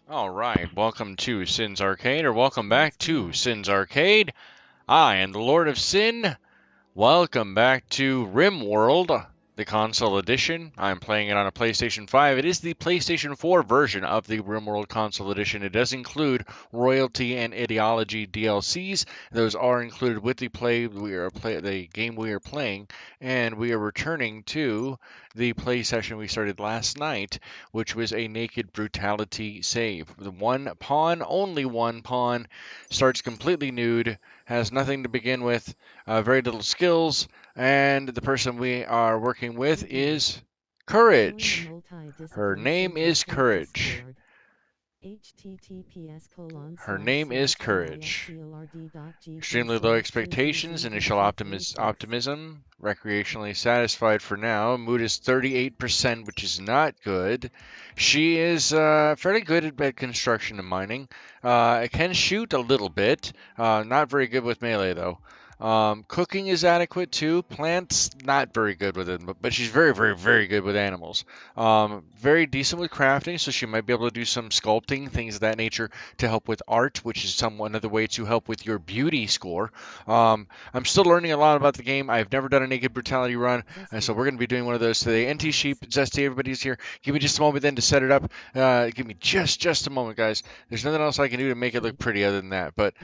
Alright, welcome to Sin's Arcade, or welcome back to Sin's Arcade. I am the Lord of Sin. Welcome back to Rimworld, the console edition. I'm playing it on a PlayStation 5. It is the PlayStation 4 version of the Rimworld Console Edition. It does include Royalty and Ideology DLCs. Those are included with the game we are playing, and we are returning to the play session we started last night, which was a naked brutality save. The one pawn, only one pawn, starts completely nude, has nothing to begin with, very little skills, and the person we are working with is Courage. Her name is Courage. Her name is Courage. Extremely low expectations, initial optimism, recreationally satisfied for now. Mood is 38%, which is not good. She is fairly good at construction and mining. Can shoot a little bit. Not very good with melee, though. Cooking is adequate too. Plants, not very good with it, but she's very, very, very good with animals. Very decent with crafting, so she might be able to do some sculpting, things of that nature, to help with art, which is another way to help with your beauty score. I'm still learning a lot about the game. I've never done a naked brutality run, so we're going to be doing one of those today. NT Sheep, Zesty, everybody's here. Give me just a moment then to set it up. Give me just a moment, guys. There's nothing else I can do to make it look pretty other than that. But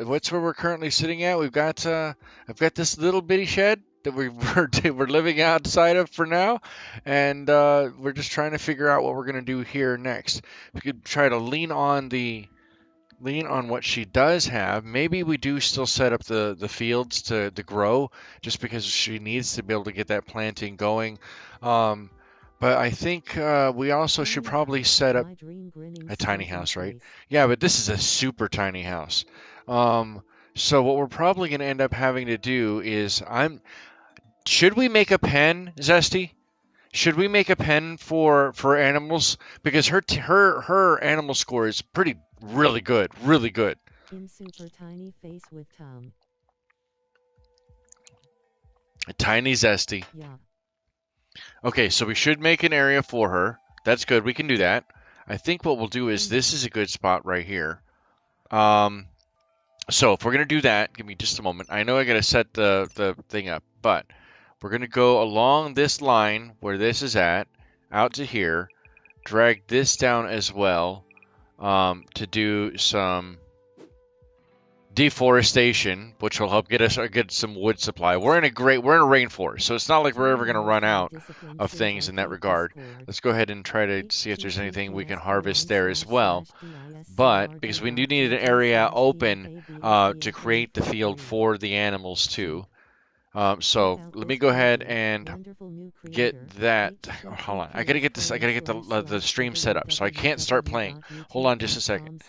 what's where we're currently sitting at? I've got this little bitty shed that we're living outside of for now, and we're just trying to figure out what we're gonna do here next. We could try to lean on what she does have. Maybe we do still set up the fields to grow, just because she needs to be able to get that planting going. Um, but I think we also should probably set up a tiny house, right? Yeah, but this is a super tiny house. Um, so what we're probably going to end up having to do is should we make a pen, Zesty? Should we make a pen for animals because her animal score is pretty really good, really good. In super tiny face with Tom. A tiny Zesty. Yeah. Okay, so we should make an area for her. That's good. We can do that. I think what we'll do is this is a good spot right here. So if we're gonna do that, give me just a moment. I know I gotta set the thing up, but we're gonna go along this line where this is at, out to here, drag this down as well, to do some deforestation, which will help get some wood supply. We're in a rainforest, so it's not like we're ever gonna run out of things in that regard. Let's go ahead and try to see if there's anything we can harvest there as well. But because we do need an area open to create the field for the animals too. So let me go ahead and get that. Oh, hold on, I gotta get this. I gotta get the stream set up, so I can't start playing. Hold on just a second.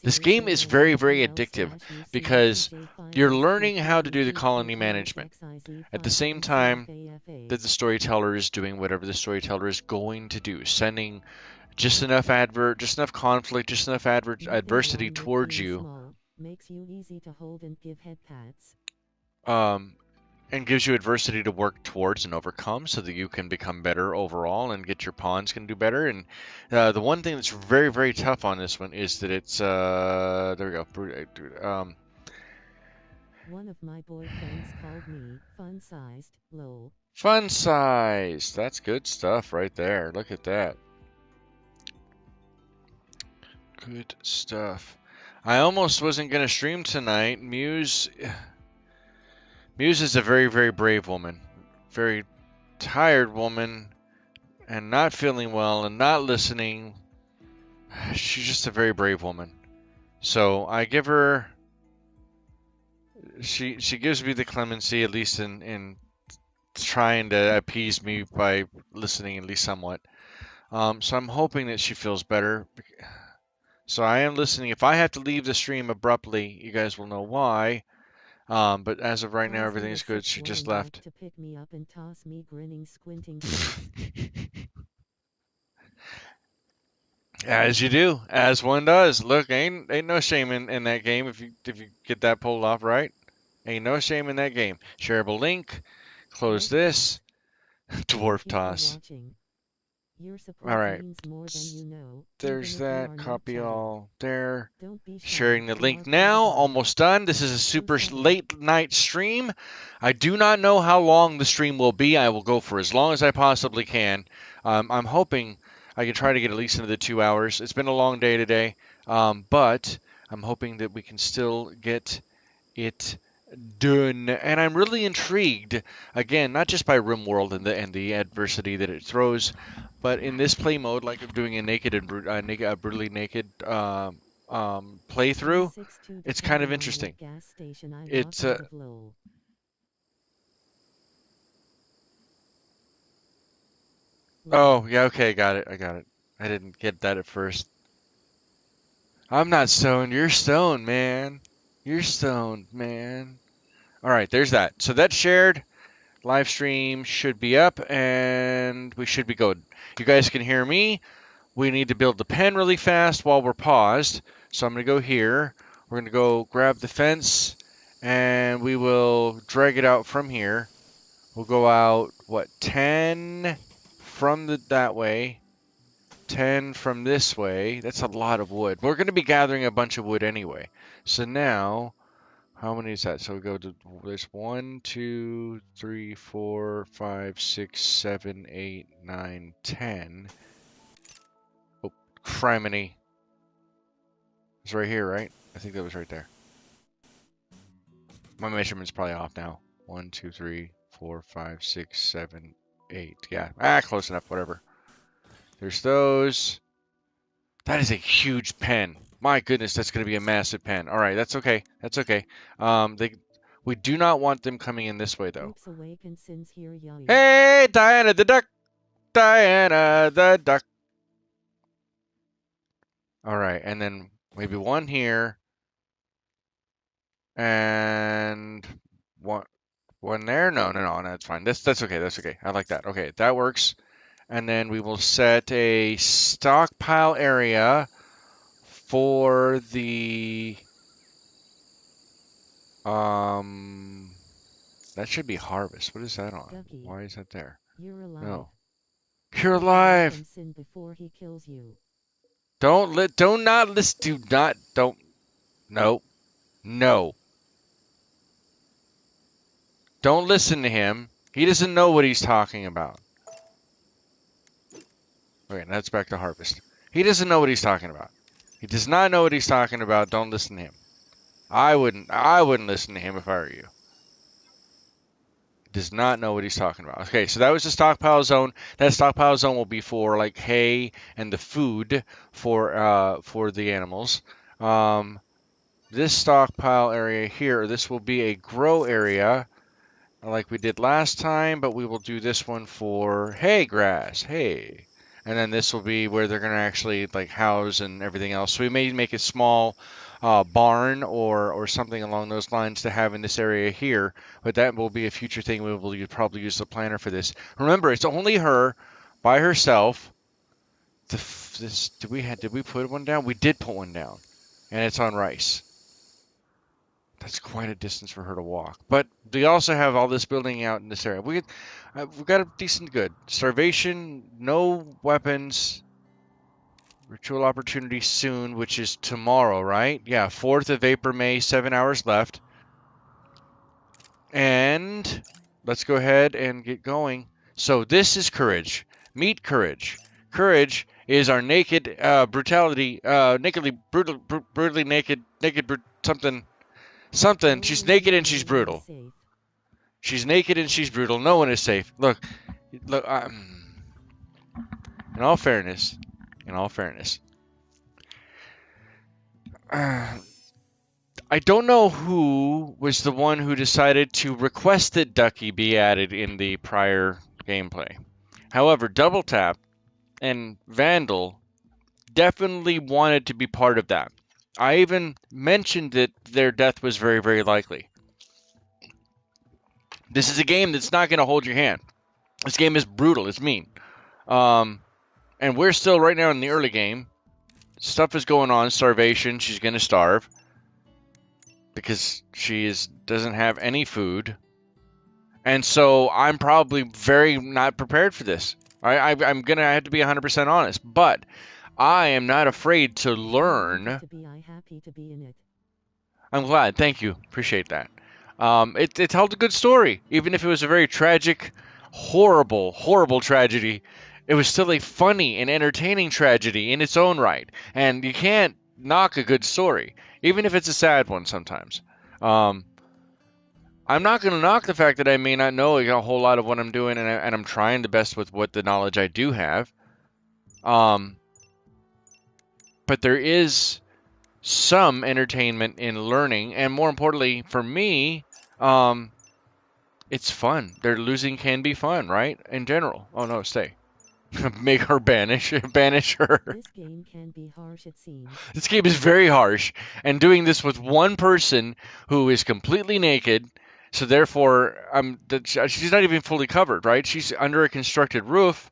This game is very, very addictive because you're learning how to do the colony management at the same time that the storyteller is doing whatever the storyteller is going to do, sending just enough conflict, just enough adversity towards you, Makes you easy to hold and give head pats. And gives you adversity to work towards and overcome, so that you can become better overall and get your pawns can do better. And the one thing that's very, very tough on this one is that it's there we go. One of my boyfriends called me fun-sized, lol. Fun size. That's good stuff right there. Look at that. Good stuff. I almost wasn't going to stream tonight. Muse is a very, very brave woman. Very tired woman and not feeling well and not listening. She's just a very brave woman. So I give her she gives me the clemency, at least in trying to appease me by listening at least somewhat. So I'm hoping that she feels better. So I am listening. If I have to leave the stream abruptly, you guys will know why. But as of right now, everything's good. She just left. To pick me up and toss me grinning, squinting. As you do, as one does. Look, ain't no shame in that game if you get that pulled off right. Ain't no shame in that game. Shareable link. Close this. Dwarf toss. Your support All right. means more than you know. There's even if you that. are not Copy chatting. all there. Don't be shy. Sharing the You link are part now. of the Almost done. This is a super settle. late night stream. I do not know how long the stream will be. I will go for as long as I possibly can. I'm hoping I can try to get at least into the 2 hours. It's been a long day today, but I'm hoping that we can still get it done. And I'm really intrigued, again, not just by Rimworld and the adversity that it throws, but in this play mode, like I'm doing a naked and brutally naked playthrough. It's kind of interesting. It's oh yeah, okay, got it. I got it. I didn't get that at first. I'm not stoned. You're stoned, man. You're stoned, man. All right, there's that. So that's shared. Live stream should be up, and we should be good. You guys can hear me. We need to build the pen really fast while we're paused. So I'm going to go here. We're going to go grab the fence, and we will drag it out from here. We'll go out, what, 10 from that way, 10 from this way. That's a lot of wood. We're going to be gathering a bunch of wood anyway. So now, how many is that? So we go to, there's 1, 2, 3, 4, 5, 6, 7, 8, 9, 10. Oh, criminy. It's right here, right? I think that was right there. My measurement's probably off now. 1, 2, 3, 4, 5, 6, 7, 8. Yeah, close enough, whatever. There's those. That is a huge pen. My goodness, that's going to be a massive pen. All right, that's okay. That's okay. We do not want them coming in this way, though. Hey, Diana the duck. Diana the duck. All right, and then maybe one here. And one there. No, that's fine. That's okay. That's okay. I like that. Okay, that works. And then we will set a stockpile area for the that should be harvest. What is that on? Ducky, why is that there? You're alive. No. You're alive. Before he kills you. Don't not listen. Do not don't. No. No. Don't listen to him. He doesn't know what he's talking about. Okay, that's back to harvest. He doesn't know what he's talking about. He does not know what he's talking about. Don't listen to him. I wouldn't listen to him if I were you. He does not know what he's talking about. Okay, so that was the stockpile zone. That stockpile zone will be for like hay and the food for the animals. This stockpile area here, this will be a grow area like we did last time, but we will do this one for hay grass. Hay. And then this will be where they're going to actually like house and everything else. So we may make a small barn or something along those lines to have in this area here, but that will be a future thing. We will probably use the planner for this. Remember, it's only her by herself. Did we put one down? We did put one down, and it's on rice. That's quite a distance for her to walk. But we also have all this building out in this area. We've got a decent good. Starvation, no weapons. Ritual opportunity soon, which is tomorrow, right? Yeah, 4th of April, May, 7 hours left. And let's go ahead and get going. So this is courage. Meet courage. Courage is our naked brutality, brutally naked, something. She's naked and she's brutal. She's naked and she's brutal. No one is safe. Look. In all fairness, I don't know who was the one who decided to request that Ducky be added in the prior gameplay. However, Double Tap and Vandal definitely wanted to be part of that. I even mentioned that their death was very, very likely. This is a game that's not going to hold your hand. This game is brutal. It's mean. And we're still right now in the early game. Stuff is going on. Starvation. She's going to starve because she doesn't have any food. And so I'm probably very not prepared for this. I'm gonna have to be 100% honest, but I am not afraid to learn. I happy to be in it. I'm glad. Thank you. Appreciate that. It told a good story, even if it was a very tragic, horrible, horrible tragedy. It was still a funny and entertaining tragedy in its own right, and you can't knock a good story, even if it's a sad one sometimes. Um, I'm not going to knock the fact that I may not know a whole lot of what I'm doing, and I'm trying the best with what the knowledge I do have. Um, but there is some entertainment in learning, and more importantly, for me, um, it's fun. Their losing can be fun, right? In general. Oh no, stay. Make her banish her. This game can be harsh, it seems. This game is very harsh, and doing this with one person who is completely naked, so therefore, she's not even fully covered, right? She's under a constructed roof,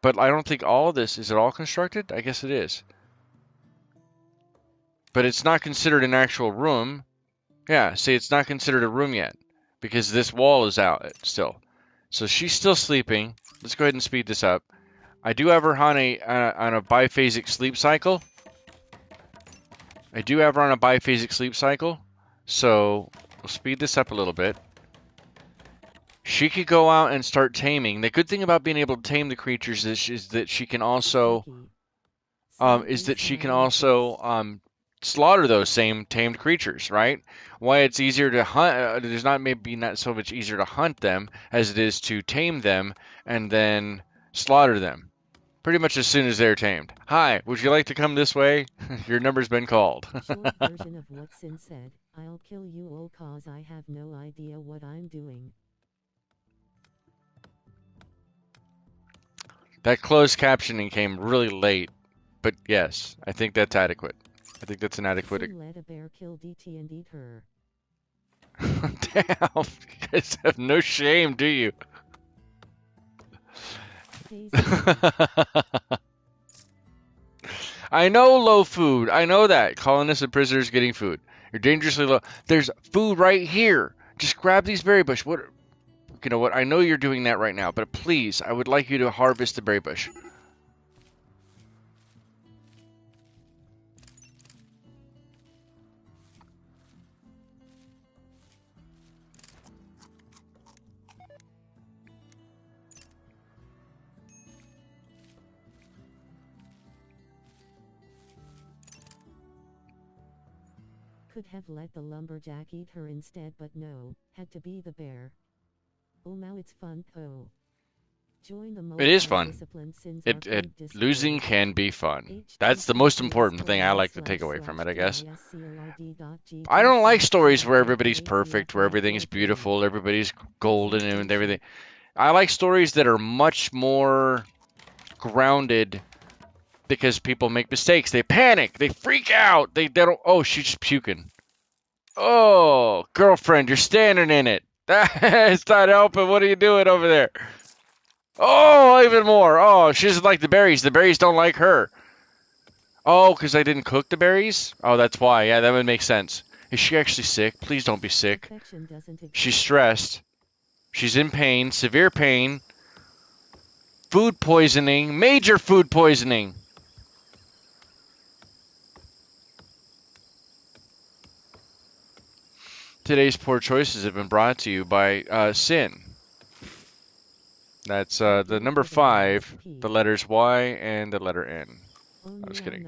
but I don't think all of this is it all constructed. I guess it is, but it's not considered an actual room. Yeah, see, it's not considered a room yet because this wall is out still. So she's still sleeping. Let's go ahead and speed this up. I do have her on a biphasic sleep cycle. So we'll speed this up a little bit. She could go out and start taming. The good thing about being able to tame the creatures is that she can also slaughter those same tamed creatures, right? Why it's easier to hunt, there's not so much easier to hunt them as it is to tame them and then slaughter them. Pretty much as soon as they're tamed. Hi, would you like to come this way? Your number's been called. Short version of what Sin said, I'll kill you all cause I have no idea what I'm doing. That closed captioning came really late, but yes, I think that's adequate. I think that's an adequate. Sin let a bear kill DT and eat her. Damn, you guys have no shame, do you? I know low food. I know that. Colonists and prisoners getting food. You're dangerously low. There's food right here. Just grab these berry bush. What? You know what? I know you're doing that right now, but please, I would like you to harvest the berry bush. Could have let the lumberjack eat her instead, but no, had to be the bear. Oh, now it's fun, though. Join the It is fun. Losing can be fun. That's the most important thing I like to take away from it, I guess. I don't like stories where everybody's perfect, where everything is beautiful, everybody's golden and everything. I like stories that are much more grounded because people make mistakes. They panic. They freak out. They don't. Oh, she's just puking. Oh, girlfriend, you're standing in it. That's not helping. What are you doing over there? Oh, even more. Oh, she doesn't like the berries. The berries don't like her. Oh, because I didn't cook the berries? Oh, that's why. Yeah, that would make sense. Is she actually sick? Please don't be sick. She's stressed. She's in pain. Severe pain. Food poisoning. Major food poisoning. Today's poor choices have been brought to you by Sin. That's the number 5, the letters Y, and the letter N. I was kidding.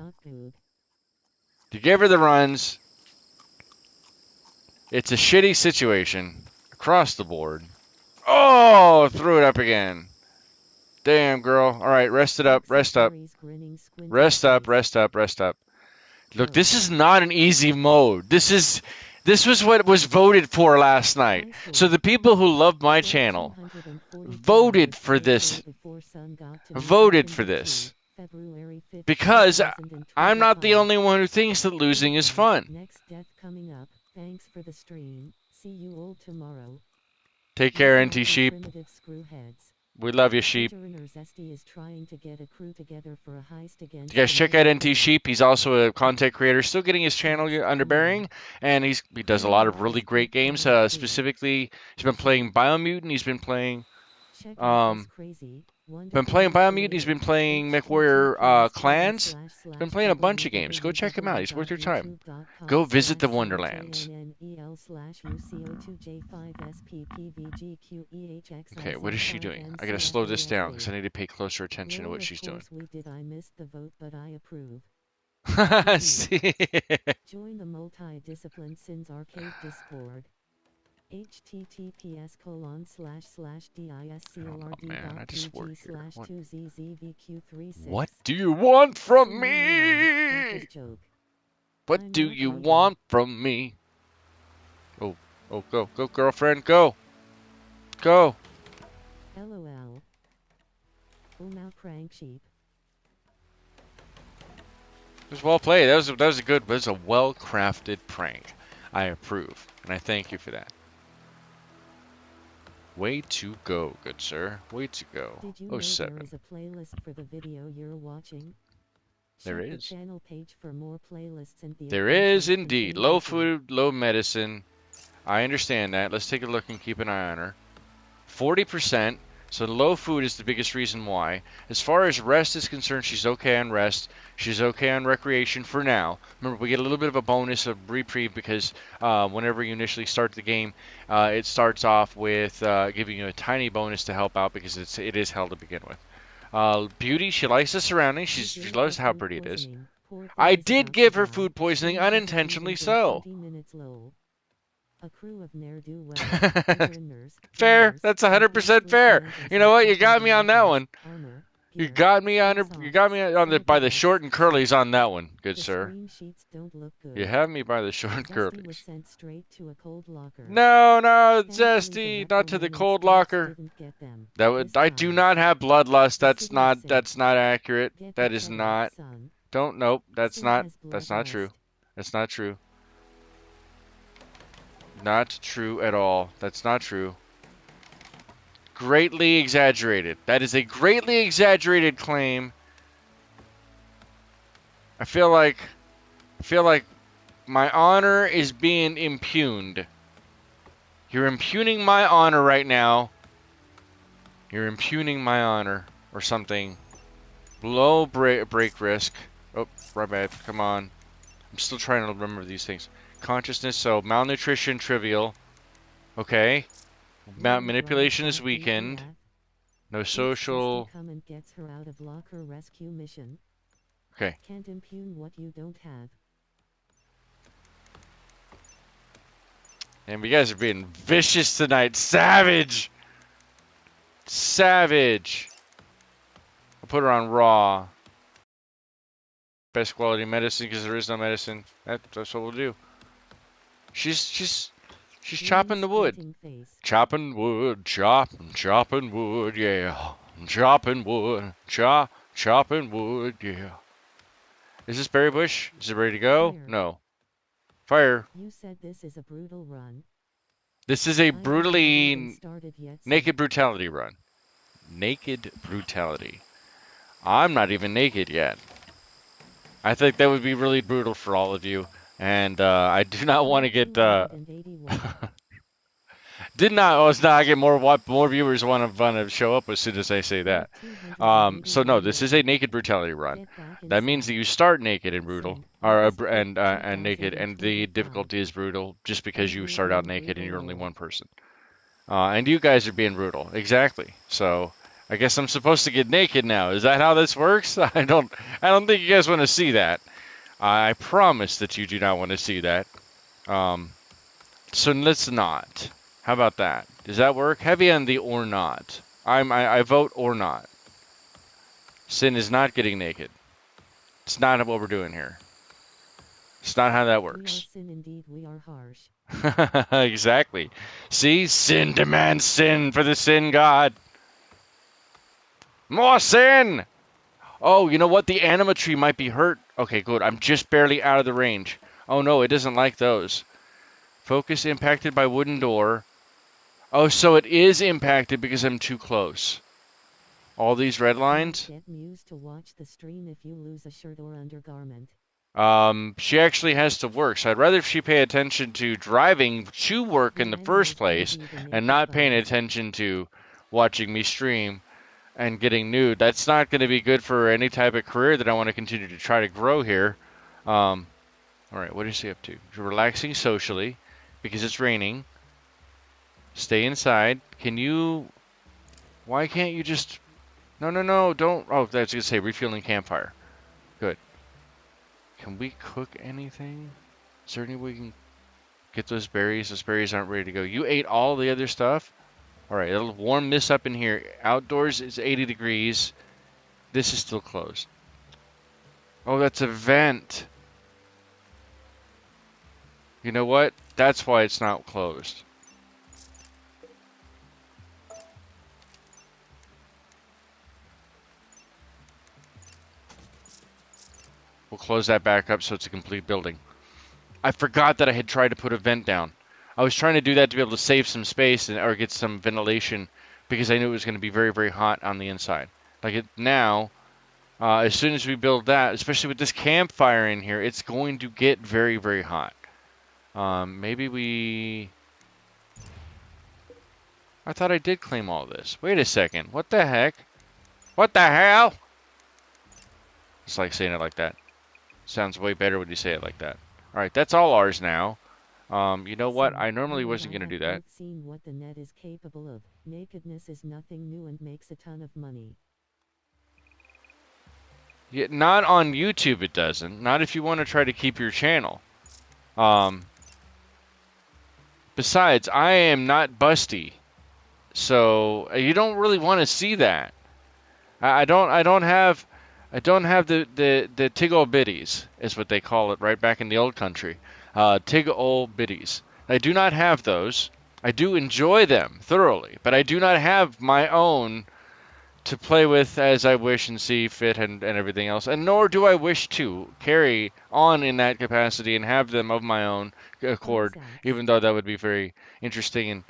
You gave her the runs. It's a shitty situation across the board. Oh, threw it up again. Damn, girl. All right, rest it up. Rest up. Rest up, rest up, rest up. Look, this is not an easy mode. This was what was voted for last night. So the people who love my channel voted for this. Voted for this. Because I'm not the only one who thinks that losing is fun. Next death coming up. Thanks for the stream. See you all tomorrow. Take care, NT Sheep. We love you, Sheep. You guys check out NT Sheep. He's also a content creator, still getting his channel under bearing, and he does a lot of really great games. Specifically, he's been playing Biomutant. He's been playing Been playing Biomutant. He's been playing MechWarrior Clans. He's been playing a bunch of games. Go check him out. He's worth your time. Go visit the Wonderlands. Okay, what is she doing? I gotta slow this down because I need to pay closer attention to what she's doing. I missed the vote, but I approve. See? Join the multi-discipline Sins Arcade Discord. https://discord.gg/2zzvq36. What do you want from me? What do you want from me? Oh, go, girlfriend, go. Go. LOL. Now crank sheep. It was well played. That was a good, a well-crafted prank. I approve, and I thank you for that. Way to go, good sir. Way to go. Did you know there is a playlist for the video you're watching? There Check is. the channel page for more playlists and There is indeed. Low food, low medicine. I understand that. Let's take a look and keep an eye on her. 40%. So low food is the biggest reason why. As far as rest is concerned, she's okay on rest. She's okay on recreation for now. Remember, we get a little bit of a bonus of reprieve because whenever you initially start the game, it starts off with giving you a tiny bonus to help out because it is hell to begin with. Beauty, she likes the surroundings. She loves how pretty it is. I did give her food poisoning unintentionally so. A crew of ne'er-do-wells, fair. That's 100% fair. You know what? You got me on that one. You got me on the by the short and curlies on that one, good sir. You have me by the short and curlies. No, Zesty, not to the cold locker. I do not have bloodlust. That's not accurate. That is not. Nope. That's not true. That's not true. Not true at all. That's not true. Greatly exaggerated. That is a greatly exaggerated claim. I feel like my honor is being impugned. You're impugning my honor right now. You're impugning my honor or something. Low break risk. Oh, right bad. Come on. I'm still trying to remember these things. Consciousness, so malnutrition, trivial. Okay. Manipulation is weakened. No social. Okay. Can't impugn what you don't have. And you guys are being vicious tonight. Savage! Savage! I'll put her on raw. Best quality medicine because there is no medicine. That's what we'll do. She's chopping the wood. Chopping wood, chopping wood, yeah. Chopping wood, chopping wood, yeah. Is this berry bush? Is it ready to go? Fire. No. Fire. You said this is a brutal run. This is a brutally naked brutality run. Naked brutality. I'm not even naked yet. I think that would be really brutal for all of you. And I do not want to get let's not get more viewers want to show up as soon as I say that. So no, this is a naked brutality run. That means that you start naked and brutal, and naked, and the difficulty is brutal just because you start out naked and you're only one person. And you guys are being brutal, exactly. So I guess I'm supposed to get naked now. Is that how this works? I don't think you guys want to see that. I promise that you do not want to see that. So let's not. How about that? Does that work? Heavy on the or not. I vote or not. Sin is not getting naked. It's not what we're doing here. It's not how that works. Sin indeed, we are harsh. Exactly. See? Sin demands sin for the sin god. More sin! Oh, you know what? The anima tree might be hurt. Okay, good. I'm just barely out of the range. Oh, no, it doesn't like those. Focus impacted by wooden door. Oh, so it is impacted because I'm too close. All these red lines? Get Muse to watch the stream if you lose a shirt or undergarment. She actually has to work, so I'd rather she pay attention to driving to work in the first place and not paying attention to watching me stream. and getting nude. That's not going to be good for any type of career that I want to continue to try to grow here. All right, what is he up to? Relaxing socially because it's raining. Stay inside. Can you... Why can't you just... No, no, no, don't... Oh, that's going to say refueling campfire. Good. Can we cook anything? Is there any way we can get those berries? Those berries aren't ready to go. You ate all the other stuff? All right, it'll warm this up in here. Outdoors is 80 degrees. This is still closed. Oh, that's a vent. You know what? That's why it's not closed. We'll close that back up so it's a complete building. I forgot that I had tried to put a vent down. I was trying to do that to be able to save some space or get some ventilation because I knew it was going to be very, very hot on the inside. Now, as soon as we build that, especially with this campfire in here, it's going to get very, very hot. Maybe we... I thought I did claim all this. Wait a second. What the heck? What the hell? It's like saying it like that. Sounds way better when you say it like that. Alright, that's all ours now. You know what? I normally wasn't going to do that. I've seen what the net is capable of. Nakedness is nothing new and makes a ton of money. Yeah, not on YouTube it doesn't. Not if you want to try to keep your channel. Besides, I am not busty. So you don't really want to see that. I don't have the tig ol' bitties is what they call it right back in the old country. Tig ol' bitties. I do not have those. I do enjoy them thoroughly, but I do not have my own to play with as I wish and see fit and everything else. And nor do I wish to carry on in that capacity and have them of my own accord, even though that would be very interesting and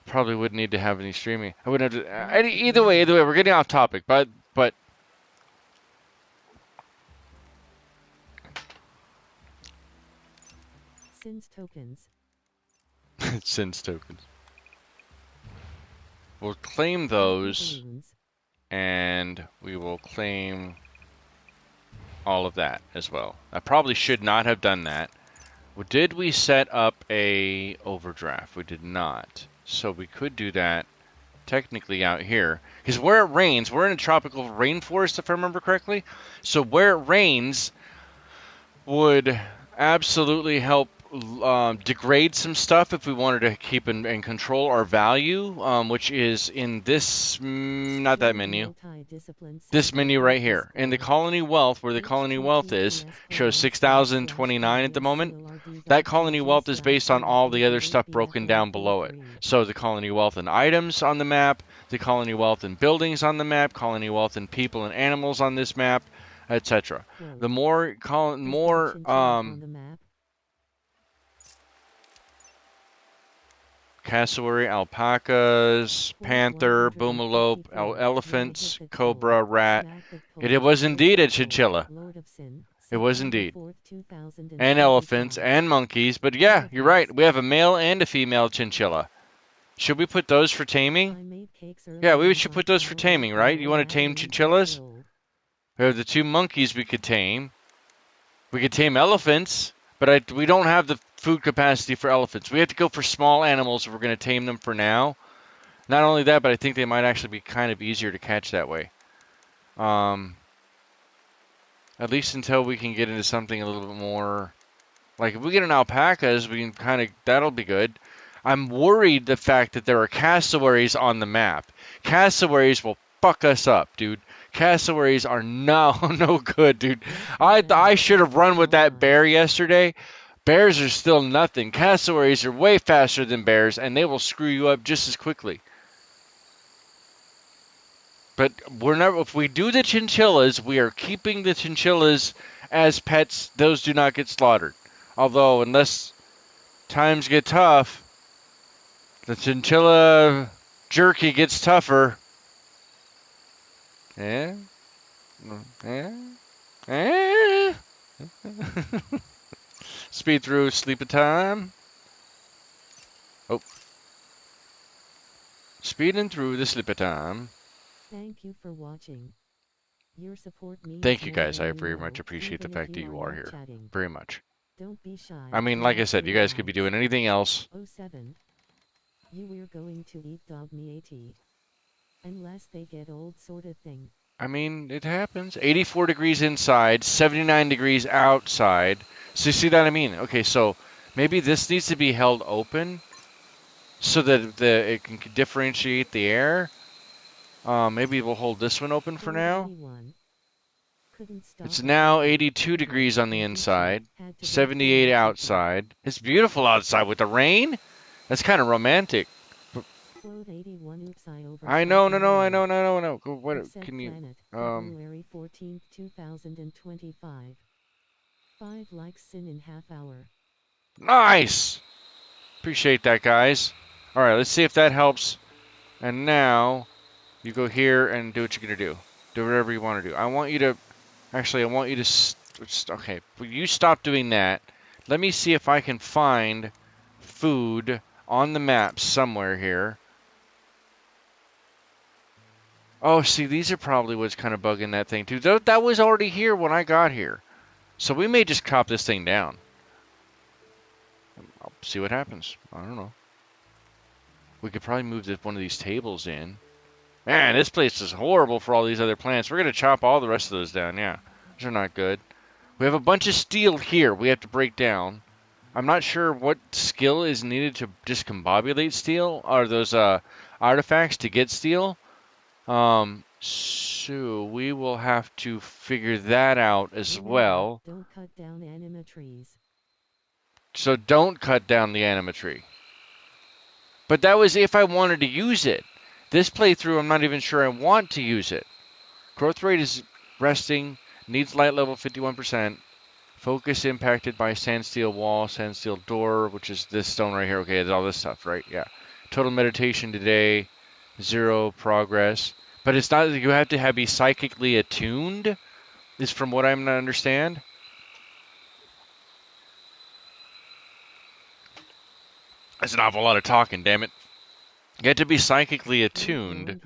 probably wouldn't need to have any streaming. I wouldn't have to. Either way, we're getting off topic, but Sins tokens. Sins tokens. We'll claim those, and we will claim all of that as well. I probably should not have done that. Did we set up a overdraft? We did not. So we could do that technically out here. Because where it rains, we're in a tropical rainforest, if I remember correctly. So where it rains would absolutely help degrade some stuff if we wanted to keep and control our value, which is in this, not that menu, this menu right here. In the colony wealth, where the colony wealth is, shows 6,029 at the moment. That colony wealth is based on all the other stuff broken down below it. So the colony wealth in items on the map, the colony wealth in buildings on the map, colony wealth in people and animals on this map, etc. The more cassowary, alpacas, panther, boomalope, elephants, cobra, rat. It was indeed a chinchilla. It was indeed. And elephants and monkeys. But yeah, you're right. We have a male and a female chinchilla. Should we put those for taming? Yeah, we should put those for taming, right? You want to tame chinchillas? We have the two monkeys we could tame. We could tame elephants, but we don't have the food capacity for elephants. We have to go for small animals if we're going to tame them for now. Not only that, but I think they might actually be kind of easier to catch that way. At least until we can get into something a little bit more... Like, if we get an alpacas, we can kind of... That'll be good. I'm worried the fact that there are cassowaries on the map. Cassowaries will fuck us up, dude. Cassowaries are no good, dude. I should have run with that bear yesterday. Bears are still nothing. Cassowaries are way faster than bears, and they will screw you up just as quickly. But if we do the chinchillas, we are keeping the chinchillas as pets. Those do not get slaughtered. Although, unless times get tough, the chinchilla jerky gets tougher. Yeah? Speed through sleeping time. Oh. Speeding through the sleeping time. Thank you for watching. Your support means Thank you more guys. than I you very know, much appreciate the even if fact that you you are are not here. chatting. Very much. Don't be shy. I mean, We're like I not said, you your guys could be ads. doing anything else. Oh 07. You we're going to eat dog meat. Unless they get old sort of thing. I mean, it happens. 84 degrees inside, 79 degrees outside. So you see that I mean? Okay, so maybe this needs to be held open so that it can differentiate the air. Maybe we'll hold this one open for now. 81. Couldn't stop It's at now Ducky, 82 Andre, degrees on the and Gucci. inside, Had to vote for 78 Lexington. outside. It's beautiful outside with the rain. That's kind of romantic. Float 81. Oops, I I overshot know, the no, no, I limit. know, no, no, no. What Upset can you? Planet, February 14th, 2025. 5 likes in half hour. Nice. Appreciate that, guys. All right, let's see if that helps. And now you go here and do what you're gonna do. Do whatever you want to do. I want you to. Actually, I want you to. Okay, you stop doing that. Let me see if I can find food on the map somewhere here. Oh, see, these are probably what's kind of bugging that thing too. That was already here when I got here. So we may just chop this thing down. I'll see what happens. I don't know. We could probably move one of these tables in. Man, this place is horrible for all these other plants. We're going to chop all the rest of those down, yeah. Those are not good. We have a bunch of steel here we have to break down. I'm not sure what skill is needed to discombobulate steel. Are those artifacts to get steel? So we will have to figure that out as Remember, well. don't cut down anima trees. So don't cut down the anima tree. But that was if I wanted to use it. This playthrough, I'm not even sure I want to use it. Growth rate is resting. Needs light level 51%. Focus impacted by sandsteel wall, sandsteel door, which is this stone right here. Okay, it's all this stuff, right? Yeah. Total meditation today, 0 progress. But it's not, you have to be psychically attuned, is from what I'm to understand. That's an awful lot of talking, damn it. You have to be psychically attuned.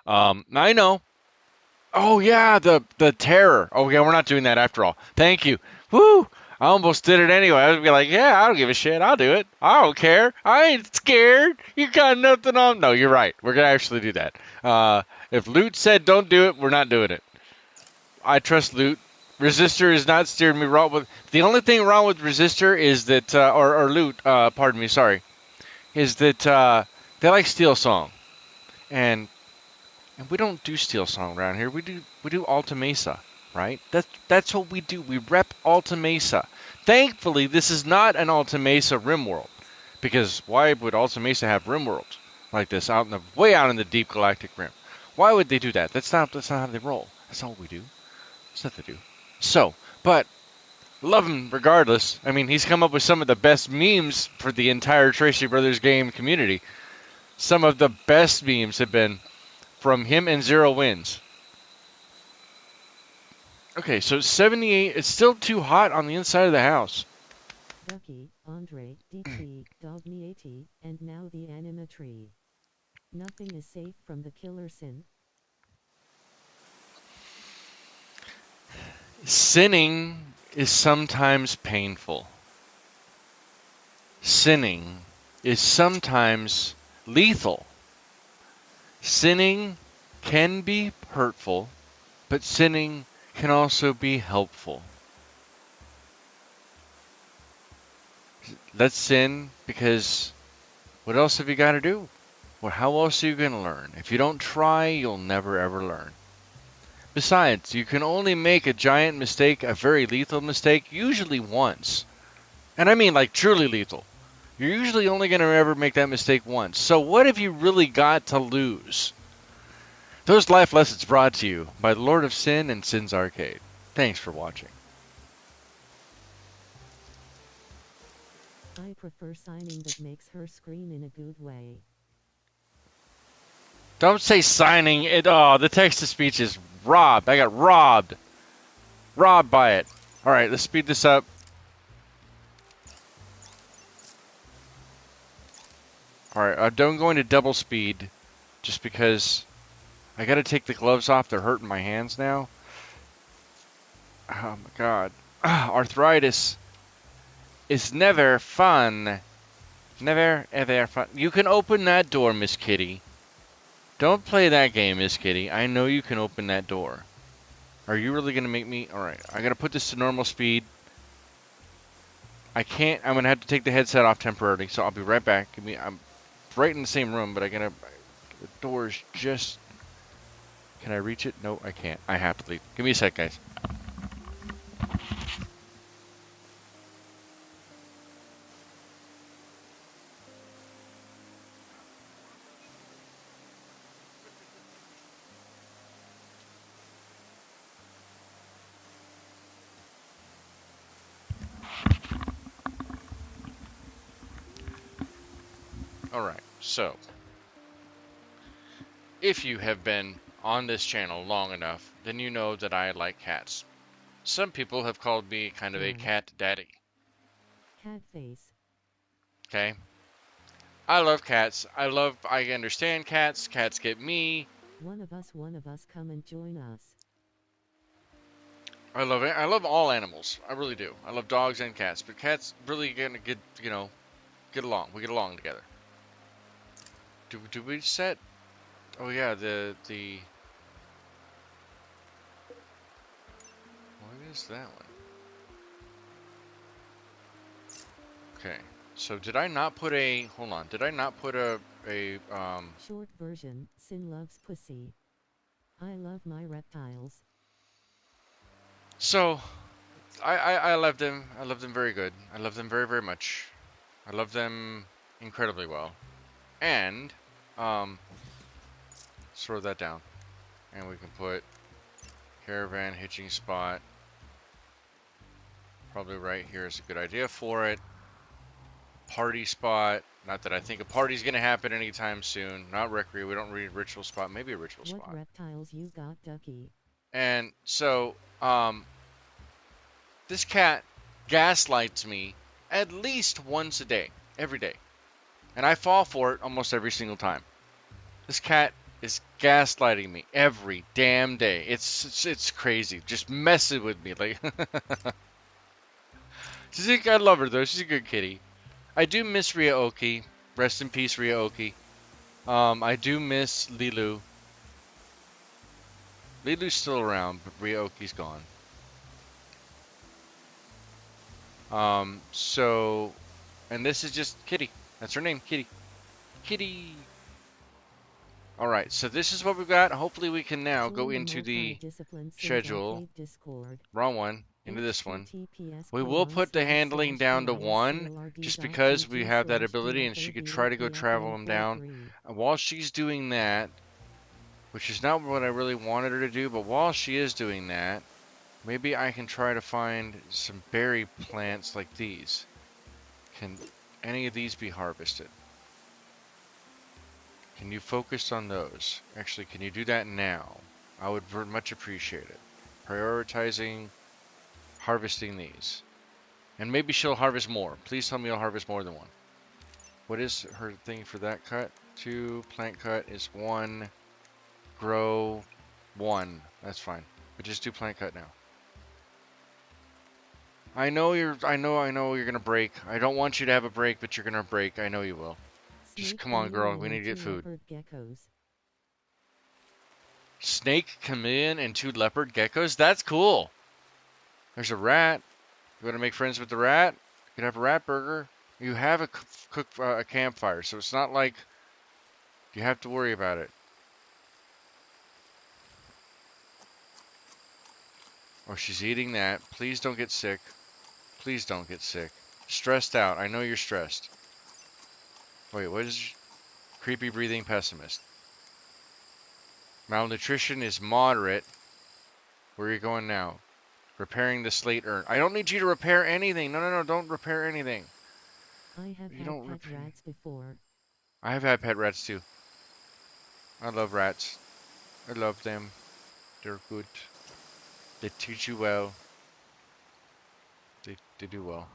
I know. Oh yeah, the terror. Oh yeah, we're not doing that after all. Thank you. Woo! I almost did it anyway. I would be like, yeah, I don't give a shit. I'll do it. I don't care. I ain't scared. You got nothing on. No, you're right. We're gonna actually do that. If Loot said don't do it, we're not doing it. I trust Loot. Resistor is not steering me wrong. With the only thing wrong with Resistor is that, or Loot, pardon me, sorry, is that they like Steel Song, and we don't do Steel Song around here. We do Alta Mesa, right? That's what we do. We rep Alta Mesa. Thankfully, this is not an Alta Mesa Rimworld, because why would Alta Mesa have Rimworlds like this way out in the deep galactic rim? Why would they do that? That's not how they roll. That's not what we do. That's not what they do. So, but love him regardless. I mean, he's come up with some of the best memes for the entire Tracy Brothers game community. Some of the best memes have been from him and Zero Wins. Okay, so 78. It's still too hot on the inside of the house. Ducky, Andre, DT, Dog Meat, and now the anima tree. Nothing is safe from the killer sin. Sinning is sometimes painful. Sinning is sometimes lethal. Sinning can be hurtful, but sinning can also be helpful. Let's sin because what else have you got to do? Well, how else are you going to learn? If you don't try, you'll never ever learn. Besides, you can only make a giant mistake, a very lethal mistake, usually once. And I mean like truly lethal. You're usually only going to ever make that mistake once. So what have you really got to lose? Those life lessons brought to you by the Lord of Sin and Sin's Arcade. Thanks for watching. I prefer signing that makes her scream in a good way. Don't say signing it. Oh, the text-to-speech is robbed. I got robbed. Robbed by it. All right, let's speed this up. All right, don't go into double speed just because I gotta take the gloves off. They're hurting my hands now. Oh my god. Arthritis is never fun. Never, ever fun. You can open that door, Miss Kitty. Don't play that game, Miss Kitty. I know you can open that door. Are you really gonna make me? Alright, I gotta put this to normal speed. I can't. I'm gonna have to take the headset off temporarily, so I'll be right back. I'm right in the same room, but the door's just. Can I reach it? No, I can't. I have to leave. Give me a sec, guys. Alright, so if you have been on this channel long enough, then you know that I like cats. Some people have called me kind of a cat daddy. Cat face. Okay? I love cats. I understand cats. Cats get me. One of us come and join us. I love it. I love all animals. I really do. I love dogs and cats, but cats really gonna get get along. We get along together. Do we set? Oh yeah, the what is that one? Okay. So did I not put a hold on? Did I not put a Short version, Sin loves pussy. I love my reptiles. So I love them. I love them very good. I love them very, very much. I love them incredibly well. And let's throw that down. And we can put caravan hitching spot. Probably right here is a good idea for it. Party spot. Not that I think a party's gonna happen anytime soon. Not recreate. We don't read ritual spot. Maybe a ritual spot. What reptiles you got, Ducky? And so, this cat gaslights me at least once a day, every day. And I fall for it almost every single time. This cat is gaslighting me every damn day. It's crazy. Just messing with me. Like, I love her though. She's a good kitty. I do miss Ryaoki. Rest in peace, Ryaoki. I do miss Lilu. Lilu's still around, but Ryaoki's gone. So, and this is just Kitty. That's her name, Kitty. Kitty. Alright, so this is what we've got. Hopefully we can now go into the schedule. Wrong one. Into this one. We will put the handling down to 1, just because we have that ability, and she could try to go travel them down. While she's doing that, which is not what I really wanted her to do, but while she is doing that, maybe I can try to find some berry plants like these. Can any of these be harvested? Can you focus on those? Actually, can you do that now? I would very much appreciate it. Prioritizing harvesting these. And maybe she'll harvest more. Please tell me you'll harvest more than one. What is her thing for that cut? 2, plant cut is 1, grow 1. That's fine. But just do plant cut now. I know you're gonna break. I don't want you to have a break, but you're gonna break. I know you will. Just come on, girl. We need to get food. Snake, chameleon, and 2 leopard geckos? That's cool. There's a rat. You want to make friends with the rat? You can have a rat burger. You have a campfire, so it's not like you have to worry about it. Oh, she's eating that. Please don't get sick. Please don't get sick. Stressed out. I know you're stressed. Wait, what is creepy breathing pessimist? Malnutrition is moderate. Where are you going now? Repairing the slate urn. I don't need you to repair anything. No, don't repair anything. I have had pet rats before. I have had pet rats too. I love rats. I love them. They're good. They teach you well. They do well.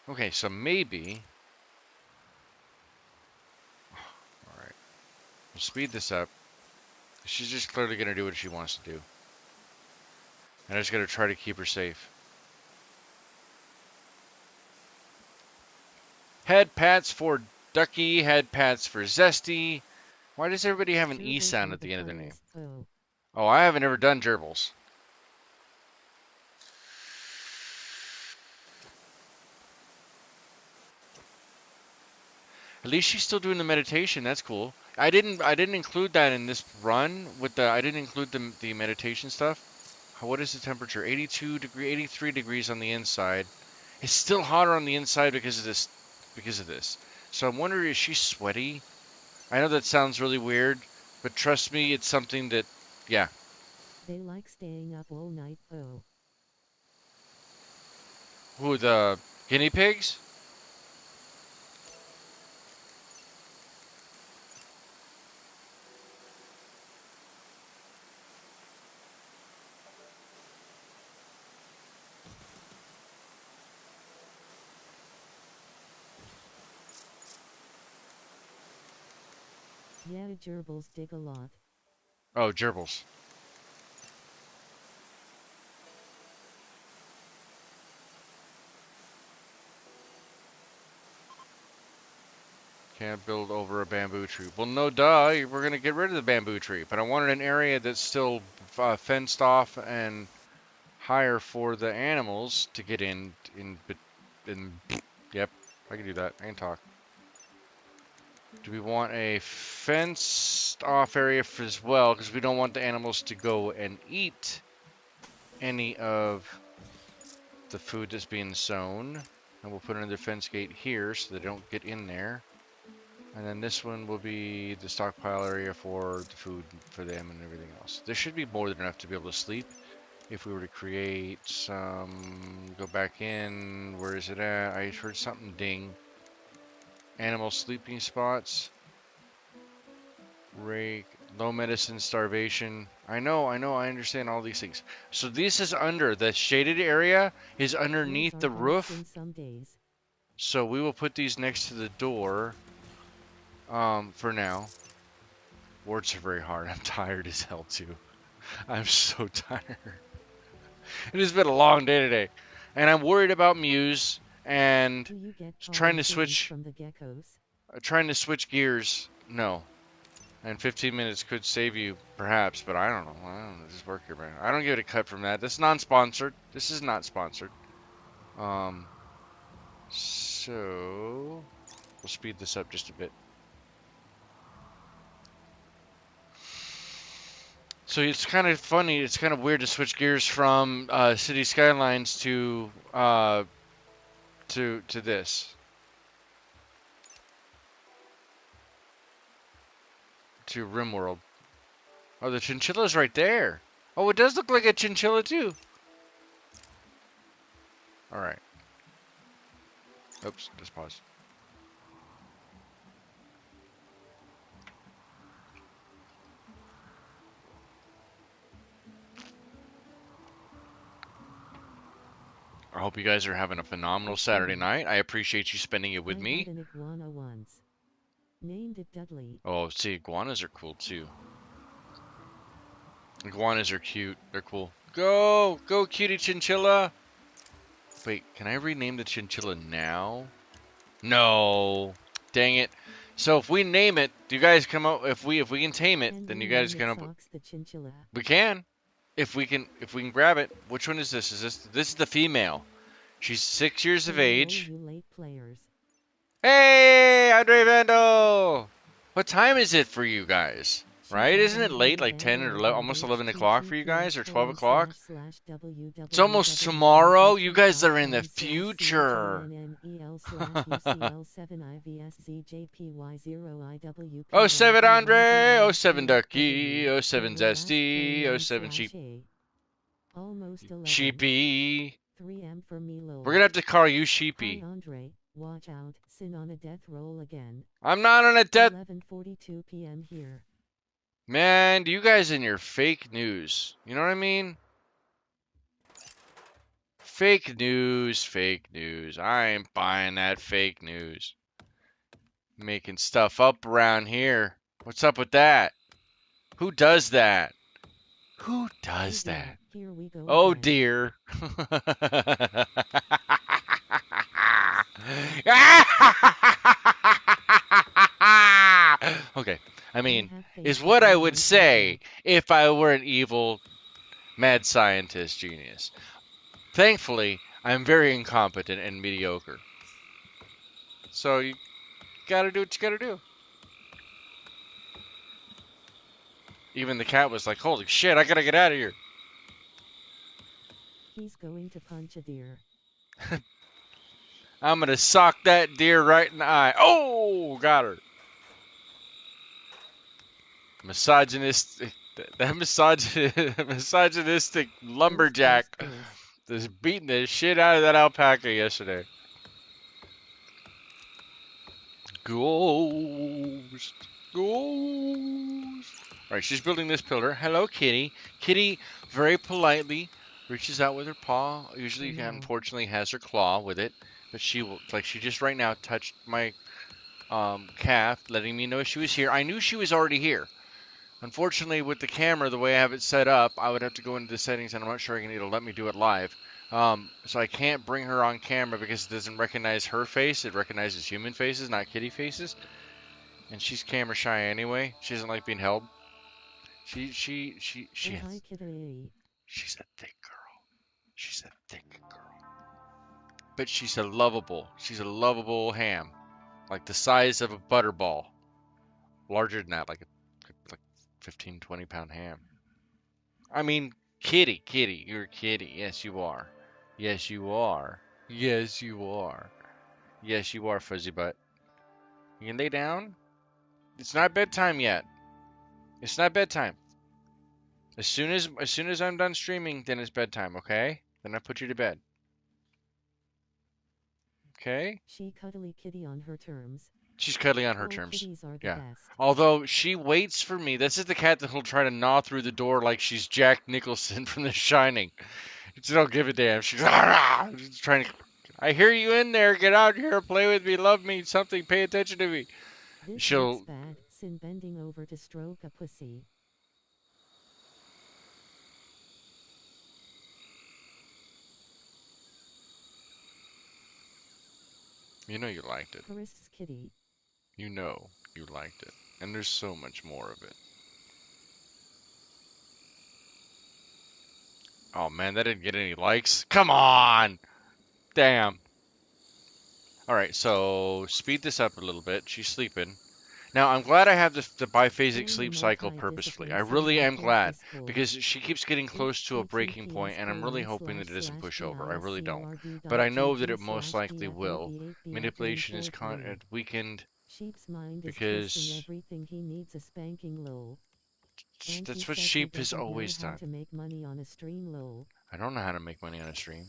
Okay, so maybe. All right. We'll speed this up. She's just clearly going to do what she wants to do. And I just got to try to keep her safe. Head pats for Ducky, head pats for Zesty. Why does everybody have an E Gerbils sound are at the the end of their name? funniest. Oh, I haven't ever done gerbils. At least she's still doing the meditation. That's cool. I didn't include that in this run with the I didn't include the meditation stuff. What is the temperature? 83 degrees on the inside. It's still hotter on the inside because of this. So I'm wondering, is she sweaty? I know that sounds really weird, but trust me, it's something that, yeah. They like staying up all night. Who, the guinea pigs? Yeah, gerbils dig a lot. Oh, gerbils. Can't build over a bamboo tree. Well, no duh, we're going to get rid of the bamboo tree. But I wanted an area that's still fenced off and higher for the animals to get in. Yep, I can do that. I can talk. Do we want a fenced off area as well? Because we don't want the animals to go and eat any of the food that's being sown. And we'll put another fence gate here so they don't get in there. And then this one will be the stockpile area for the food for them and everything else. There should be more than enough to be able to sleep. If we were to create some, go back in, where is it at? I heard something ding. Animal sleeping spots. Rake, low medicine, starvation. I know, I understand all these things. So this is under, the shaded area is underneath the roof. Some days. So we will put these next to the door for now. Words are very hard. I'm tired as hell too. I'm so tired. It has been a long day today. And I'm worried about Muse and Do you get trying to pollen switch from the geckos? trying to switch gears. No. And 15 minutes could save you, perhaps, but I don't know. I don't know. Just work here, man. I don't get a cut from that. This is non-sponsored. This is not sponsored. So we'll speed this up just a bit. So it's kind of funny. It's kind of weird to switch gears from City Skylines to this, to Rimworld. Oh, the chinchilla's right there. Oh, it does look like a chinchilla too. All right. Oops, just pause. I hope you guys are having a phenomenal Saturday night. I appreciate you spending it with I me. had an iguana once. Named it Dudley. Oh, see, iguanas are cool too. Iguanas are cute. They're cool. Go, cutie chinchilla. Wait, can I rename the chinchilla now? No. Dang it. So if we name it, do you guys come up? If we can tame it, then you guys can. The chinchilla. We can. If we can grab it. Which one is this? This is the female. She's 6 years of age. You late players. Hey, Andre Vando! What time is it for you guys? Right? Isn't it late, like 10 or 11, almost 11 o'clock for you guys, or 12 o'clock? It's almost tomorrow. You guys are in the future. Oh, 7 Andre, oh, 7 Ducky, oh, 7 Zesty, oh, 7 Sheepy. 3M for Milo. We're gonna have to call you Sheepy. Hi, Andre. Watch out, Sin on a death roll again. I'm not on a death. 11:42 p.m. here. Man, you guys and your fake news. You know what I mean? Fake news, fake news. I ain't buying that fake news. Making stuff up around here. What's up with that? Who does that? Who does Oh dear, that? here we go Oh again. dear. Okay, I I mean, have faith is that what I you'll would learn something. say if I were an evil mad scientist genius. Thankfully, I'm very incompetent and mediocre. So you gotta do what you gotta do. Even the cat was like, holy shit, I gotta get out of here. He's going to punch a deer. I'm gonna sock that deer right in the eye. Oh, got her. Misogynistic, that misogynistic Ghost, ghost, lumberjack ghost. was beating the shit out of that alpaca yesterday. Ghost, ghost. All right, she's building this pillar. Hello, kitty. Kitty very politely reaches out with her paw. Usually, Oh no. unfortunately, has her claw with it, but she will, like she just right now touched my calf, letting me know she was here. I knew she was already here. Unfortunately, with the camera, the way I have it set up, I would have to go into the settings, and I'm not sure it'll let me do it live. So I can't bring her on camera because it doesn't recognize her face. It recognizes human faces, not kitty faces. And she's camera shy anyway. She doesn't like being held. Oh hi kitty. She's a thick girl. She's a thick girl. But she's a lovable ham. Like the size of a butterball. Larger than that, like 15, 20 pound ham. I mean, kitty, you're a kitty. Yes, you are. Yes, you are. Yes, you are. Yes, you are, fuzzy butt. You can lay down. It's not bedtime yet. It's not bedtime. As soon as I'm done streaming, then it's bedtime. Okay? Then I put you to bed. Okay? She cuddly kitty on her terms. She's cuddly on her Oh terms. kitties are the Yeah. best. Although she waits for me. This is the cat that'll try to gnaw through the door like she's Jack Nicholson from The Shining. She don't give a damn. She's trying to. I hear you in there. Get out here. Play with me. Love me. Something. Pay attention to me. This looks She'll. bad. Sin bending over to stroke a pussy. You know you liked it. Paris kitty. You know you liked it. And there's so much more of it. Oh man, that didn't get any likes. Come on. Damn. All right, so speed this up a little bit. She's sleeping. Now, I'm glad I have the biphasic Only sleep cycle purposefully. I really am glad because she keeps getting close to a breaking point, and I'm really hoping that it doesn't push over. I really don't. But I know that it most likely will. Manipulation is weakened Sheep's mind is twisting because everything he needs a spanking lol. And that's he what says sheep he has doesn't know always how done. to make money on a stream lol. I don't know how to make money on a stream.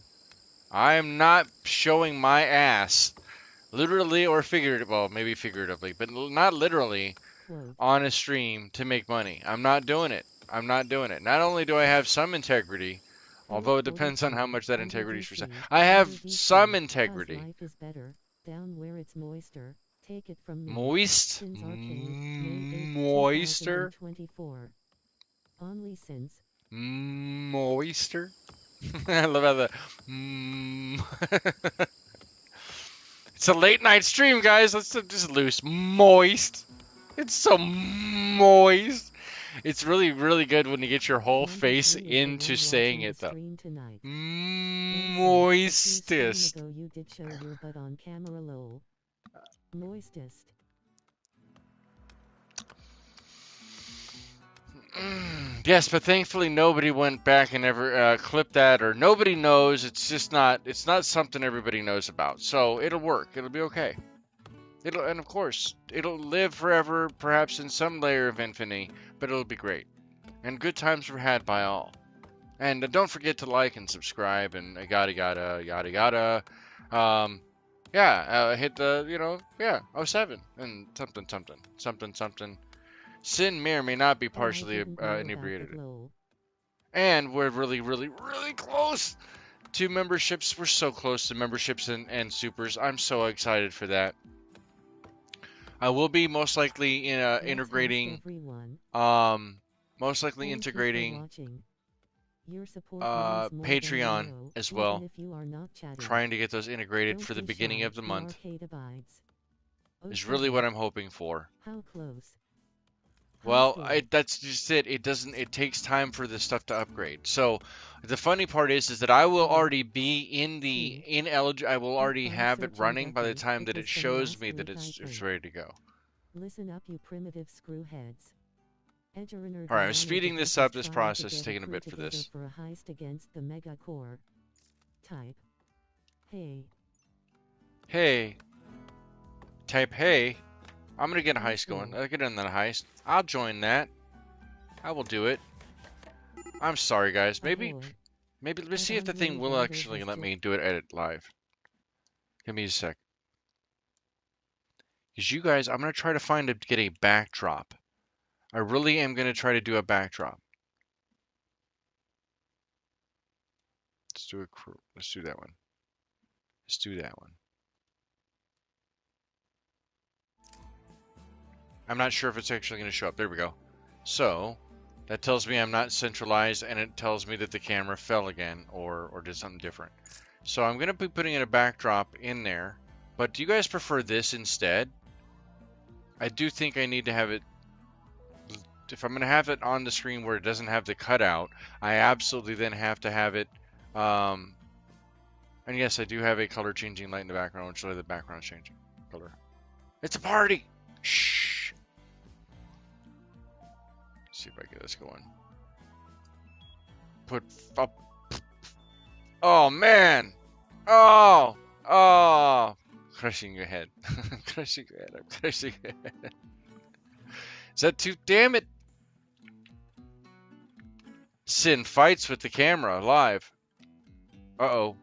I am not showing my ass, literally or figuratively, well, maybe figuratively, but not literally, Quote. on a stream to make money. I'm not doing it. I'm not doing it. Not only do I have some integrity, although it depends on how much that integrity is for. I have some integrity. Life is better, down where it's moister. Take it from me. Moist? Sins Arcade, May 8, Moister? 2024. Only sins. Moister? I love how the. It's a late night stream, guys. Let's just loose. Moist. It's so moist. It's really, really good when you get your whole face into saying it, though. Moistest. You did show your butt on camera lol. Moistest. Yes, but thankfully nobody went back and ever clipped that, or nobody knows. It's just not. It's not something everybody knows about. So it'll work. It'll be okay. And of course, it'll live forever, perhaps in some layer of infamy, but it'll be great. And good times were had by all. And don't forget to like and subscribe and yada yada yada yada. Hit the, oh 07 and something. Sin may or may not be partially inebriated. And we're really, really, really close to memberships. We're so close to memberships and supers. I'm so excited for that. I will be most likely integrating, most likely Thank you for integrating watching. Your support means more than you Patreon know, as even well. if you are not chatting. Trying to get those integrated Don't for the be beginning shy, of the the month arcade abides. is Oh, really what seven. I'm hoping for. How close? High Well, school. that's just it. It doesn't. It takes time for this stuff to upgrade. So, the funny part is that I will already be in the ineligible. I will already F5 have it searching running by the Ducky. time It that it was from shows last me that week, I it's think. ready to go. Listen up, you primitive screwheads. Enter All right, I'm speeding this up. This process is to get taking a crew bit for together this. for a heist against the mega core. Type. Hey. Hey, type hey. I'm gonna get a High heist going. school. I'll get in that heist. I'll join that. I will do it. I'm sorry, guys. Maybe Ahoy. let's see if the thing will actually let me do it edit live. Give me a sec. Because you guys, I'm gonna try to get a backdrop. I really am gonna try to do a backdrop. Let's do a crew. Let's do that one. Let's do that one. I'm not sure if it's actually going to show up. There we go. So, that tells me I'm not centralized, and it tells me that the camera fell again, or did something different. So I'm going to be putting in a backdrop in there, but do you guys prefer this instead? I do think I need to have it, if I'm going to have it on the screen where it doesn't have the cutout, I absolutely then have to have it, and yes, I do have a color changing light in the background, which is the background changing color. It's a party! Shh! Let's see if I get this going. Put up. Oh, man! Oh! Oh! Crushing your head. Crushing your head. I'm crushing your head. Is that too? Damn it! Sin fights with the camera live. Uh-oh.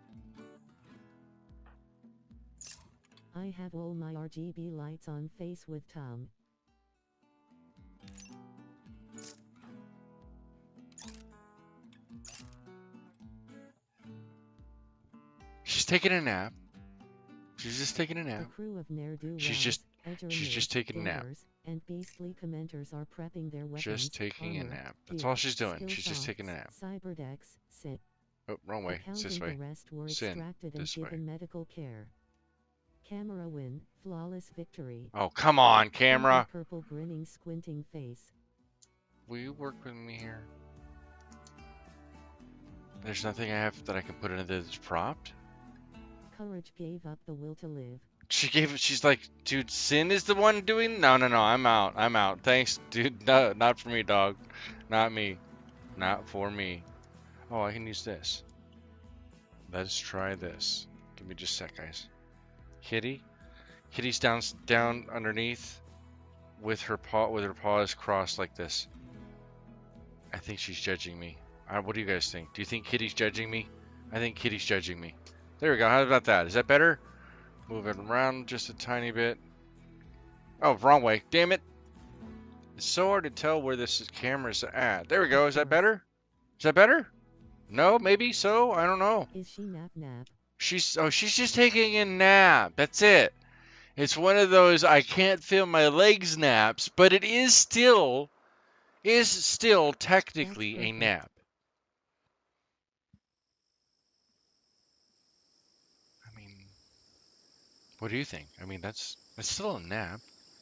I have all my RGB lights on face with Tom. She's taking a nap. She's just taking a A nap. crew of ne'er-do-wells, She's just taking a nap. and beastly commenters are prepping their weapons, Just taking a armor, nap. That's gear, all she's doing. skill She's just shots, taking a nap. cyberdecks, sit. Oh, wrong way. It's this Accounting way. the rest were Sin. extracted and This way. given medical care. Camera win, flawless victory. Oh, come on, camera. Purple grinning squinting face. Will you work with me here? There's nothing I have that I can put into this propped? Courage gave up the will to live. She's like, dude, Sin is the one doing? No, I'm out. Thanks, dude. No, not for me, dog. Not me. Not for me. Oh, I can use this. Let's try this. Give me just a sec, guys. Kitty? Kitty's down underneath with her paws crossed like this. I think she's judging me. What do you guys think? Do you think Kitty's judging me? I think Kitty's judging me. There we go. How about that? Is that better? Move it around just a tiny bit. Oh, wrong way. Damn it. It's so hard to tell where this camera's at. There we go. Is that better? Is that better? No, maybe so. I don't know. Is she nap? She's just taking a nap. That's it. It's one of those I can't feel my legs naps, but it is still technically a nap. I mean, what do you think? I mean, that's still a nap.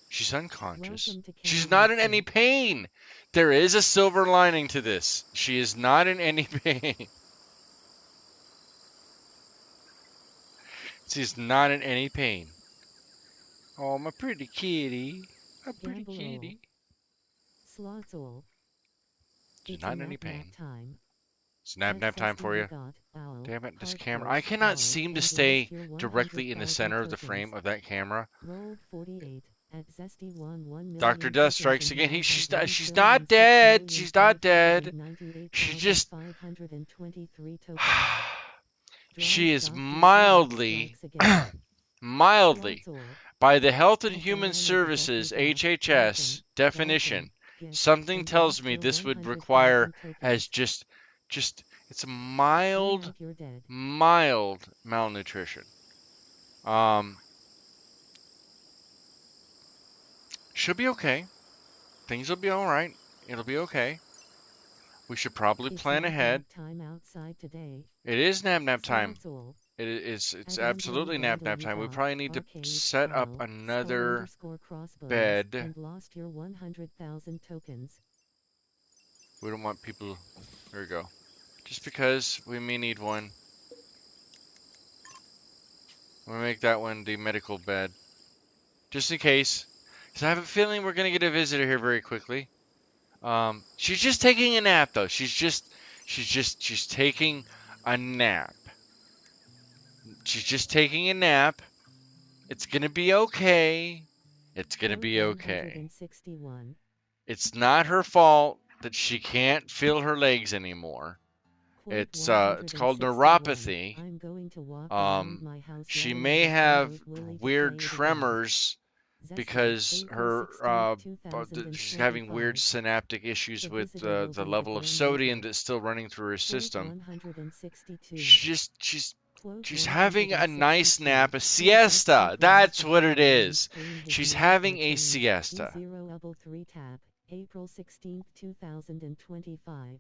She's unconscious. She's not in any pain. There is a silver lining to this. She is not in any pain. She's not in any pain. Oh, my pretty kitty. My pretty kitty. Slotzol. She's not in any pain. Time. It's nap time for you. Damn it, this camera. I cannot seem to stay directly in the center of the frame of that camera. Rolled 48 at Zesty 1 Dr. Death strikes again. She's not dead. She's not dead. She just... She is mildly, by the Health and Human Services, HHS, definition, something tells me this would require as just, it's a mild malnutrition. She'll be okay. Things will be all right. It'll be okay. We should probably It's plan nap ahead. time outside today. It is nap time. Swazzle. It's Add on to absolutely any nap bundle you time. We bought, probably need to arcade, set up file, another skull _ crossbones, bed. and lost your 100,000 tokens. We don't want people. There we go. Just because we may need one. We'll make that one the medical bed. Just in case. Because I have a feeling we're going to get a visitor here very quickly. She's just taking a nap, though. She's taking a nap. She's just taking a nap. It's going to be okay. It's going to be okay. 161. It's not her fault that she can't feel her legs anymore. It's called neuropathy. I'm going to walk around my house She yelling may at have Willie to weird play it again. tremors Zesty, because April her 16th, she's having weird 2025. synaptic issues The with visitor will the be level the of Grim sodium Reaper. that's still running through her Quote system. 162. She's having a nice 162. nap, a Quote siesta. Zesty That's Grandpa what it Willie is. clean his She's new having a cartoons. siesta. E0 3 April 16th, 2025.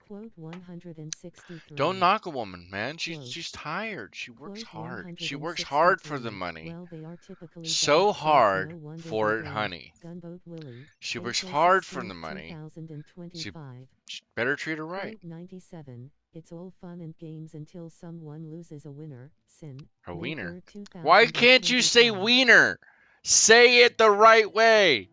Quote 163. Don't knock a woman, man. Quote, She's tired. She works quote hard. She works hard for the 163. money. Well, they are typically So bad, so hard it's no wonder for they it, don't. honey. Gunboat Willie. She works April hard for 16th, the money. 2025. She better treat her right. Quote 97. It's all fun and games until someone loses a winner. Sin. A May wiener. 3rd, Why can't you say 2025. wiener? Say it the right way.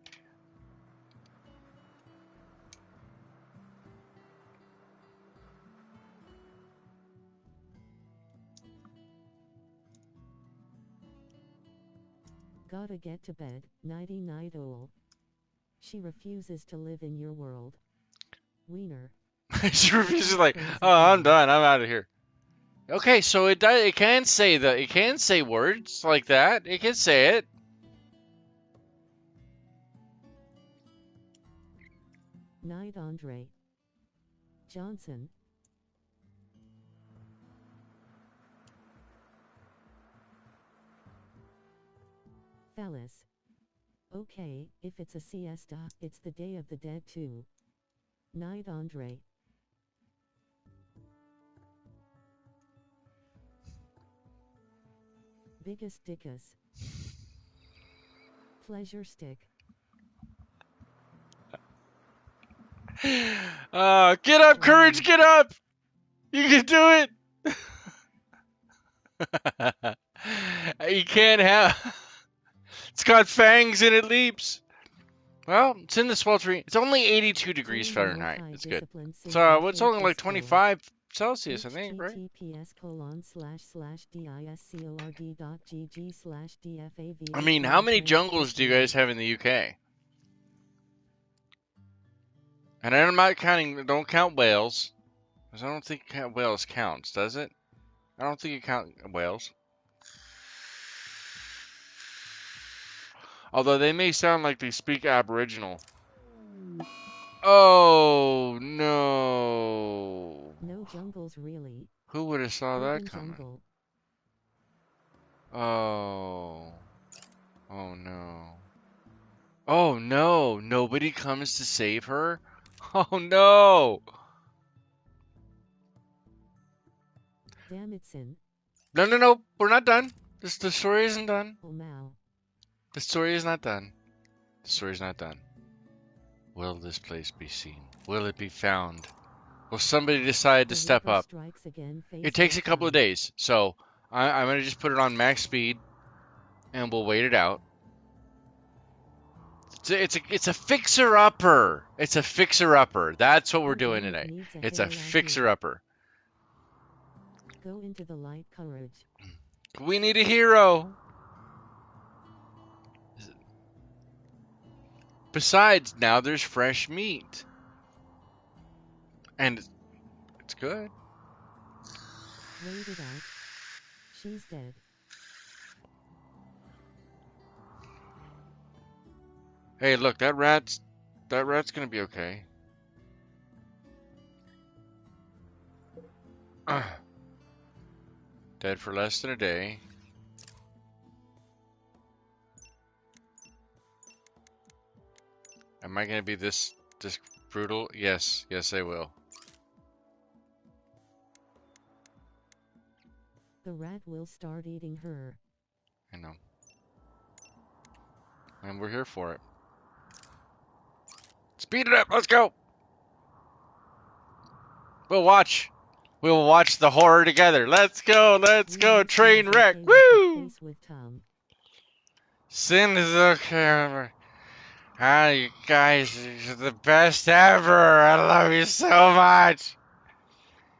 Gotta get to bed. Nighty night owl. She refuses to live in your world. Wiener. She refuses, like, oh, I'm done. I'm out of here. Okay, so it does. It can say words like that. It can say it. Night Andre. Johnson. Phallus. Okay, if it's a siesta, it's the Day of the Dead too. Night Andre. Biggest dickus. Pleasure stick. Get up, courage, get up! You can do it! You can't have... It's got fangs and it leaps. Well, it's in the sweltering. It's only 82 degrees Fahrenheit. It's good. So it's only like 25 Celsius, I think, right? I mean, how many jungles do you guys have in the UK? And I'm not counting, don't count Wales. Because I don't think Wales counts, does it? I don't think it counts Wales. Although they may sound like they speak Aboriginal. Oh, no. No jungles really. Who would have saw Open that coming? jungle. Oh. Oh, no. Oh, no. Nobody comes to save her? Oh, no. Damn it, Sin. No. We're not done. The story isn't done. Oh, Mao. The story is not done. The story's not done. Will this place be seen? Will it be found? Will somebody decide to step up? It takes a couple of days, so I'm going to just put it on max speed, and we'll wait it out. It's a fixer-upper. It's a fixer-upper. That's what we're doing today. It's a fixer-upper. Go into the light, courage. We need a hero. Besides, now there's fresh meat. And it's good. Wait it out. She's dead. Hey, look, that rat's gonna be okay. Dead for less than a day. Am I gonna be this brutal? Yes, yes I will. The rat will start eating her. I know. And we're here for it. Speed it up, let's go! We'll watch the horror together. Let's go, train wreck, woo! Sin is okay. Ah, you guys are the best ever. I love you so much.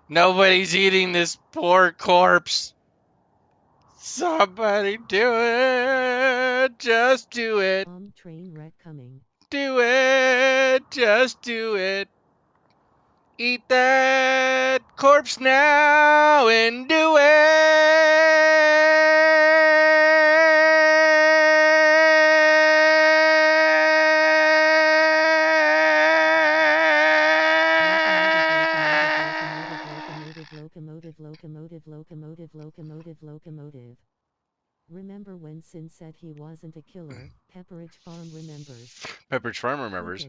Nobody's eating this poor corpse. Somebody do it. Just do it. Train wreck coming. Do it. Just do it. Eat that corpse now and do Locomotive. Remember when Sin said he wasn't a killer? Pepperidge Farm remembers. Pepperidge Farm remembers.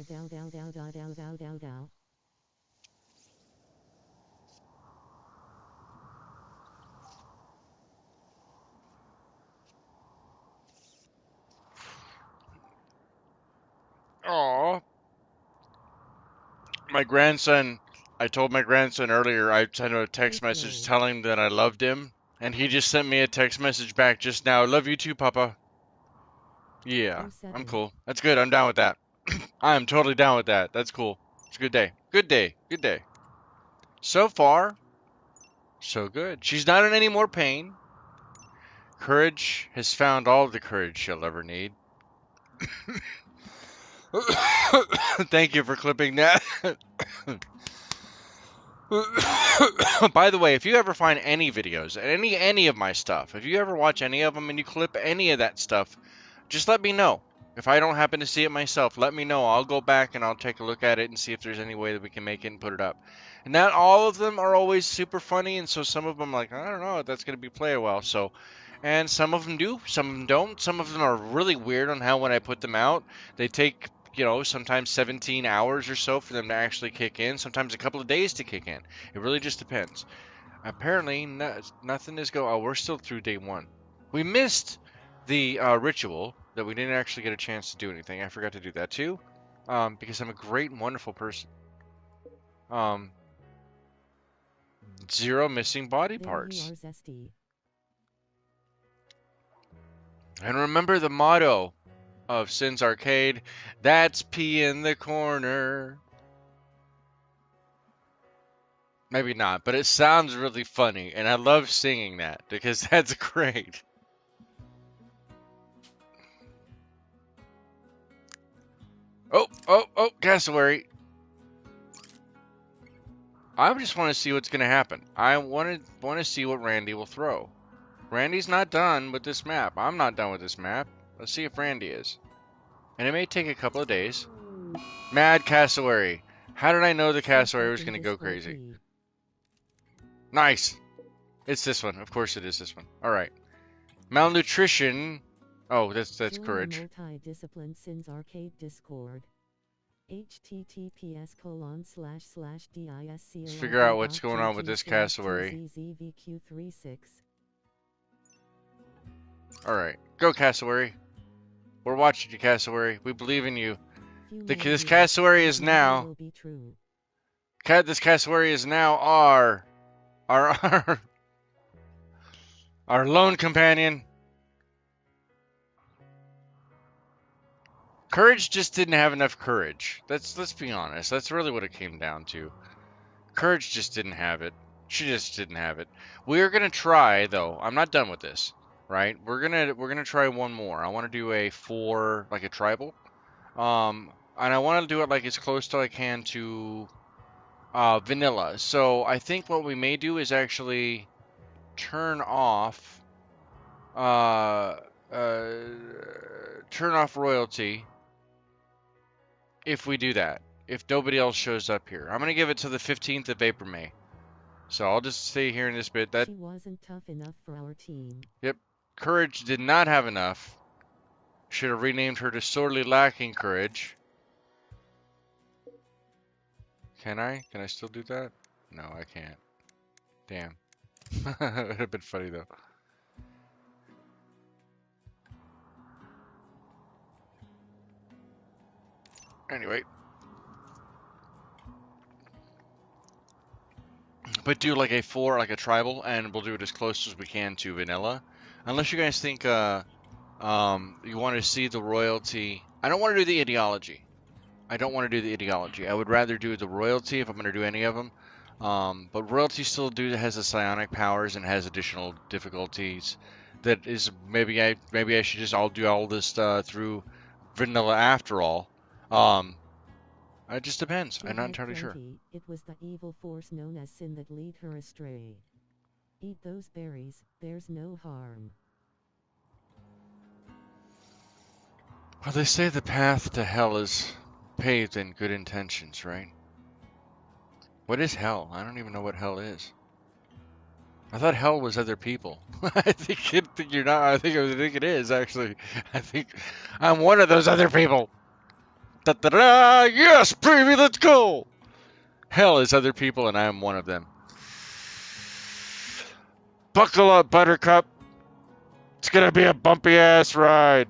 Dow, dow, dow, dow, dow, dow, dow, dow. Aww. My grandson, I told my grandson earlier, I sent him a text message telling him that I loved him, and he just sent me a text message back just now. Love you too, Papa. Yeah, I'm cool. That's good. I'm down with that. I am totally down with that. That's cool. It's a good day. Good day. Good day. So far, so good. She's not in any more pain. Courage has found all the courage she'll ever need. Thank you for clipping that. By the way, if you ever find any videos, any of my stuff, if you ever watch any of them and you clip any of that stuff, just let me know. If I don't happen to see it myself, let me know. I'll go back and I'll take a look at it and see if there's any way that we can make it and put it up. And not all of them are always super funny, and so some of them like, I don't know if that's going to be played well. So, and some of them do, some of them don't. Some of them are really weird on how when I put them out, they take, you know, sometimes 17 hours or so for them to actually kick in, sometimes a couple of days to kick in. It really just depends. Apparently, nothing is going. Oh, we're still through day one. We missed the ritual that we didn't actually get a chance to do anything. I forgot to do that too, because I'm a great and wonderful person. 0 missing body parts. And remember the motto of Sin's Arcade, that's pee in the corner. Maybe not, but it sounds really funny, and I love singing that because that's great. Oh, cassowary. I just want to see what's going to happen. I want to see what Randy will throw. Randy's not done with this map. I'm not done with this map. Let's see if Randy is. And it may take a couple of days. Mad cassowary. How did I know the cassowary was going to go crazy? Nice. It's this one. Of course it is this one. All right. Malnutrition. Oh, that's courage. Multi-discipline Sins Arcade Discord. https://disc. Let's figure out what's going on with this cassowary. All right. Go, cassowary. We're watching you, cassowary. We believe in you. This cassowary is now. This cassowary is now our lone companion. Courage just didn't have enough courage. Let's be honest. That's really what it came down to. Courage just didn't have it. She just didn't have it. We're gonna try though. I'm not done with this, right? We're gonna try one more. I want to do a 4, like a tribal, and I want to do it like as close to I can to vanilla. So I think what we may do is actually turn off royalty if we do that. If nobody else shows up here, I'm gonna give it to the 15th of April, May. So I'll just stay here in this bit. That she wasn't tough enough for our team. Yep, courage did not have enough. Should have renamed her to Sorely Lacking Courage. Can I? Can I still do that? No, I can't. Damn. It would have been funny though. Anyway. But do like a 4, like a tribal, and we'll do it as close as we can to vanilla. Unless you guys think, you want to see the royalty. I don't want to do the ideology. I don't want to do the ideology. I would rather do the royalty if I'm going to do any of them. But royalty still has the psionic powers and has additional difficulties. That is maybe I should just all do all this through vanilla after all. It just depends. I'm not entirely sure. It was the evil force known as sin that lead her astray. Eat those berries, there's no harm. Well, they say the path to hell is paved in good intentions, right? What is hell? I don't even know what hell is. I thought hell was other people. I think you're not. I think it is actually. I think I'm one of those other people. Da da da! Yes, baby, let's go. Hell is other people, and I am one of them. Buckle up, Buttercup. It's gonna be a bumpy ass ride.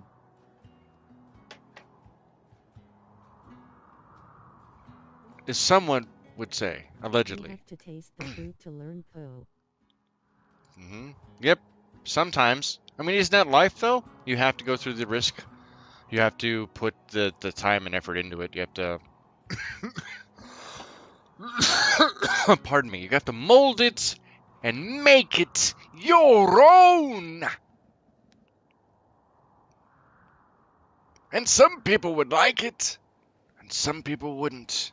As someone would say, allegedly. You have to taste the fruit to learn Poe. Yep. Sometimes. I mean, isn't that life, though? You have to go through the risk. You have to put the time and effort into it. You have to... Pardon me. You have to mold it and make it your own. And some people would like it, and some people wouldn't.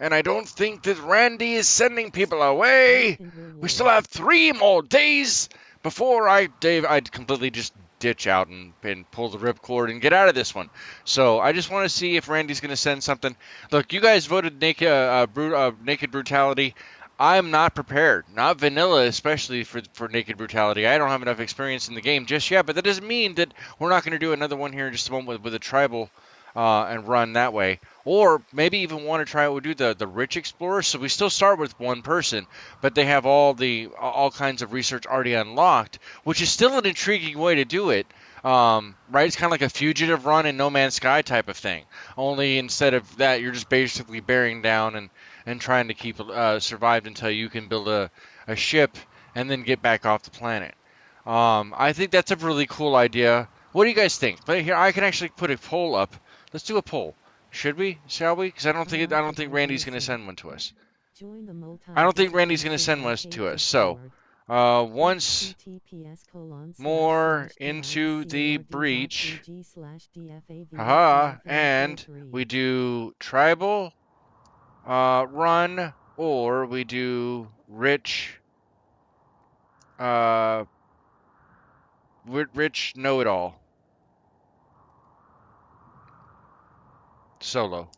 And I don't think that Randy is sending people away. We still have 3 more days before I'd completely just ditch out and pull the ripcord and get out of this one. So I just want to see if Randy's going to send something. Look, you guys voted Naked Brutality. I'm not prepared. Not vanilla, especially for Naked Brutality. I don't have enough experience in the game just yet, but that doesn't mean that we're not going to do another one here in just a moment with a tribal and run that way. Or maybe even want to try it. We'll do the Rich Explorer. So we still start with one person, but they have all kinds of research already unlocked, which is still an intriguing way to do it. Right? It's kind of like a fugitive run in No Man's Sky type of thing. Only instead of that, you're just basically bearing down and trying to keep survived until you can build a ship and then get back off the planet. I think that's a really cool idea. What do you guys think? But here, I can actually put a poll up. Let's do a poll. Should we? Shall we? Because I don't think Randy's going to send one to us. I don't think Randy's going to send one to us. So, once more into the breach. Haha. And we do tribal run, or we do rich know-it-all. Solo.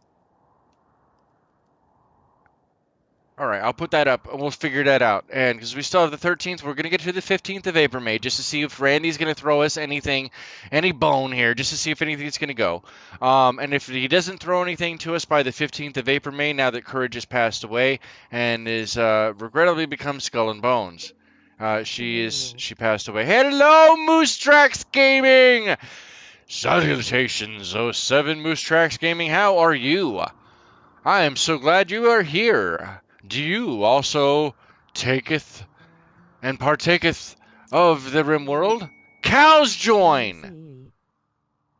Alright, I'll put that up, and we'll figure that out. And because we still have the 13th, we're going to get to the 15th of April, May, just to see if Randy's going to throw us anything, any bone here, just to see if anything's going to go. And if he doesn't throw anything to us by the 15th of April, May, now that Courage has passed away and is regrettably become Skull and Bones. She passed away. Hello, Moose Tracks Gaming! Salutations, 07 Moose Tracks Gaming, how are you? I am so glad you are here. Do you also taketh and partaketh of the Rimworld? Cows join!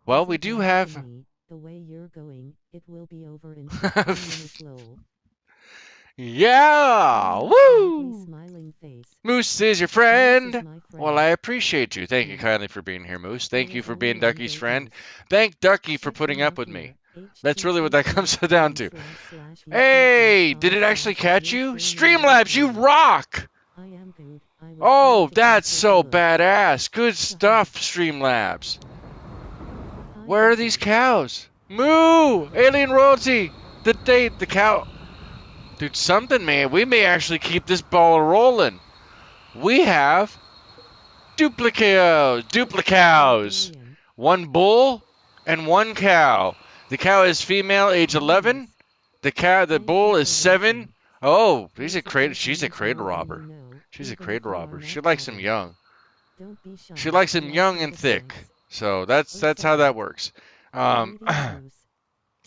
Well, we do have... The way you're going, it will be over in 15 minutes low. Yeah! Woo! Face. Moose is your friend. Well, I appreciate you. Thank you kindly for being here, Moose. Thank you for being Ducky's friend. Thank Ducky for putting up with me. That's really what that comes down to. Hey, did it actually catch you? Streamlabs, you rock! Oh, that's so badass. Good stuff, Streamlabs. Where are these cows? Moo! Alien royalty! The cow... Dude, something, man. We may actually keep this ball rolling. We have duplicows. One bull, and one cow. The cow is female, age 11. The bull is 7. Oh, she's a cradle robber. She's a cradle robber. She likes him young. She likes him young and thick. So that's how that works. Um,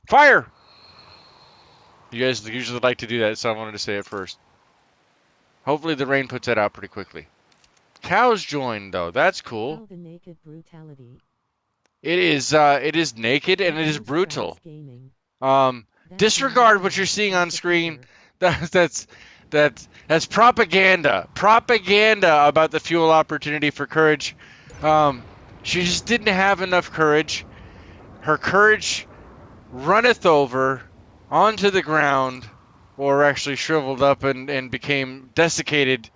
fire! You guys usually like to do that, so I wanted to say it first. Hopefully the rain puts that out pretty quickly. Cows joined though. That's cool. It is naked and it is brutal. Disregard what you're seeing on screen. That's propaganda. Propaganda about the fuel opportunity for courage. She just didn't have enough courage. Her courage runneth over onto the ground, or actually shriveled up and became desiccated.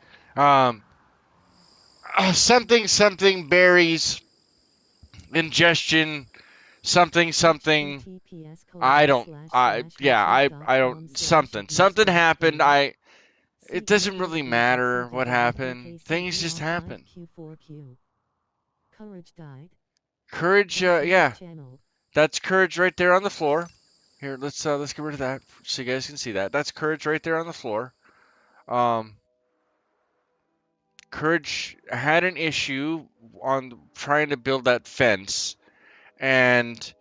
Something berries, ingestion, something. I don't. I don't. Something happened. It doesn't really matter what happened. Things just happen. Courage. Yeah, that's courage right there on the floor. Here, let's get rid of that so you guys can see that. That's courage right there on the floor. Courage had an issue on trying to build that fence, and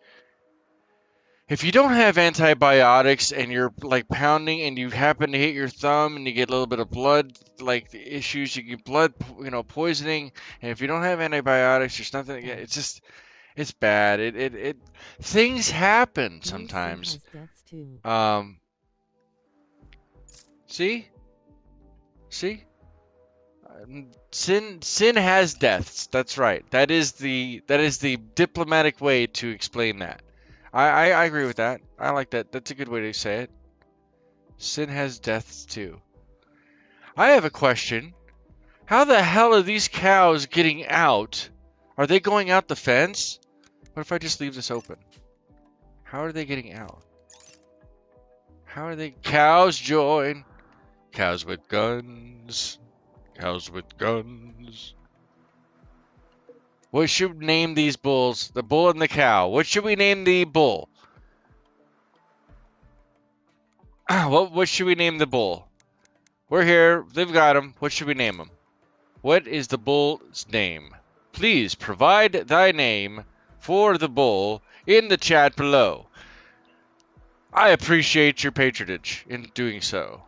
if you don't have antibiotics and you're like pounding and you happen to hit your thumb and you get a little bit of blood, like the issues, you get blood, poisoning. And if you don't have antibiotics, there's nothing. It's bad. It things happen sometimes. See, sin has deaths. That's right. That is the diplomatic way to explain that. I agree with that. I like that. That's a good way to say it. Sin has deaths too. I have a question. How the hell are these cows getting out? Are they going out the fence? What if I just leave this open? How are they getting out? How are they? Cows join. Cows with guns. Cows with guns. What should we name these bulls? The bull and the cow. What should we name the bull? What should we name the bull? We're here. They've got him. What should we name him? What is the bull's name? Please provide thy name for the bull in the chat below. I appreciate your patronage in doing so.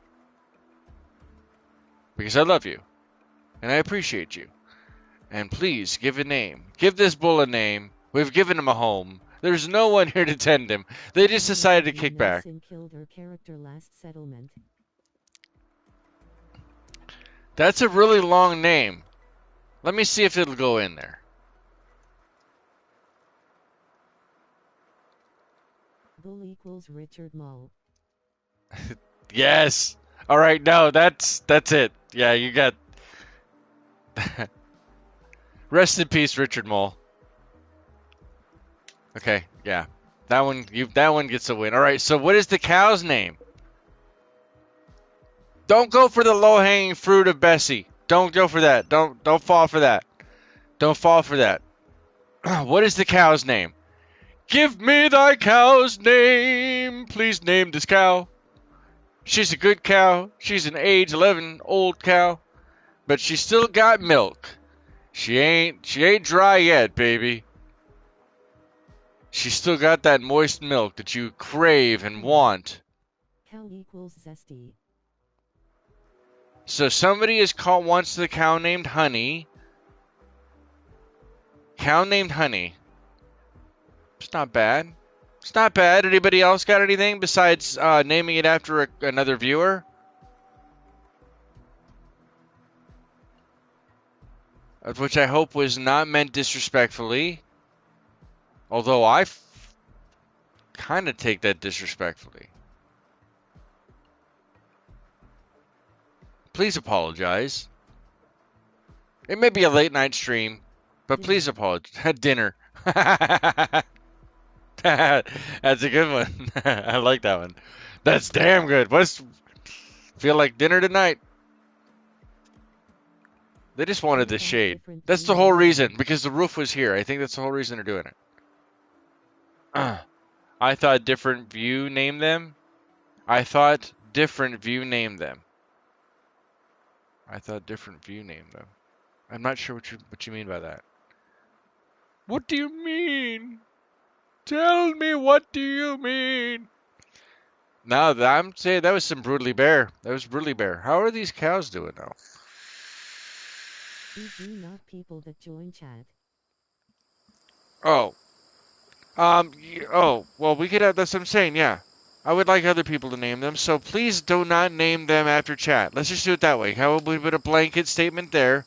Because I love you. And I appreciate you. And please give a name. Give this bull a name. We've given him a home. There's no one here to tend him. They just decided to kick back. That's a really long name. Let me see if it'll go in there. Bull equals Richard Mull. Yes. All right. No, that's it. Yeah, you got. Rest in peace, Richard Mull. Okay. Yeah, that one gets a win. All right. So what is the cow's name? Don't go for the low-hanging fruit of Bessie. Don't go for that. Don't fall for that. Don't fall for that. What is the cow's name? Give me thy cow's name. Please name this cow. She's a good cow. She's an age 11 old cow, but she still got milk. She ain't dry yet, baby. She's still got that moist milk that you crave and want. Cow equals zesty. So somebody wants the cow named Honey. Cow named Honey. It's not bad. It's not bad. Anybody else got anything besides naming it after another viewer? Which I hope was not meant disrespectfully. Although I kind of take that disrespectfully. Please apologize. It may be a late night stream, but please apologize. Dinner. That's a good one. I like that one. That's damn good. Feel like dinner tonight? They just wanted the shade. That's the whole reason, because the roof was here. I think that's the whole reason they're doing it. I thought Different View named them. I thought Different View named them. I thought Different View named them. I'm not sure what you mean by that. What do you mean? Tell me, what do you mean? Now I'm saying that was some Broodly Bear. That was Broodly Bear. How are these cows doing now? E.g. not people that join chat. Oh. Oh, well, we could have, that's what I'm saying, yeah. I would like other people to name them, so please do not name them after chat. Let's just do it that way. How about we put a blanket statement there?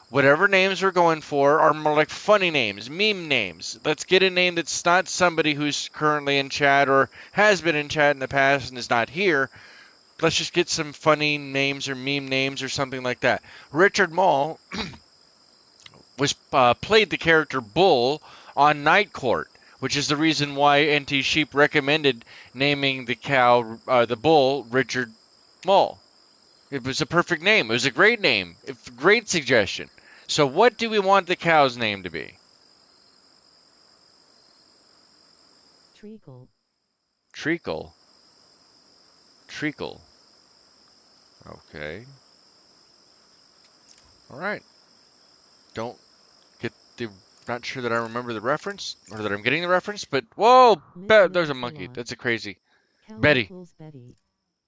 Whatever names we're going for are more like funny names, meme names. Let's get a name that's not somebody who's currently in chat or has been in chat in the past and is not here. Let's just get some funny names or meme names or something like that. Richard Mall was played the character Bull on Night Court, which is the reason why NT Sheep recommended naming the cow, the bull, Richard Mall. It was a perfect name. It was a great name. Great suggestion. So what do we want the cow's name to be? Treacle. Treacle. Treacle. Okay. All right. Don't get the... Not sure that I remember the reference, or that I'm getting the reference, but... Whoa! There's a monkey. That's a crazy... Betty. Betty.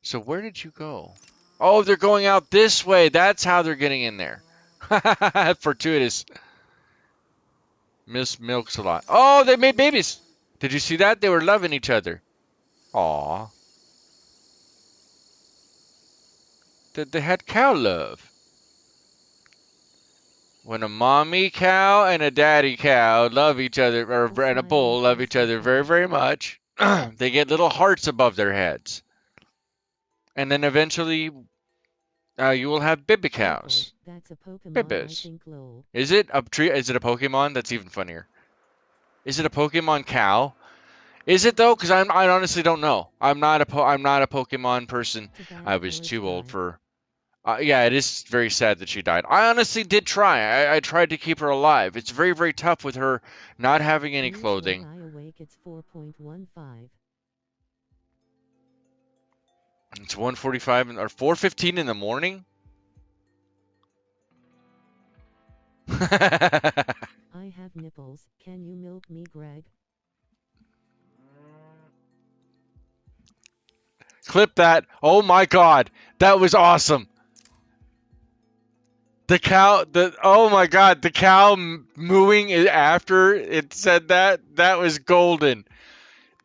So where did you go? Oh, they're going out this way. That's how they're getting in there. Fortuitous. Miss milks a lot. Oh, they made babies. Did you see that? They were loving each other. Aw. They had cow love. When a mommy cow and a daddy cow love each other, or and a bull love each other very, very much, they get little hearts above their heads. And then eventually, you will have baby cows. That's a Pokemon, Bibis. I think, lol. Is it a tree? Is it a Pokemon? That's even funnier. Is it a Pokemon cow? Is it though? Because I honestly don't know. I'm not a Pokemon person. I was too old for. Yeah, it is very sad that she died. I honestly did try. I tried to keep her alive. It's very, very tough with her not having any clothing. I awake, it's 4.15. It's 1:45 or 4:15 in the morning. I have nipples. Can you milk me, Greg? Clip that. Oh my God, that was awesome. The cow, oh my God, the cow mooing after it said that. That was golden.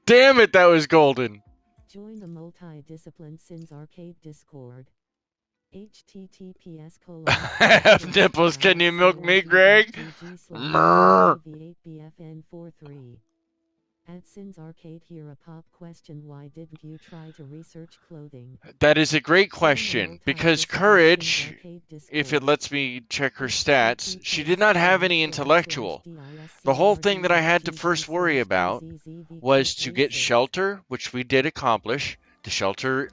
Damn it, that was golden. Join the multi-discipline Sins Arcade Discord. https:// I have nipples. Can you milk me, Greg? BFN43. At Sins Arcade, here a pop question: why didn't you try to research clothing? That is a great question, because Courage, if it lets me check her stats, she did not have any intellectual. The whole thing that I had to first worry about was to get shelter, which we did accomplish. The shelter...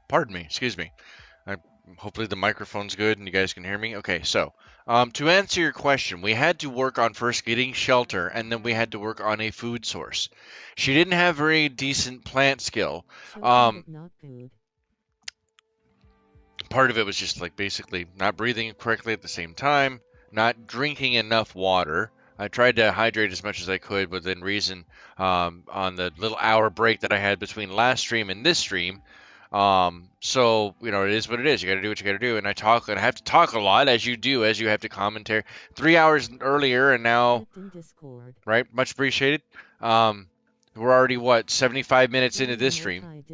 Pardon me, excuse me. Hopefully the microphone's good and you guys can hear me. Okay, so to answer your question, we had to work on first getting shelter, and then we had to work on a food source. She didn't have very decent plant skill. Part of it was just like basically not breathing correctly at the same time, not drinking enough water. I tried to hydrate as much as I could within reason on the little hour break that I had between last stream and this stream. So, you know, it is what it is. You got to do what you got to do. And I have to talk a lot, as you do, as you have to commentary. 3 hours earlier, and now, right? Much appreciated. We're already, what, 75 minutes into this stream.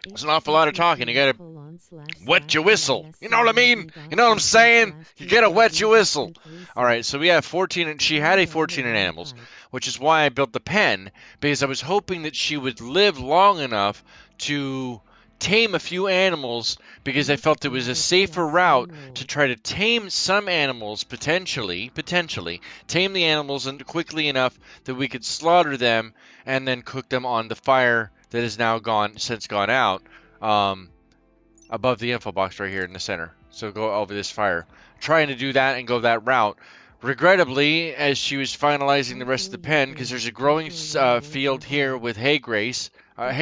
It's an awful lot of talking. You gotta wet your whistle. You know what I mean? You know what I'm saying? You gotta wet your whistle. All right, so we have 14, and she had a 14 in animals, which is why I built the pen, because I was hoping that she would live long enough to tame a few animals because I felt it was a safer route to try to tame some animals, potentially, tame the animals quickly enough that we could slaughter them and then cook them on the fire that has now since gone out, above the info box right here in the center. So go over this fire. Trying to do that and go that route. Regrettably, as she was finalizing the rest of the pen, because there's a growing field here with hay grass, I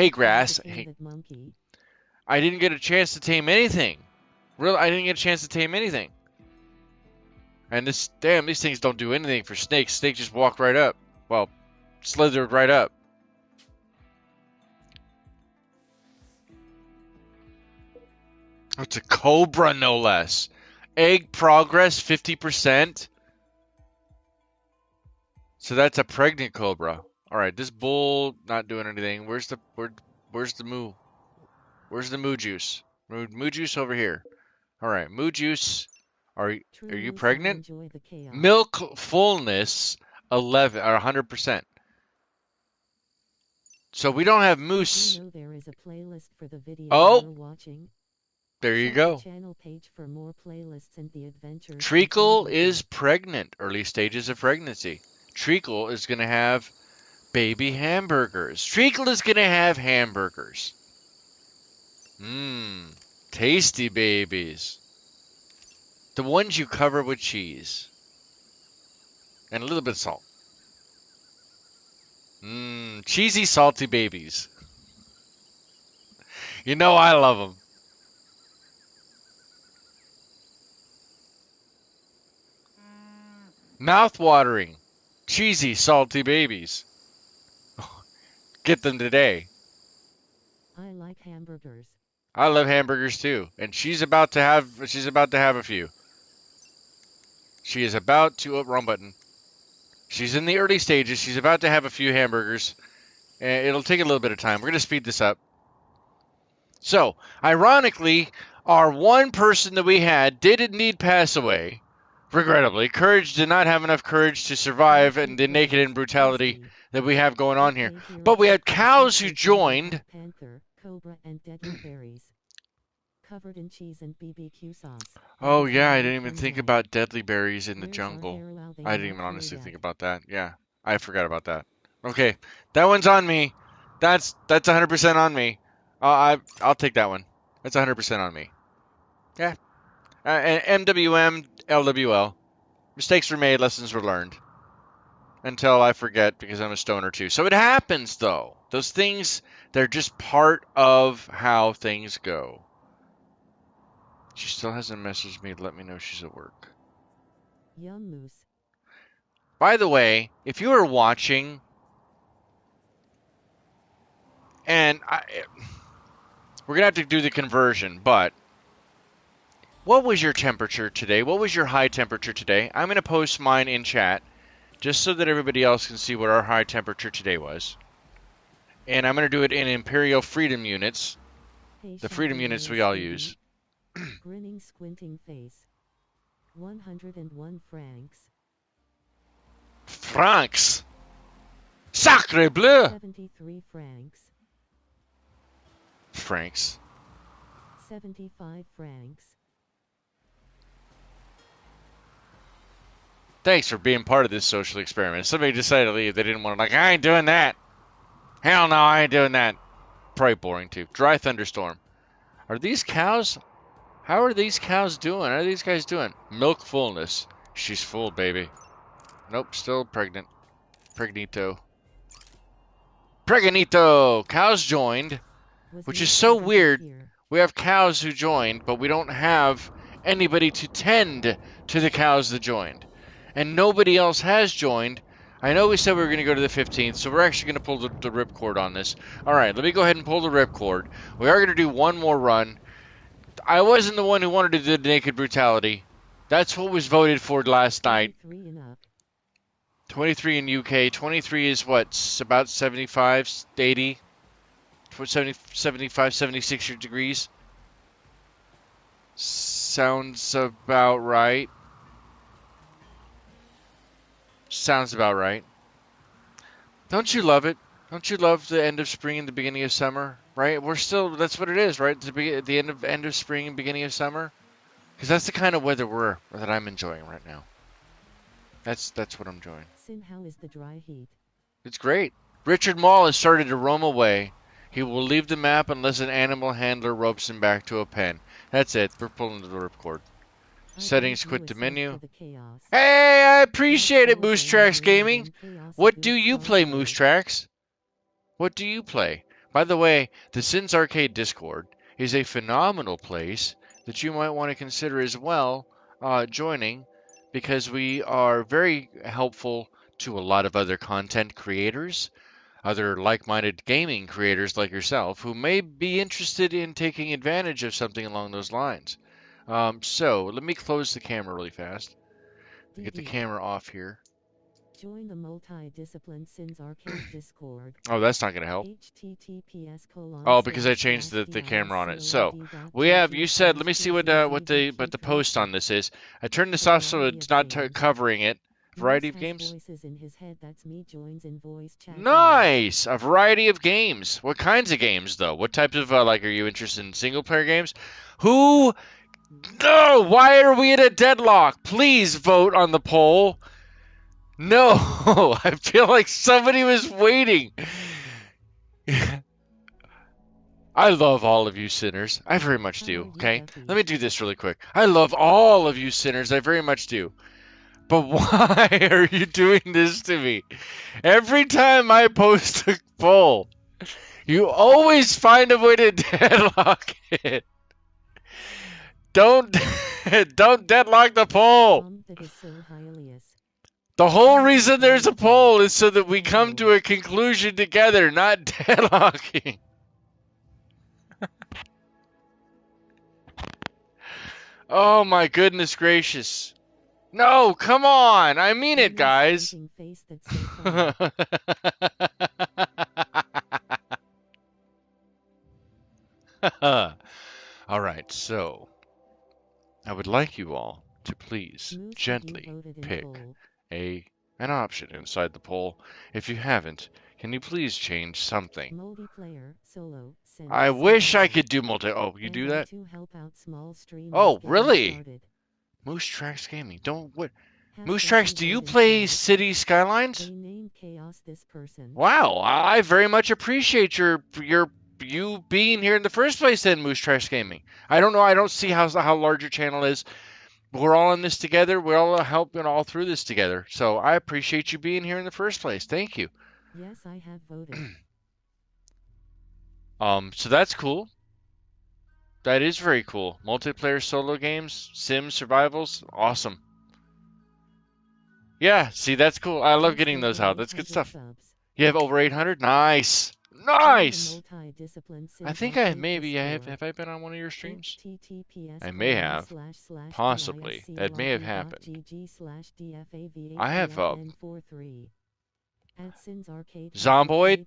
didn't get a chance to tame anything. I didn't get a chance to tame anything. And these things don't do anything for snakes. Snakes just walked right up. Well, slithered right up. It's a cobra, no less. Egg progress, 50%. So that's a pregnant cobra. All right, this bull not doing anything. Where's the moo? Where's the moo juice? Moo juice over here. All right, moo juice. Are you pregnant? Milk fullness 11 or 100%. So we don't have moose. There is a playlist for the video you're watching. There you go. Channel page for more playlists and the adventures. Treacle is pregnant. Early stages of pregnancy. Treacle is going to have baby hamburgers. Treacle is going to have hamburgers. Mmm. Tasty babies. The ones you cover with cheese. And a little bit of salt. Mmm. Cheesy, salty babies. You know I love them. Mouth-watering. Cheesy, salty babies. Get them today. I like hamburgers. I love hamburgers too. And she's about to have a few. She is about to, oh, wrong button. She's in the early stages. She's about to have a few hamburgers. And it'll take a little bit of time. We're going to speed this up. So, ironically, our one person that we had did indeed pass away. Regrettably, Courage did not have enough courage to survive and the naked and brutality that we have going on here. But we had cows who joined. Panther, cobra, and deadly berries. Covered in cheese and BBQ sauce. Oh yeah, I didn't even think about deadly berries in the jungle. I didn't even honestly think about that. Yeah, I forgot about that. Okay, that one's on me. That's 100% on me. I'll take that one. That's 100% on me. Yeah. MWM, LWL. Mistakes were made, lessons were learned. Until I forget because I'm a stoner too. So it happens though. Those things, they're just part of how things go. She still hasn't messaged me to let me know she's at work. Yum moose. By the way, if you are watching, and we're going to have to do the conversion, but what was your temperature today? What was your high temperature today? I'm going to post mine in chat just so that everybody else can see what our high temperature today was. And I'm going to do it in Imperial Freedom units, the freedom units we all use. Grinning, squinting face. 101 francs. Francs! Sacre bleu! 73 francs. Francs. 75 francs. Thanks for being part of this social experiment. Somebody decided to leave. They didn't want to, like, I ain't doing that. Hell no, I ain't doing that. Probably boring too. Dry thunderstorm. Are these cows? How are these cows doing? How are these guys doing? Milk fullness. She's full, baby. Nope, still pregnant. Pregnito. Pregnito! Cows joined, which is so weird. We have cows who joined, but we don't have anybody to tend to the cows that joined. And nobody else has joined. I know we said we were going to go to the 15th, so we're actually going to pull the ripcord on this. Alright, let me go ahead and pull the ripcord. We are going to do one more run. I wasn't the one who wanted to do the naked brutality. That's what was voted for last night. 23 in UK. 23 is what? About 75, 80? 75, 76 degrees? Sounds about right. Sounds about right. Don't you love it? Don't you love the end of spring and the beginning of summer? right? We're still, that's what it is, right? The end of spring and beginning of summer, because that's the kind of weather that I'm enjoying right now. That's what I'm enjoying. Sin, how is the dry heat? It's great. Richard Mall has started to roam away. He will leave the map unless an animal handler ropes him back to a pen. That's it. We're pulling the ripcord. Settings, quit the menu. Hey, I appreciate it, Moose Tracks Gaming. What do you play, Moose Tracks? What do you play? By the way, the Sins Arcade Discord is a phenomenal place that you might want to consider as well joining, because we are very helpful to a lot of other content creators, other like-minded gaming creators like yourself who may be interested in taking advantage of something along those lines. So let me close the camera really fast. Get the camera off here. Join the multi-discipline Sins Arcade Discord. Oh, that's not going to help. https:// Oh, because I changed the camera on it. So we have. You said. Let me see what the post on this is. I turned this off so it's not covering it. Variety of games. Nice. A variety of games. What kinds of games though? What types of like? Are you interested in single player games? Who? No. Why are we at a deadlock? Please vote on the poll. No. I feel like somebody was waiting. I love all of you sinners. I very much do, okay? Let me do this really quick. I love all of you sinners. I very much do. But why are you doing this to me? Every time I post a poll, you always find a way to deadlock it. Don't deadlock the poll. The whole reason there's a poll is so that we come to a conclusion together, not deadlocking. Oh my goodness gracious. No, come on. I mean it, guys. All right, so I would like you all to please gently pick an option inside the poll. If you haven't, can you please change something? Multiplayer, solo, I wish I could do multi. Oh, you do that? Oh, really? Moose Tracks Gaming. Don't what? Moose Tracks, do you play City Skylines? Wow, I very much appreciate you being here in the first place then, Moose Tracks Gaming. I don't know, I don't see how large your channel is. We're all in this together. We're all helping all through this together. So I appreciate you being here in the first place. Thank you. Yes, I have voted. So that's cool. That is very cool. Multiplayer solo games, Sims, survivals, awesome. Yeah, see, that's cool. I love getting those out. That's good stuff. You have over 800? Nice. Nice. I think I maybe have I been on one of your streams? I may have. Possibly. That may have happened. I have Zomboid?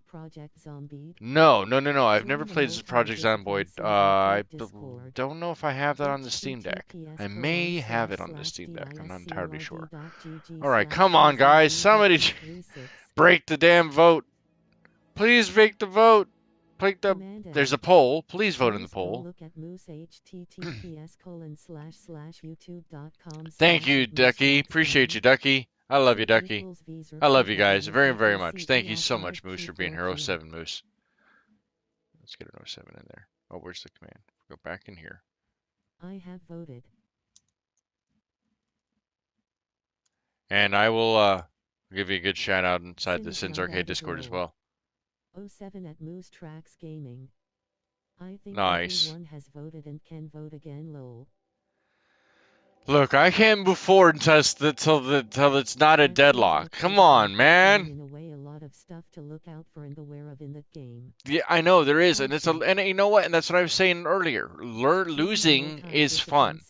No. I've never played Project Zomboid. I don't know if I have that on the Steam Deck. I may have it on the Steam Deck. I'm not entirely sure. Alright, come on, guys. Somebody break the damn vote. Please break the vote. There's a poll. Please vote in the poll. Thank you, Ducky. Appreciate you, Ducky. I love you, Ducky. I love you guys very, very much. Thank you so much, Moose, for being here. 07 Moose. Let's get an 07 in there. Oh, where's the command? Go back in here. I have voted. And I will give you a good shout out inside the Sins Arcade Discord as well. 07 at Moose Tracks Gaming. I think nice. Everyone has voted and can vote again, lol. Look, I can't move forward until it's not a deadlock. Come on, man. Yeah, I know there is, and and you know what? And that's what I was saying earlier. Losing is fun.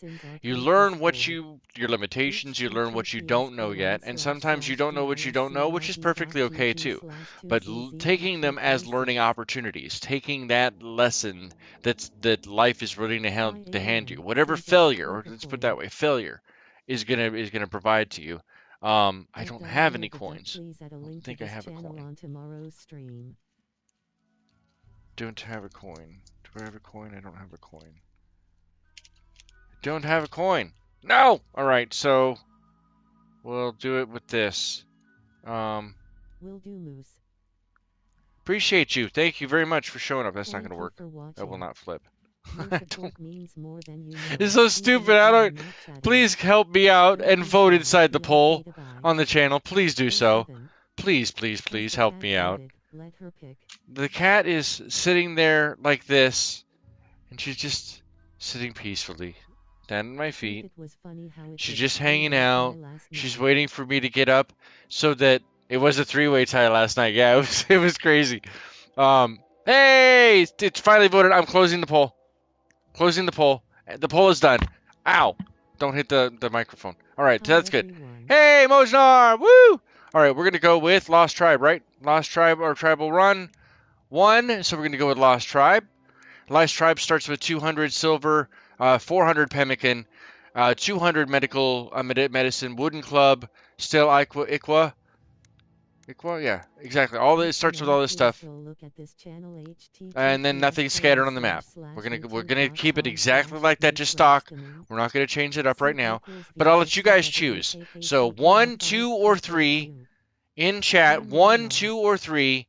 You learn your limitations. You learn what you don't know yet, and sometimes you don't know what you don't know, which is perfectly okay too. But taking them as learning opportunities, taking that lesson that life is willing to hand you, whatever failure, or let's put it that way, failure is gonna provide to you. I don't have any coins. I don't think I have a coin. Don't have a coin. Do I have a coin? I don't have a coin. I don't have a coin. No! Alright, so we'll do it with this. Will do, Moose. Appreciate you. Thank you very much for showing up. That's not Thank going to you work. for watching. That will not flip. Your I support don't. means more than you know. It's so Even stupid. if I we are don't. not chatting. Please help me out and vote inside the poll on the vibes. channel. Please do so. 07. Please, please, Has please the help cat me out. voted? Let her pick. The cat is sitting there like this, and she's just sitting peacefully, down at my Think feet. it was funny how it She's was just a three-way hanging tie out. last She's night. waiting for me to get up so that it was a three-way tie last night. Yeah, it was crazy. Hey, it's finally voted. I'm closing the poll. Closing the poll. The poll is done. Ow! Don't hit the microphone. All right, Hi that's good. everyone. Hey, Mojnar! Woo! All right, we're gonna go with Lost Tribe, right? Lost Tribe or Tribal Run 1. So we're gonna go with Lost Tribe. Lost Tribe starts with 200 silver, 400 pemmican, 200 medical medicine, wooden club, still Iqua. Iqua, yeah, exactly. All this starts with all this stuff, and then nothing scattered on the map. We're gonna keep it exactly like that, just stock. We're not gonna change it up right now, but I'll let you guys choose. So 1, 2, or 3 in chat. 1, 2, or 3.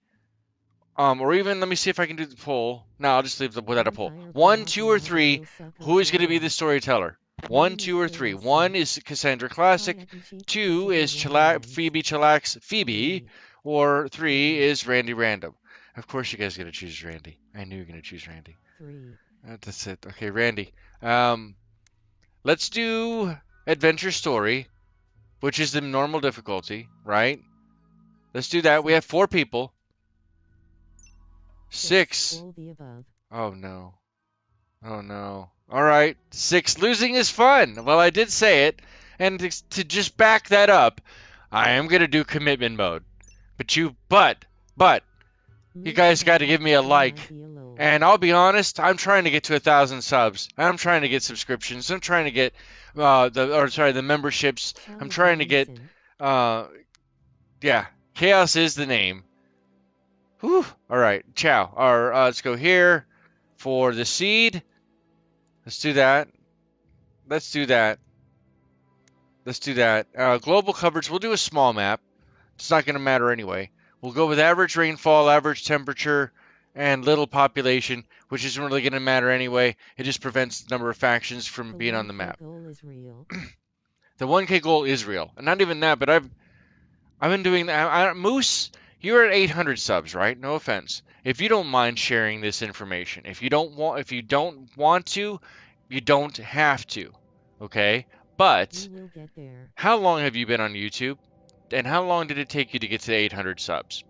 Or even let me see if I can do the poll. No, I'll just leave it without a poll. 1, 2, or 3. Who is going to be the storyteller? 1, 2, or 3. 1 is Cassandra Classic. 2 is Phoebe Chillax Phoebe. Or 3 is Randy Random. Of course, you guys are going to choose Randy. I knew you were going to choose Randy. 3. That's it. Okay, Randy. Let's do Adventure Story, which is the normal difficulty, right? Let's do that. We have 4 people. 6. Oh no. Oh no. Alright. 6. Losing is fun. Well, I did say it. And to just back that up, I am going to do commitment mode. But you guys got to give me a like. And I'll be honest, I'm trying to get to 1,000 subs. I'm trying to get subscriptions. I'm trying to get the memberships. I'm trying to get yeah, Chaos is the name. Whew. All right, ciao. Let's go here for the seed. Let's do that. Let's do that. Let's do that. Global coverage. We'll do a small map. It's not going to matter anyway. We'll go with average rainfall, average temperature, and little population, which isn't really going to matter anyway. It just prevents the number of factions from being on the map. The 1K goal is real, and not even that. But I've been doing that. Moose, you're at 800 subs, right? No offense. If you don't mind sharing this information, if you don't want to, you don't have to. Okay? But how long have you been on YouTube? And how long did it take you to get to 800 subs?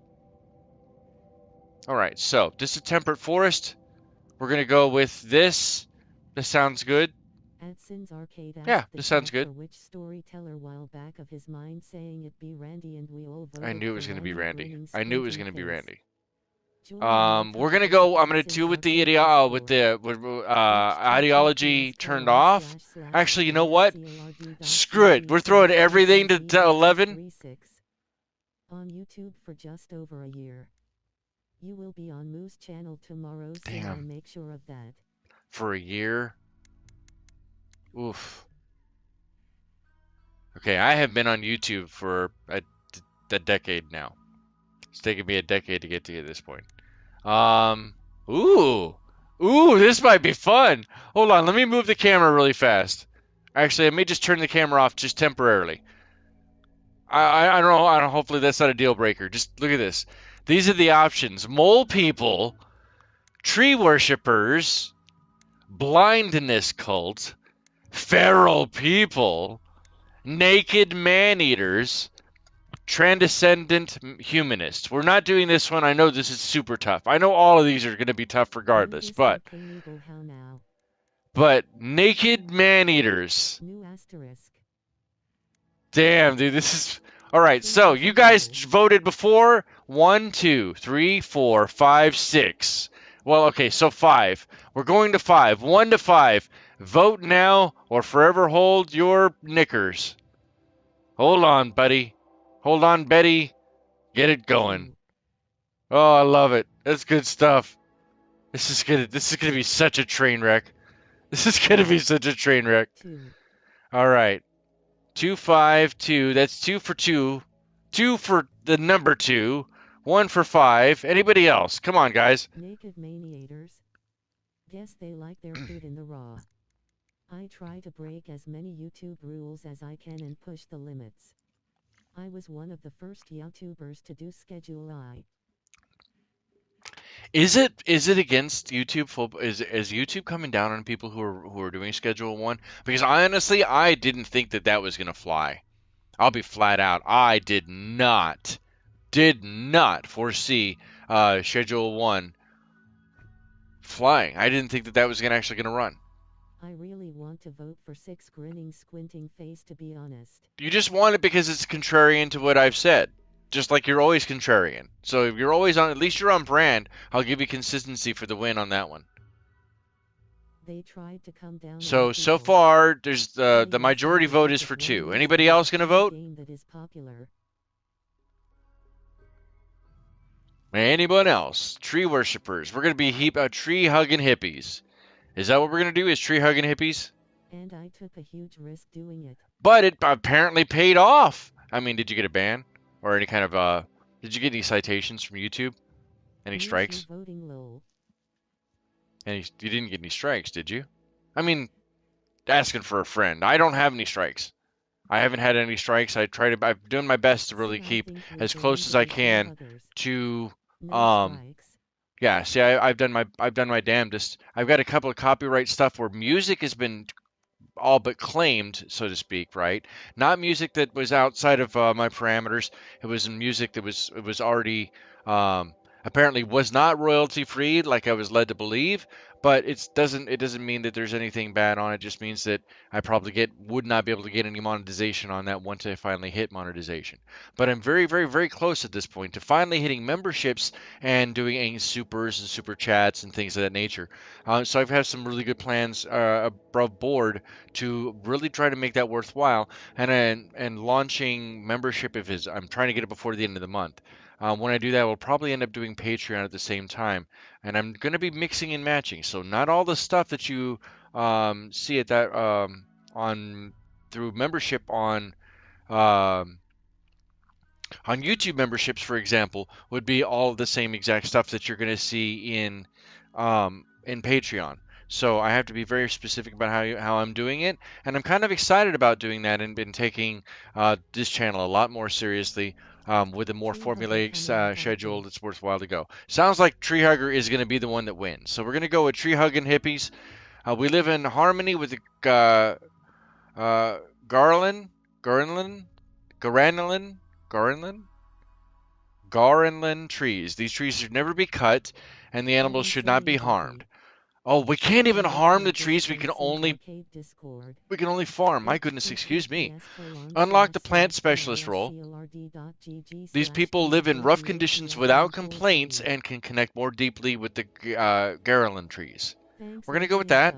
All right. So, this is Temperate Forest. We're going to go with this. This sounds good. Yeah, this sounds good. I knew it was going to be Randy. I knew it was going to be Randy. We're gonna go. I'm gonna do with the ideology turned off. Actually, you know what? Screw it. We're throwing everything to 11. On YouTube for just over a year. You will be on Moose channel tomorrow, so I'll make sure of that. For a year? Oof. Okay, I have been on YouTube for a decade now. It's taken me a decade to get to this point. Ooh, this might be fun. Hold on, let me move the camera really fast. Actually, I may just turn the camera off just temporarily. I don't know. Hopefully that's not a deal breaker. Just look at this. These are the options: mole people, tree worshippers, blindness cult, feral people, naked man-eaters, transcendent humanists. We're not doing this one. I know this is super tough. I know all of these are going to be tough regardless, but naked man-eaters. Damn, dude, this is... Alright, so you guys voted before. 1, 2, 3, 4, 5, 6. Well, okay, so 5. We're going to 5. 1 to 5. Vote now or forever hold your knickers. Hold on, buddy. Hold on, Betty. Get it going. Oh, I love it. That's good stuff. This is gonna be such a train wreck. This is gonna be such a train wreck. 2. All right. 252. That's 2 for 2. 2 for the number 2. 1 for 5. Anybody else? Come on, guys. Naked maniators. Guess they like their food in the raw. I try to break as many YouTube rules as I can and push the limits. I was one of the first YouTubers to do Schedule I. Is it against YouTube full is YouTube coming down on people who are doing Schedule 1? Because I didn't think that that was going to fly. I'll be flat out. I did not foresee Schedule 1 flying. I didn't think that that was actually going to run. I really want to vote for 6 grinning squinting face, to be honest. You just want it because it's contrarian to what I've said. Just like you're always contrarian. So if you're always on, at least you're on brand. I'll give you consistency for the win on that one. They tried to come down So far, there's the majority vote is for 2. Anybody else gonna vote? That is popular. Anyone else? Tree worshippers. We're gonna be tree hugging hippies. Is that what we're gonna do? Is tree hugging hippies? And I took a huge risk doing it. But it apparently paid off. I mean, did you get a ban or any kind of Did you get any citations from YouTube? Any strikes? Voting low. And you didn't get any strikes, did you? I mean, asking for a friend. I don't have any strikes. I haven't had any strikes. I'm doing my best to really keep as close as I can to yeah, see, I've done my damnedest. I've got a couple of copyright stuff where music has been all but claimed, so to speak, right? Not music that was outside of my parameters. It was music that was already apparently was not royalty free, like I was led to believe. But it doesn't mean that there's anything bad on it. It just means that I probably would not be able to get any monetization on that once I finally hit monetization. But I'm very, very, very close at this point to finally hitting memberships and doing supers and super chats and things of that nature. So I've had some really good plans above board to really try to make that worthwhile. And launching membership I'm trying to get it before the end of the month. When I do that, we'll probably end up doing Patreon at the same time. And I'm going to be mixing and matching. So not all the stuff that you see at that through membership on YouTube memberships, for example, would be all the same exact stuff that you're going to see in Patreon. So I have to be very specific about how I'm doing it, and I'm kind of excited about doing that and been taking this channel a lot more seriously. With a more formulaic schedule that's worthwhile to go. Sounds like Tree Hugger is going to be the one that wins. So we're going to go with Tree Hugging Hippies. We live in harmony with the Garland trees. These trees should never be cut, and the animals should not be harmed. Oh, we can't even harm the trees. We can only farm. My goodness, excuse me. Unlock the plant specialist role. These people live in rough conditions without complaints and can connect more deeply with the Garland trees. We're going to go with that.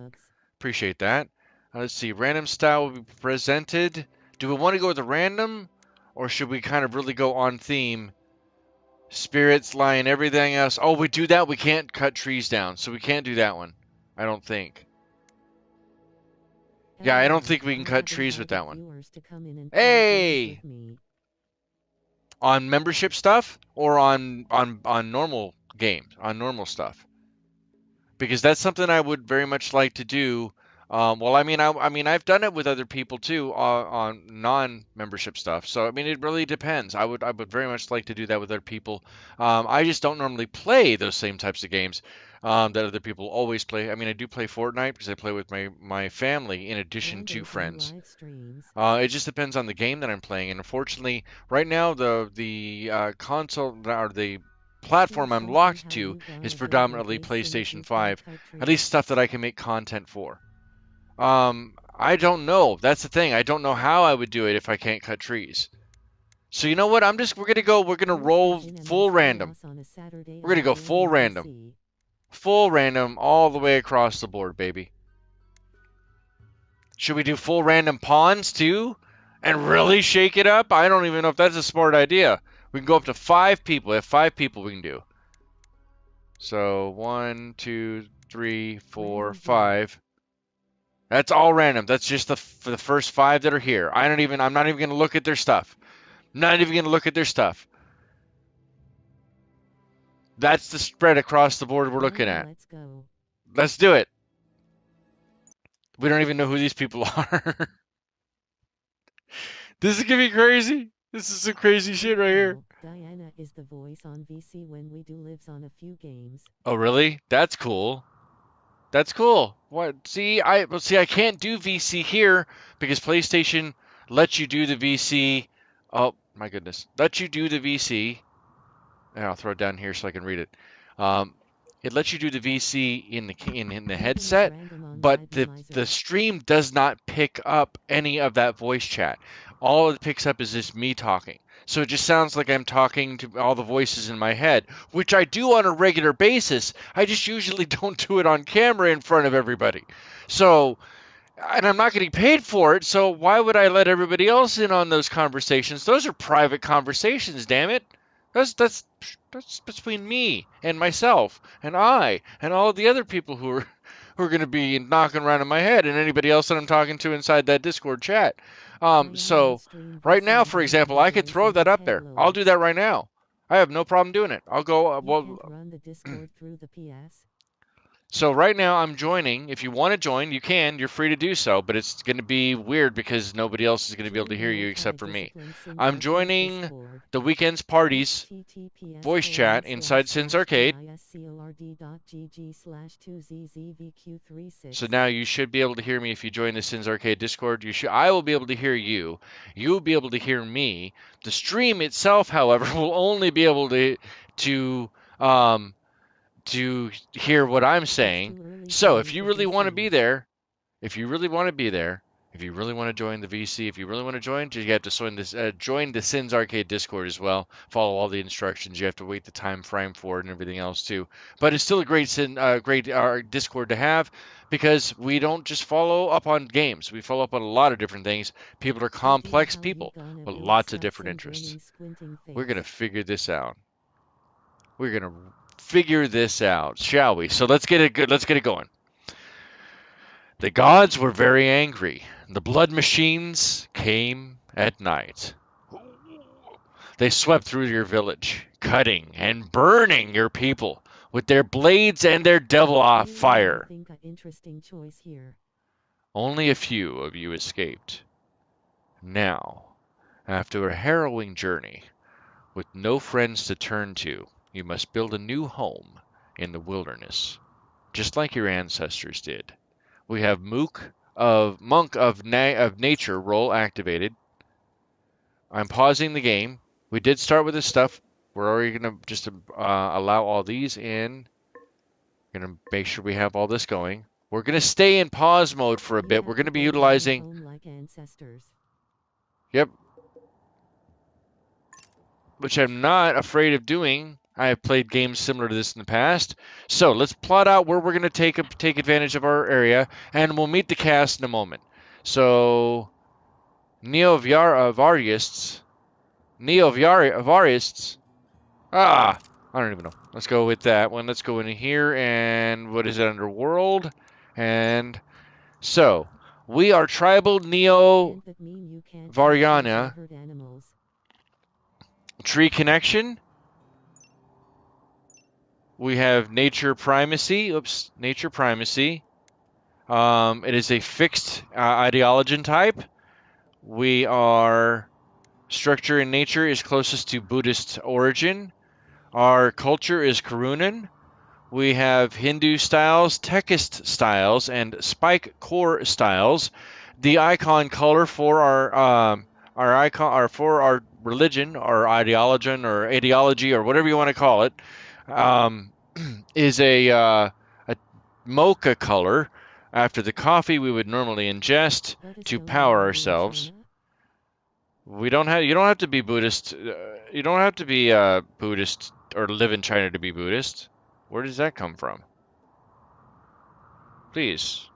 Appreciate that. Let's see. Random style will be presented. Do we want to go with a random, or should we kind of really go on theme? Spirits, lion, everything else. Oh, we do that. We can't cut trees down, so we can't do that one. I don't think. Yeah, I don't think we can cut trees with that one. Hey! On membership stuff or on normal games, on normal stuff? Because that's something I would very much like to do. Well, I mean, I've done it with other people too on non-membership stuff. So I mean, it really depends. I would very much like to do that with other people. I just don't normally play those same types of games that other people always play. I mean, I do play Fortnite because I play with my family in addition to friends. It just depends on the game that I'm playing. And unfortunately, right now the console or the platform I'm locked to is predominantly PlayStation 5. At least stuff that I can make content for. I don't know. That's the thing. I don't know how I would do it if I can't cut trees. So you know what? We're gonna roll full random. We're gonna go full random. Full random all the way across the board, baby. Should we do full random pawns too? And really shake it up? I don't even know if that's a smart idea. We can go up to 5 people. If 5 people we can do. So 1, 2, 3, 4, Random 5. That's all random. That's just for the first 5 that are here. I'm not even going to look at their stuff. Not even going to look at their stuff. That's the spread across the board we're looking Now at. let's go. Let's do it. We don't even know who these people are. This is going to be crazy. This is some crazy shit right here. Diana is the voice on VC when we do lives on a few games. Oh, really? That's cool. That's cool. What? I can't do VC here because PlayStation lets you do the VC. Oh my goodness, lets you do the VC. And I'll throw it down here so I can read it. Um, it lets you do the VC in the headset, but the stream does not pick up any of that voice chat. All it picks up is just me talking. So it just sounds like I'm talking to all the voices in my head, which I do on a regular basis. I just usually don't do it on camera in front of everybody. So, and I'm not getting paid for it, so why would I let everybody else in on those conversations? Those are private conversations, damn it. That's between me and myself and I and all of the other people who are going to be knocking around in my head and anybody else that I'm talking to inside that Discord chat. So right now, for example, I could throw that up there. I'll do that right now. I have no problem doing it. I'll go. You can't run the Discord through the PS. So right now I'm joining. If you want to join, you can. You're free to do so, but it's going to be weird because nobody else is going to be able to hear you except for me. I'm joining the Weekends Parties voice chat inside Sins Arcade. So now you should be able to hear me if you join the Sins Arcade Discord. I will be able to hear you. You will be able to hear me. The stream itself, however, will only be able to um, to hear what I'm saying. So if you really want to be there, if you really want to be there, if you really want to join the VC, if you really want to join, you have to join the Sins Arcade Discord as well. Follow all the instructions. You have to wait the time frame for it and everything else too. But it's still a great Discord to have because we don't just follow up on games. We follow up on a lot of different things. People are complex people with lots of different interests. We're gonna figure this out. We're gonna figure this out, shall we? So let's get it going. The gods were very angry. The blood machines came at night. They swept through your village, cutting and burning your people with their blades and their devil fire. Interesting choice here. Only a few of you escaped. Now, after a harrowing journey, with no friends to turn to, you must build a new home in the wilderness, just like your ancestors did. We have Monk of Nature role activated. I'm pausing the game. We did start with this stuff. We're already going to just allow all these in. Going to make sure we have all this going. We're going to stay in pause mode for a bit. We're going to be utilizing... Yep. Which I'm not afraid of doing. I have played games similar to this in the past. So let's plot out where we're going to take advantage of our area, and we'll meet the cast in a moment. So, Neo-Variists. I don't even know. Let's go with that one. Let's go in here, and what is it, Underworld? And so, we are Tribal Neo-Variana. Tree Connection. We have Nature Primacy. Oops, Nature Primacy. It is a fixed ideology type. We are Structure in Nature is closest to Buddhist origin. Our culture is Karunan. We have Hindu styles, Techist styles, and Spike Core styles. The icon color for our religion, our ideology, or whatever you want to call it, is a mocha color. After the coffee we would normally ingest to power ourselves. You don't have to be Buddhist. You don't have to be Buddhist or live in China to be Buddhist. Where does that come from? Please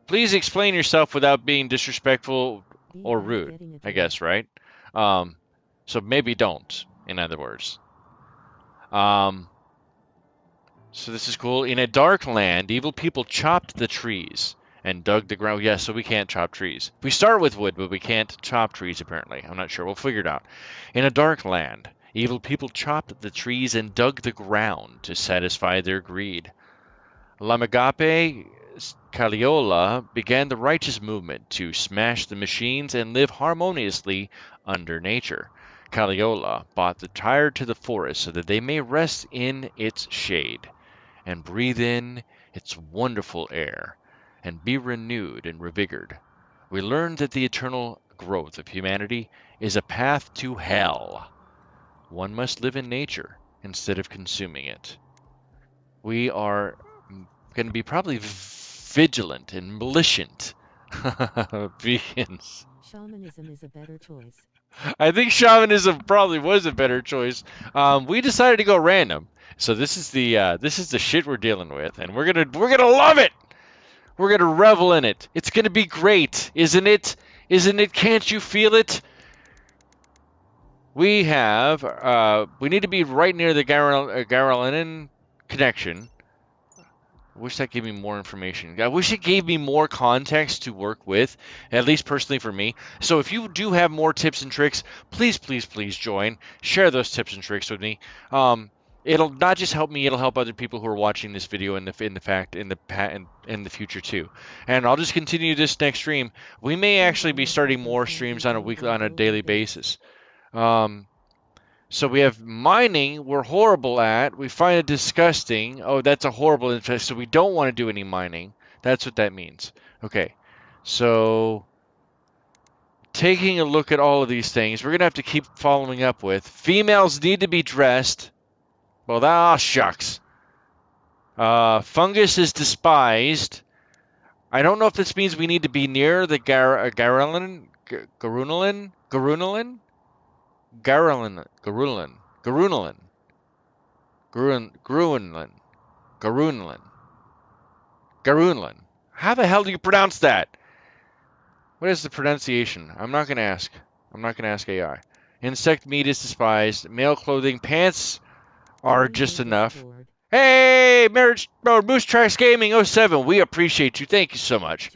explain yourself without being disrespectful or rude, I guess, right? So maybe don't, in other words. So this is cool. In a dark land, evil people chopped the trees and dug the ground. Yes, so we can't chop trees. We start with wood, but we can't chop trees, apparently. I'm not sure. We'll figure it out. In a dark land, evil people chopped the trees and dug the ground to satisfy their greed. Lamagape Caliola began the righteous movement to smash the machines and live harmoniously under nature. Caliola brought the tired to the forest so that they may rest in its shade and breathe in its wonderful air and be renewed and revigored. We learned that the eternal growth of humanity is a path to hell. One must live in nature instead of consuming it. We are going to be probably vigilant and militant vegans. Shamanism is a better choice. I think shamanism probably was a better choice. We decided to go random, so this is the shit we're dealing with, and we're gonna love it. We're gonna revel in it. It's gonna be great, isn't it? Isn't it? Can't you feel it? We need to be right near the Garalenin connection. I wish that gave me more information. I wish it gave me more context to work with, at least personally for me. So if you do have more tips and tricks, please, please, please join. Share those tips and tricks with me. It'll not just help me; it'll help other people who are watching this video in the future too. And I'll just continue this next stream. We may actually be starting more streams on a daily basis. So we have mining, we're horrible at. We find it disgusting. Oh, that's a horrible interest. So we don't want to do any mining. That's what that means. Okay. So taking a look at all of these things, we're going to have to keep following up with. Females need to be dressed. Well, that shucks. Fungus is despised. I don't know if this means we need to be near the Garunolin. Garunlin. How the hell do you pronounce that? What is the pronunciation? I'm not going to ask. I'm not going to ask AI. Insect meat is despised. Male clothing, pants are just enough. Hey, Marriage Moose Tracks Gaming 07, we appreciate you. Thank you so much.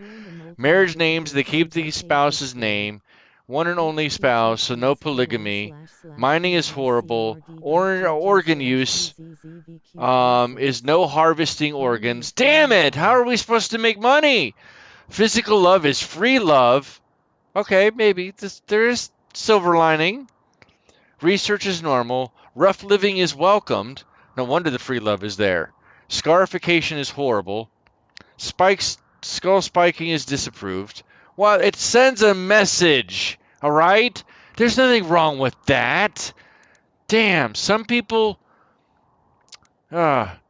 Marriage names, they keep the spouse's name. One and only spouse, so no polygamy. Mining is horrible. Organ use is no harvesting organs. Damn it! How are we supposed to make money? Physical love is free love. Okay, maybe there is silver lining. Research is normal. Rough living is welcomed. No wonder the free love is there. Scarification is horrible. Skull spiking is disapproved. Well, it sends a message, all right? There's nothing wrong with that. Damn, some people, it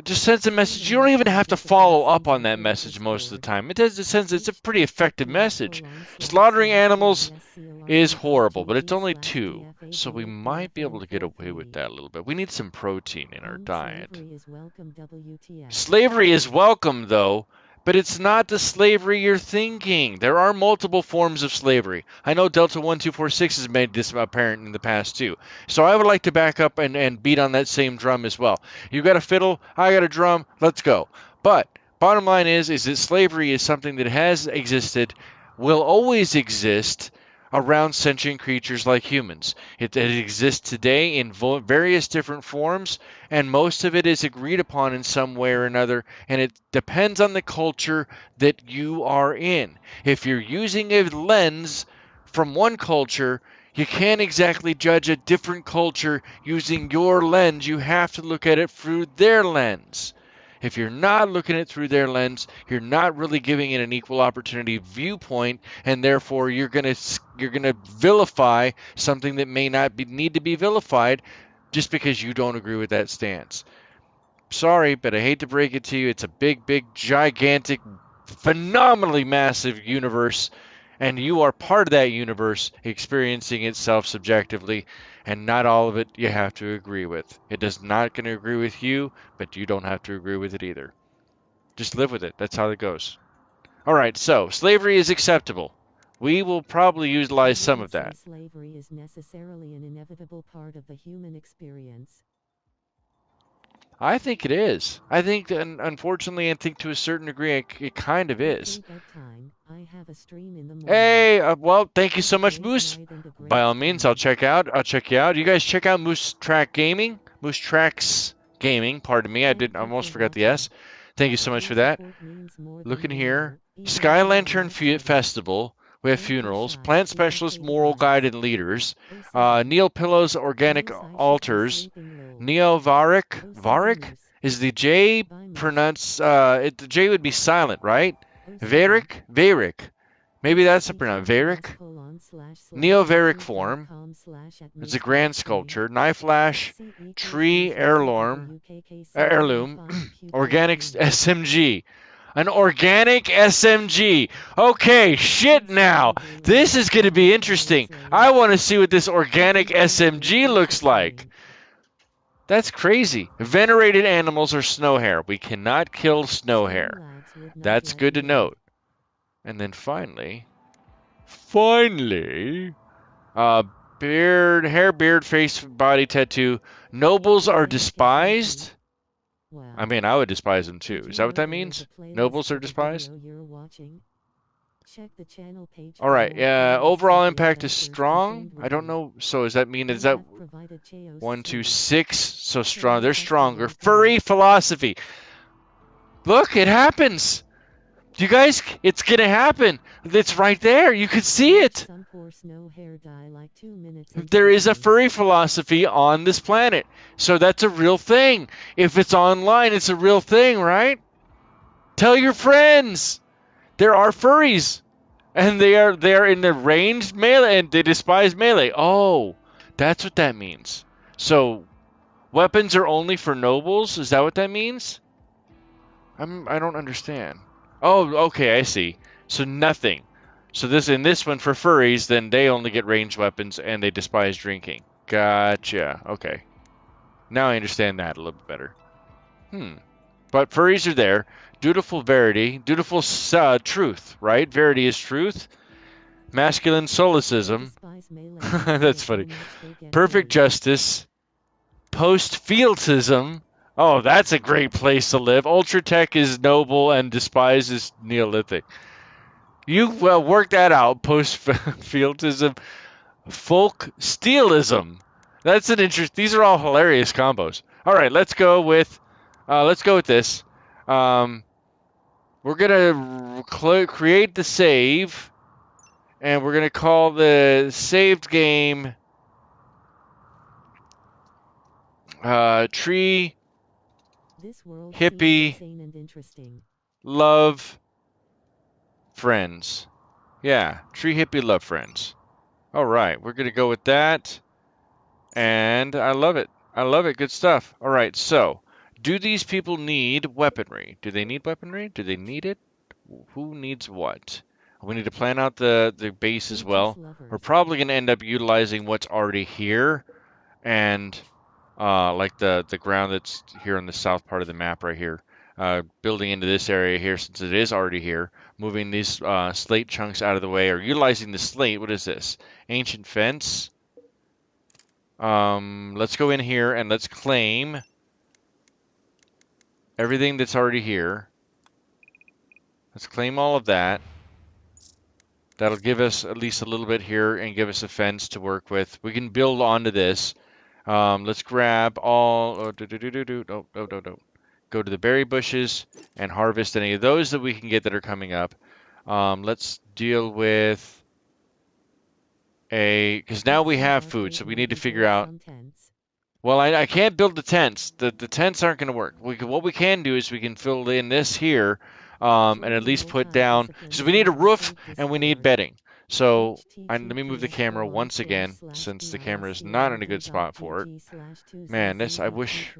just sends a message. You don't even have to follow up on that message most of the time. It's a pretty effective message. Slaughtering animals is horrible, but it's only 2, so we might be able to get away with that a little bit. We need some protein in our diet. Slavery is welcome, though, but it's not the slavery you're thinking. There are multiple forms of slavery. I know Delta 1246 has made this apparent in the past, too. So I would like to back up and beat on that same drum as well. You got a fiddle, I got a drum, let's go. But bottom line is that slavery is something that has existed, will always exist, around sentient creatures like humans. It exists today in various different forms, and most of it is agreed upon in some way or another, and it depends on the culture that you are in. If you're using a lens from one culture, you can't exactly judge a different culture using your lens. You have to look at it through their lens. If you're not looking at it through their lens, you're not really giving it an equal opportunity viewpoint, and therefore you're gonna vilify something that may not need to be vilified just because you don't agree with that stance. Sorry, but I hate to break it to you. It's a big, big, gigantic, phenomenally massive universe, and you are part of that universe experiencing itself subjectively, and not all of it you have to agree with. It is not going to agree with you, but you don't have to agree with it either. Just live with it. That's how it goes. All right, so slavery is acceptable. We will probably utilize some of that. Slavery is necessarily an inevitable part of the human experience. I think it is. I think, and unfortunately, I think to a certain degree, it kind of is. Okay, bedtime. I have a stream in the morning. Hey, well, thank you Have so a much, great Moose. night and a great By all means, stream. I'll check out. I'll check you out. You guys check out Moose Track Gaming, Moose Tracks Gaming. Pardon me, I Thank I you almost for forgot the watching. S. Thank you so much Your for that. support means more Look in than you here. know, even Sky if you are Lantern not steady. Festival. We have Don't be funerals. shy. Plant We have Specialist, paid Moral advance. Guide and Leaders. OCD. Neil Pillow's Organic Means I should be Altars. sleeping lol. Neo Varric. OCD Varric? Moose. Is the J Bye Moose. pronounced, the J would be silent, right? OCD. Varic? Varic. Maybe that's the pronoun. Varic? https:// Neo-Varic form. youtube.com/@moose It's a grand sculpture. Knife Lash. C Tree Heirloom. Heirloom. Organic //wkk735qq1. SMG. An organic SMG. Okay, shit now. This is going to be interesting. I want to see what this organic SMG looks like. That's crazy. Venerated animals are snow hare. We cannot kill snow hare. That's good to note. And then finally, hair, beard, face, body tattoo. Nobles are despised. I mean, I would despise them too. Is that what that means? Nobles are despised? Check the channel page. All right. Overall impact is strong. I don't know. So does that mean is that 1, 2, 6? So strong. They're stronger. Furry philosophy. Look, it happens. You guys, it's gonna happen. It's right there. You can see it. There is a furry philosophy on this planet. So that's a real thing. If it's online, it's a real thing, right? Tell your friends. There are furries. And they are in the ranged melee and they despise melee. Oh, that's what that means. So weapons are only for nobles? Is that what that means? I don't understand. Oh, okay, I see. So nothing. So in this one for furries, then they only get ranged weapons and they despise drinking. Gotcha. Okay. Now I understand that a little bit better. But furries are there. Dutiful verity. Dutiful truth, right? Verity is truth. Masculine solicism. That's funny. Perfect justice. Post-fealtism. Oh, that's a great place to live. Ultratech is noble and despises Neolithic. You work that out. Post-fealtism. Folk steelism. That's an interest. These are all hilarious combos. All right, let's go with this. We're gonna create the save, and we're gonna call the saved game Tree Hippie Love Friends. Yeah, Tree Hippie Love Friends. All right, we're gonna go with that, and I love it. I love it. Good stuff. All right, so do these people need weaponry? Do they need weaponry? Do they need it? Who needs what? We need to plan out the base as well. We're probably going to end up utilizing what's already here, and like the ground that's here on the south part of the map right here. Building into this area here since it is already here. Moving these slate chunks out of the way, or utilizing the slate. What is this? Ancient fence. Let's go in here and let's claim everything that's already here. Let's claim all of that. That'll give us at least a little bit here and give us a fence to work with. We can build onto this. Let's grab all. Oh, no. Go to the berry bushes and harvest any of those that we can get that are coming up. Let's deal with because now we have food, so we need to figure out. Well, I can't build the tents. The tents aren't going to work. What we can do is we can fill in this here, and at least put down. So we need a roof and we need bedding. So let me move the camera once again, since the camera is not in a good spot for it. Man, I wish.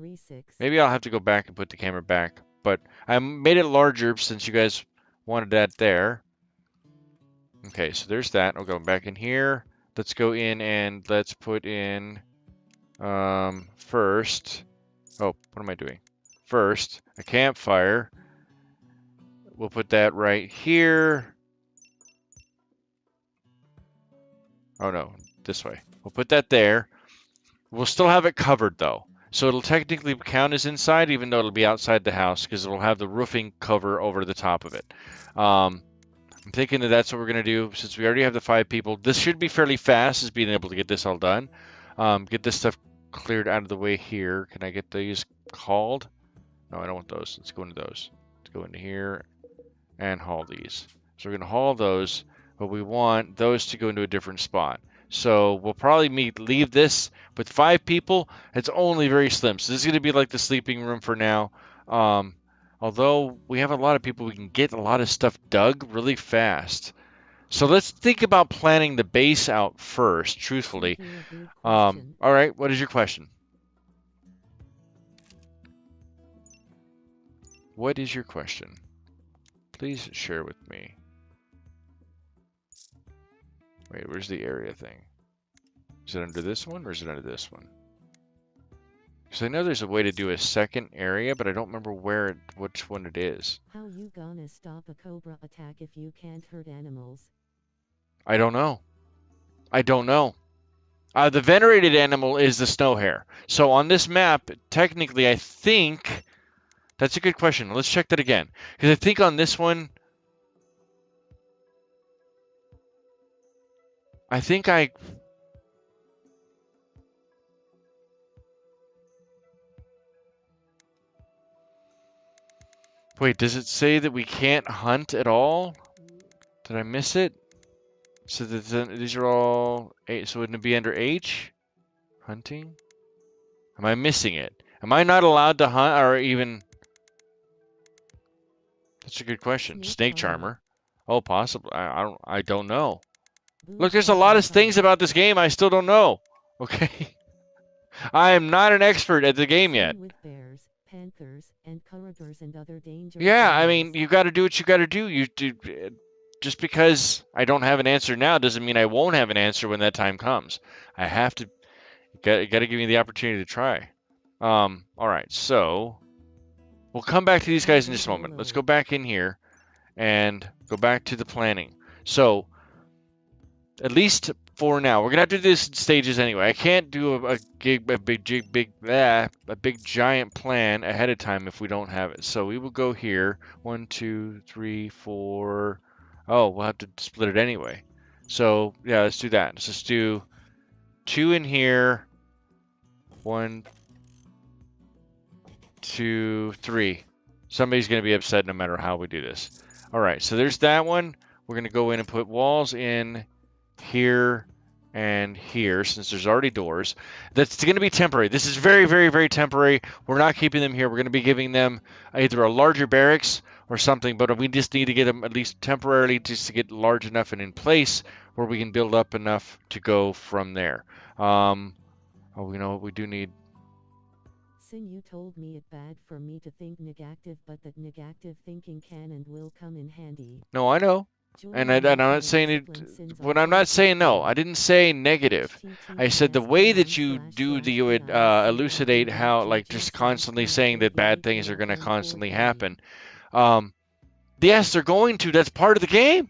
Maybe I'll have to go back and put the camera back. But I made it larger since you guys wanted that there. Okay, so there's that. I'll go back in here. Let's go in and let's put in first. Oh, what am I doing? First, a campfire. We'll put that right here. Oh no, this way. We'll put that there. We'll still have it covered though. So it'll technically count as inside, even though it'll be outside the house, because it'll have the roofing cover over the top of it. I'm thinking that that's what we're going to do, since we already have the 5 people. This should be fairly fast, as being able to get this all done. Get this stuff cleared out of the way here. Can I get these called? No, I don't want those. Let's go into those. Let's go into here and haul these. So we're going to haul those, but we want those to go into a different spot. So we'll probably leave this with 5 people. It's only very slim. So this is going to be like the sleeping room for now. Although we have a lot of people, we can get a lot of stuff dug really fast. So let's think about planning the base out first, truthfully. All right, what is your question? What is your question? Please share with me. Wait, where's the area thing? Is it under this one or is it under this one? Because I know there's a way to do a second area, but I don't remember which one it is. How you gonna stop a cobra attack if you can't hurt animals? I don't know. I don't know. The venerated animal is the snow hare. So on this map, technically, I think... That's a good question. Let's check that again. Because I think on this one... I think I... Wait, does it say that we can't hunt at all? Did I miss it? So these are all... So wouldn't it be under H? Hunting? Am I missing it? Am I not allowed to hunt or even... That's a good question. Snake charmer. Oh, possibly. I don't know. Look, there's a lot of things about this game I still don't know. Okay. I am not an expert at the game yet. With bears, panthers, and cougars and other dangerous Yeah, I animals. mean, you got to do what you got to do. You do. Just because I don't have an answer now doesn't mean I won't have an answer when that time comes. I have to. Got to give me the opportunity to try. All right, so we'll come back to these guys in just a moment. Let's go back in here and go back to the planning. So, at least for now, we're gonna have to do this in stages anyway. I can't do a big giant plan ahead of time if we don't have it. So we will go here. 1, 2, 3, 4. Oh, we'll have to split it anyway. So yeah, let's do that. Let's just do 2 in here. 1, 2, 3. Somebody's gonna be upset no matter how we do this. All right, so there's that one. We're gonna go in and put walls in here and here, since there's already doors. That's going to be temporary. This is very, very, very temporary. We're not keeping them here. We're going to be giving them either a larger barracks or something, but we just need to get them at least temporarily just to get large enough and in place where we can build up enough to go from there. Oh, you know what we do need? Sin, you told me it bad for me to think negative, but that negative thinking can and will come in handy. No, I know. And I'm not saying it. When I'm not saying no, I didn't say negative. I said the way that you do you would elucidate how, like, just constantly saying that bad things are going to constantly happen. Yes, they're going to. That's part of the game.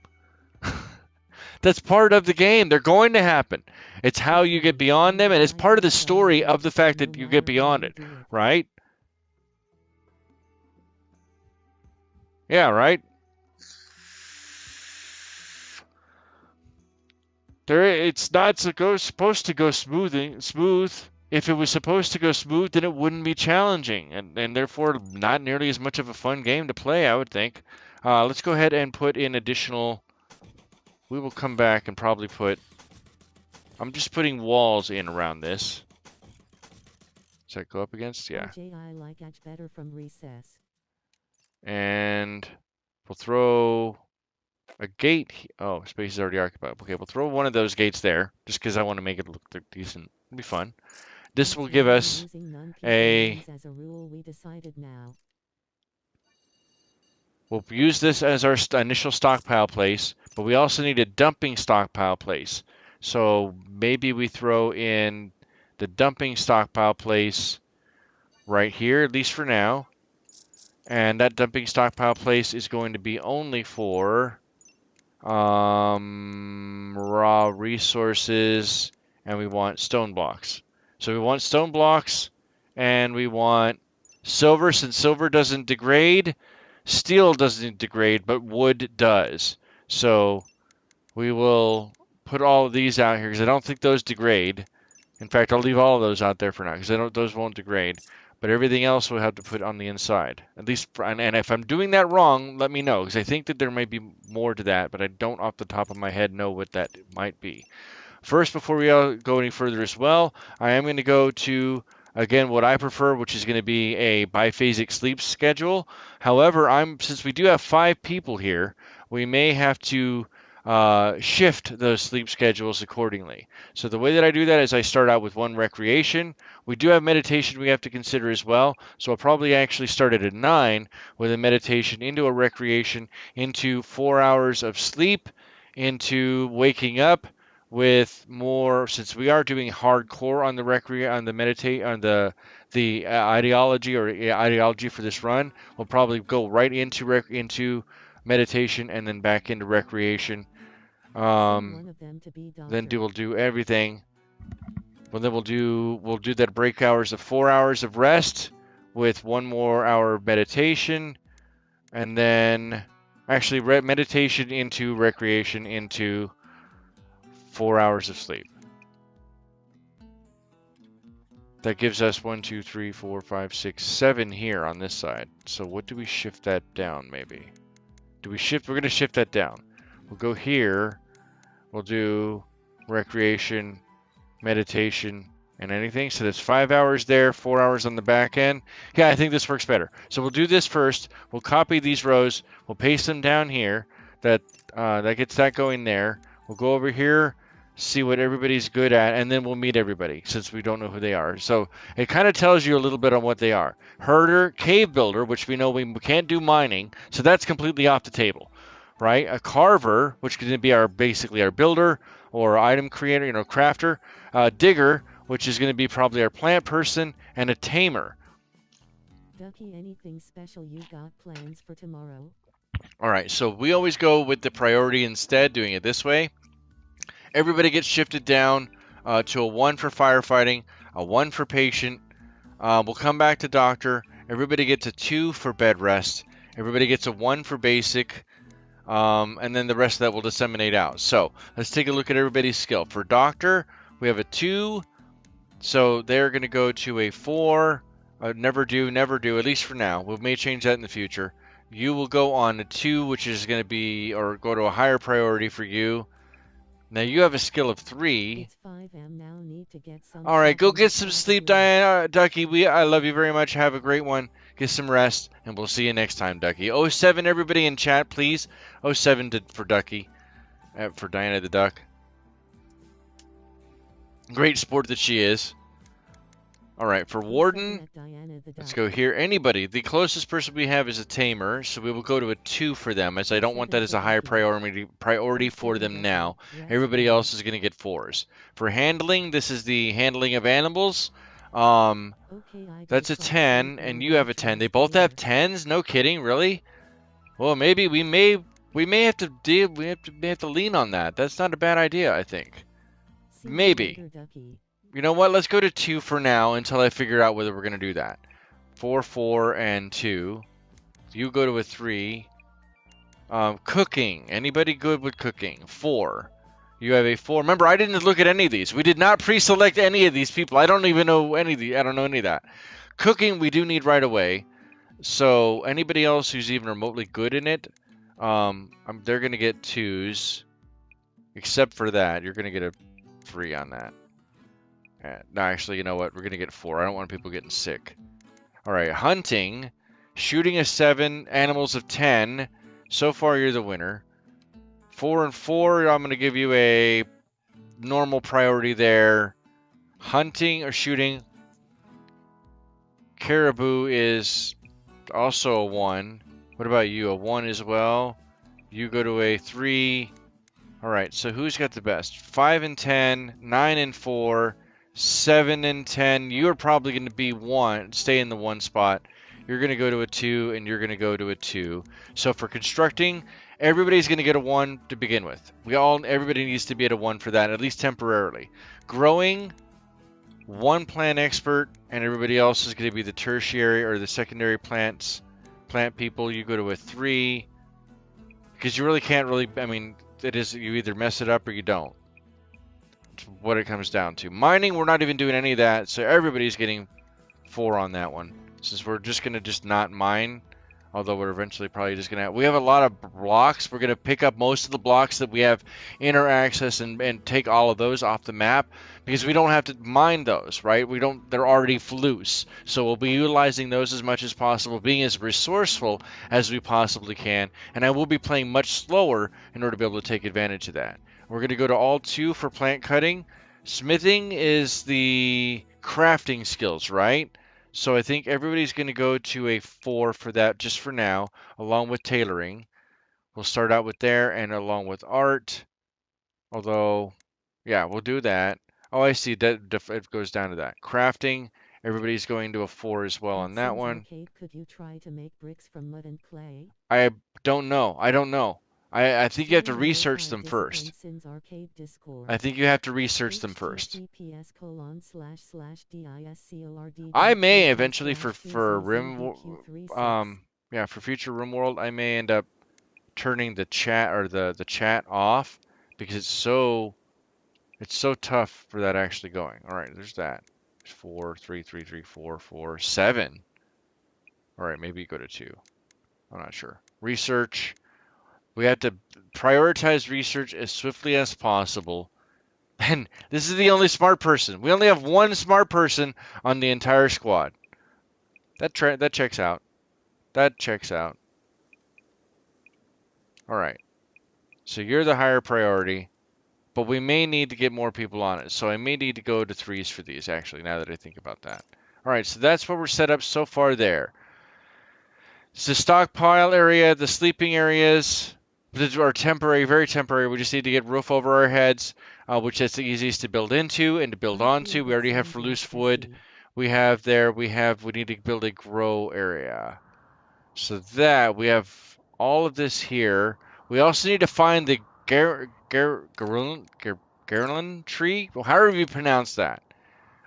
That's part of the game. They're going to happen. It's how you get beyond them, and it's part of the story of the fact that you get beyond it, right? Yeah, right? It's not supposed to go smooth. If it was supposed to go smooth, then it wouldn't be challenging, and therefore not nearly as much of a fun game to play, I would think. Let's go ahead and put in additional... We will come back and probably put... I'm just putting walls in around this. Does that go up against? Yeah. I like better from recess. And we'll throw... a gate. Oh, space is already occupied. Okay, we'll throw one of those gates there, just because I want to make it look decent. It'll be fun. This will give us a... We'll use this as our initial stockpile place, but we also need a dumping stockpile place. So maybe we throw in the dumping stockpile place right here, at least for now. And that dumping stockpile place is going to be only for... raw resources, and we want stone blocks. So we want stone blocks And we want silver, since silver doesn't degrade. Steel doesn't degrade, but wood does. So we will put all of these out here because I don't think those degrade. In fact, I'll leave all of those out there for now because those won't degrade. But everything else we'll have to put on the inside. At least, and if I'm doing that wrong, let me know because I think that there might be more to that, but I don't off the top of my head know what that might be. First, before we go any further as well, I am going to go to, again, what I prefer, which is going to be a biphasic sleep schedule. However, since we do have 5 people here, we may have to shift those sleep schedules accordingly. So the way that I do that is I start out with 1 recreation. We do have meditation we have to consider as well. So I'll probably actually start at 9 with a meditation into a recreation, into 4 hours of sleep, into waking up with more, since we are doing hardcore on the ideology for this run. We'll probably go right into meditation and then back into recreation. Then we'll do everything. Well, then we'll do that break hours of 4 hours of rest with 1 more hour of meditation, and then actually meditation into recreation into 4 hours of sleep. That gives us 1, 2, 3, 4, 5, 6, 7 here on this side. So what do we shift that down maybe? We're going to shift that down. We'll go here. We'll do recreation, meditation, and anything. So that's 5 hours there, 4 hours on the back end. Yeah, I think this works better. So we'll do this first. We'll copy these rows. We'll paste them down here. That gets that going there. We'll go over here, see what everybody's good at, and then we'll meet everybody since we don't know who they are. So it kind of tells you a little bit on what they are. Herder, cave builder, which we know we can't do mining, so that's completely off the table, right? A carver, which is going to be basically our builder or item creator, crafter. Digger, which is going to be probably our plant person, and a tamer. Ducky, anything special you got plans for tomorrow? All right, so we always go with the priority instead, doing it this way. Everybody gets shifted down to a 1 for firefighting, a 1 for patient. We'll come back to doctor. Everybody gets a 2 for bed rest. Everybody gets a 1 for basic. And then the rest of that will disseminate out. So let's take a look at everybody's skill. For doctor, we have a 2. So they're going to go to a 4. Never do, at least for now. We may change that in the future. You will go on a 2, which is going to be, or go to a higher priority for you. Now you have a skill of 3. It's 5 a.m. now. Need to get some. All right, go get some sleep, Diana. Ducky, I love you very much. Have a great one. Get some rest, and we'll see you next time, Ducky. 07, everybody in chat, please. 07 for Ducky, for Diana the Duck. Great sport that she is. All right, for Warden, let's go here. Anybody. The closest person we have is a tamer, so we will go to a 2 for them, as I don't want that as a higher priority for them now. Everybody else is going to get 4s. For handling, this is the handling of animals. That's a 10, and you have a 10. They both have 10s? No kidding, really? Well, maybe we may have to lean on that. That's not a bad idea, I think. Maybe. You know what? Let's go to 2 for now until I figure out whether we're going to do that. 4, 4, and 2. You go to a 3. Cooking. Anybody good with cooking? 4. You have a 4. Remember, I didn't look at any of these. We did not pre-select any of these people. I don't even know any of these. I don't know any of that. Cooking, we do need right away. So anybody else who's even remotely good in it, they're going to get 2s. Except for that, you're going to get a 3 on that. No, actually, you know what? We're going to get 4. I don't want people getting sick. All right, hunting. Shooting a 7. Animals of 10. So far, you're the winner. 4 and 4, I'm going to give you a normal priority there. Hunting or shooting. Caribou is also a 1. What about you? A 1 as well. You go to a 3. All right, so who's got the best? 5 and 10, 9 and 4, 7 and 10. You're probably going to be 1, stay in the 1 spot. You're going to go to a 2, and you're going to go to a 2. So for constructing, everybody's going to get a 1 to begin with. Everybody needs to be at a 1 for that, at least temporarily. Growing, one plant expert, and everybody else is going to be the tertiary or the secondary plant people. You go to a 3 because you really can't really. I mean, it is you either mess it up or you don't. It's what it comes down to. Mining, we're not even doing any of that, so everybody's getting 4 on that one. Since we're just going to just not mine. Although we're eventually probably just going to have... We have a lot of blocks. We're going to pick up most of the blocks that we have in our access and take all of those off the map. Because we don't have to mine those, right? They're already loose. So we'll be utilizing those as much as possible. Being as resourceful as we possibly can. And I will be playing much slower in order to be able to take advantage of that. We're going to go to all 2 for plant cutting. Smithing is the crafting skills, right? So I think everybody's going to go to a 4 for that just for now, along with tailoring. We'll start out with there and along with art. Although, yeah, we'll do that. Oh, I see. That it goes down to that. Crafting, everybody's going to a 4 as well on that one. Arcade, could you try to make bricks from mud and clay? I don't know. I don't know. I think you have to research them first. I think you have to research them first. I may eventually for yeah, for future Rimworld, I may end up turning the chat or the chat off because it's so tough for that actually going. All right, there's that. 4 3 3 3 4 4 7. All right, maybe go to 2. I'm not sure. Research. We have to prioritize research as swiftly as possible. And this is the only smart person. We only have one smart person on the entire squad. That checks out. That checks out. All right. So you're the higher priority, but we may need to get more people on it. So I may need to go to 3s for these, actually, now that I think about that. All right, so that's what we're set up so far there. It's the stockpile area, the sleeping areas. These are temporary, very temporary. We just need to get roof over our heads, which is the easiest to build into and to build onto. We already have for loose wood. We need to build a grow area. So that, we have all of this here. We also need to find the Garland tree. Well, however you pronounce that.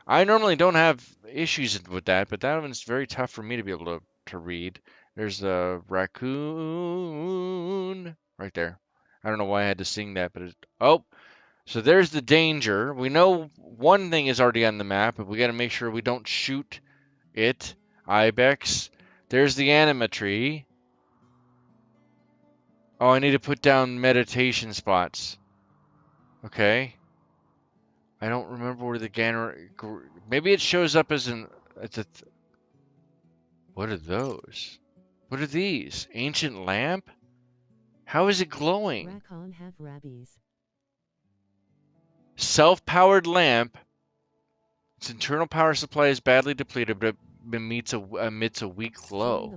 I normally don't have issues with that, but that one's very tough for me to be able to read. There's a raccoon right there. I don't know why I had to sing that, but so there's the danger. We know one thing is already on the map, but we got to make sure we don't shoot it. Ibex. There's the anima tree. Oh, I need to put down meditation spots. Okay. I don't remember where the maybe it shows up as what are those? What are these? Ancient lamp? How is it glowing? Self-powered lamp. Its internal power supply is badly depleted, but it emits a weak glow.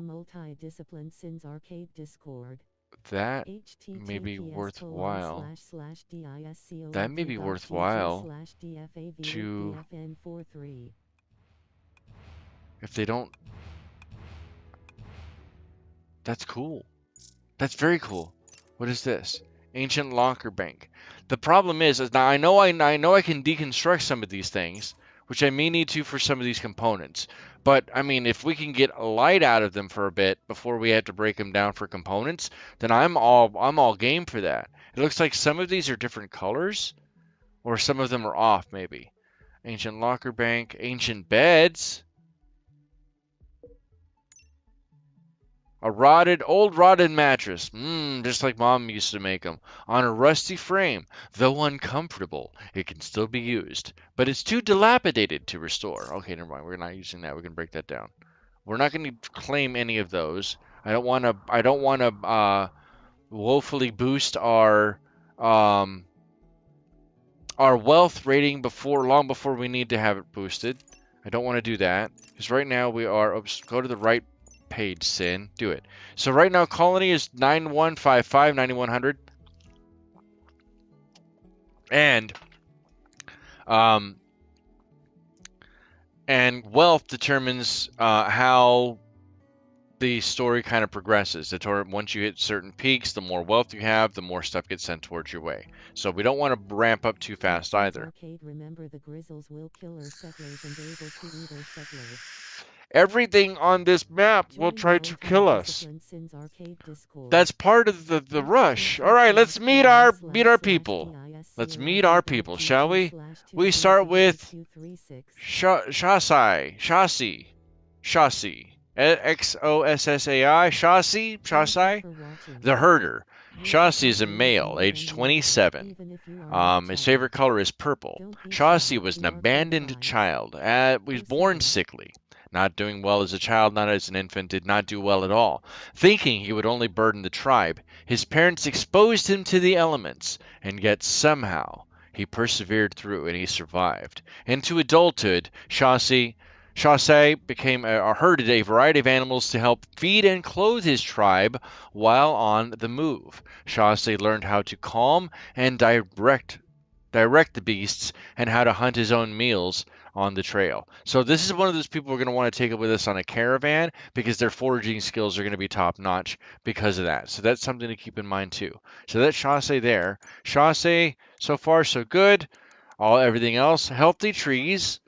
That may be worthwhile. That may be worthwhile to... If they don't... That's cool. That's very cool. What is this? Ancient locker bank. The problem is now I know I can deconstruct some of these things, which I may need to for some of these components. But I mean, if we can get light out of them for a bit before we have to break them down for components, then I'm all game for that. It looks like some of these are different colors, or some of them are off maybe. Ancient locker bank, ancient beds. A old rotted mattress, just like Mom used to make them, on a rusty frame. Though uncomfortable, it can still be used, but it's too dilapidated to restore. Okay, never mind. We're not using that. We can break that down. We're not going to claim any of those. I don't want to woefully boost our wealth rating long before we need to have it boosted. I don't want to do that because right now we are. Oops, go to the right page, Sin. Do it. So right now, colony is 9155, 9100. And wealth determines how the story kind of progresses. Once you hit certain peaks, the more wealth you have, the more stuff gets sent towards your way. So we don't want to ramp up too fast either. Arcade, remember the Grizzles will kill our settlers and able to eat our settler. Everything on this map will try to kill us. That's part of the rush. All right, let's meet our people. Let's meet our people, shall we? We start with Chassis. Xossai. Chassis. The herder. Chassis is a male, age 27. His favorite color is purple. Chassis was an abandoned child. Was born sickly. Not doing well as a child, not as an infant, did not do well at all. Thinking he would only burden the tribe, his parents exposed him to the elements, and yet somehow he persevered through and he survived. Into adulthood, Chassis became herded a variety of animals to help feed and clothe his tribe while on the move. Chassis learned how to calm and direct the beasts and how to hunt his own meals on the trail. So this is one of those people we're going to want to take it with us on a caravan because their foraging skills are going to be top notch because of that. So that's something to keep in mind too. So that's Chassis there. Chassis, so far so good. Everything else, healthy trees.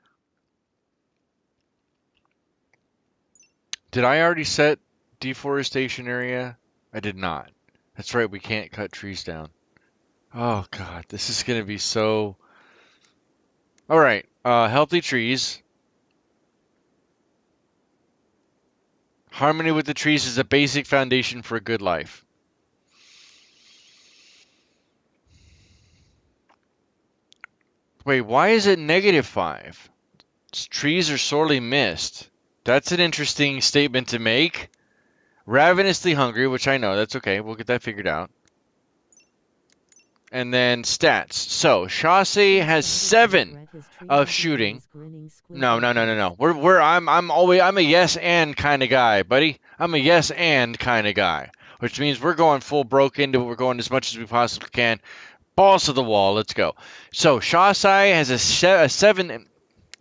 Did I already set deforestation area? I did not. That's right, we can't cut trees down. Oh god, this is going to be so... Alright, healthy trees. Harmony with the trees is a basic foundation for a good life. Wait, why is it -5? Trees are sorely missed. That's an interesting statement to make. Ravenously hungry, which I know, that's okay. We'll get that figured out. And then stats. So Chassis has 7 of shooting. No. I'm a yes and kind of guy, buddy. I'm a yes and kind of guy, which means we're going full broke into it. We're going as much as we possibly can. Balls to the wall. Let's go. So Chassis has a 7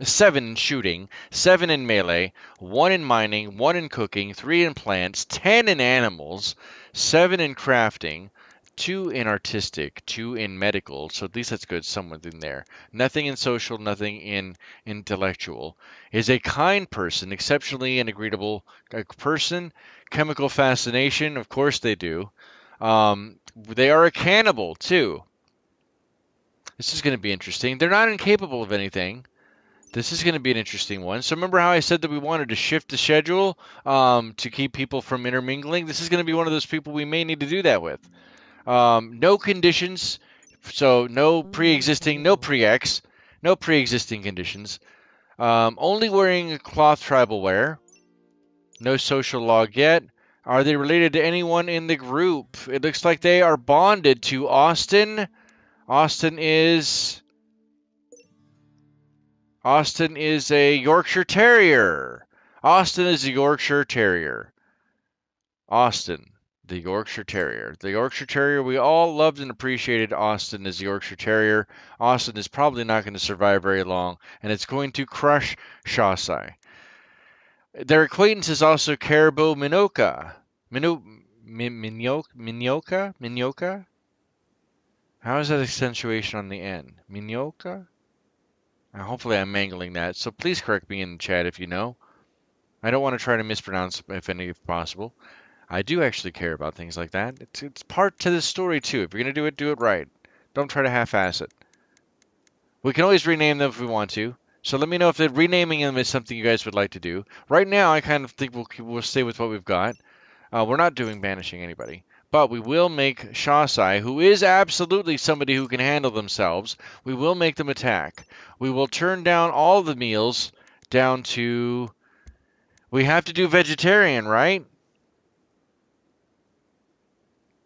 in shooting, 7 in melee, 1 in mining, 1 in cooking, 3 in plants, 10 in animals, 7 in crafting, 2 in artistic, 2 in medical, so at least that's good, someone in there. Nothing in social, nothing in intellectual. Is a kind person, exceptionally an agreeable person. Chemical fascination, of course they do. They are a cannibal, too. This is going to be interesting. They're not incapable of anything. This is going to be an interesting one. So remember how I said that we wanted to shift the schedule to keep people from intermingling? This is going to be one of those people we may need to do that with. No conditions, so no pre-existing, no pre-ex, no pre-existing conditions. Only wearing cloth tribal wear. No social log yet. Are they related to anyone in the group? It looks like they are bonded to Austin. Austin is a Yorkshire Terrier. Austin is a Yorkshire Terrier. Austin. The Yorkshire Terrier. The Yorkshire Terrier, we all loved and appreciated Austin as the Yorkshire Terrier. Austin is probably not going to survive very long, and it's going to crush Chassis. Their acquaintance is also Caribou Minoka. Minyoka? How is that accentuation on the end? Minyoka? Hopefully I'm mangling that, so please correct me in the chat if you know. I don't want to try to mispronounce if possible. I do actually care about things like that. It's part to the story, too. If you're going to do it right. Don't try to half-ass it. We can always rename them if we want to. So let me know if renaming them is something you guys would like to do. Right now, I kind of think we'll stay with what we've got. We're not doing banishing anybody. But we will make Chassis, who is absolutely somebody who can handle themselves, we will make them attack. We will turn down all the meals down to... We have to do vegetarian, right?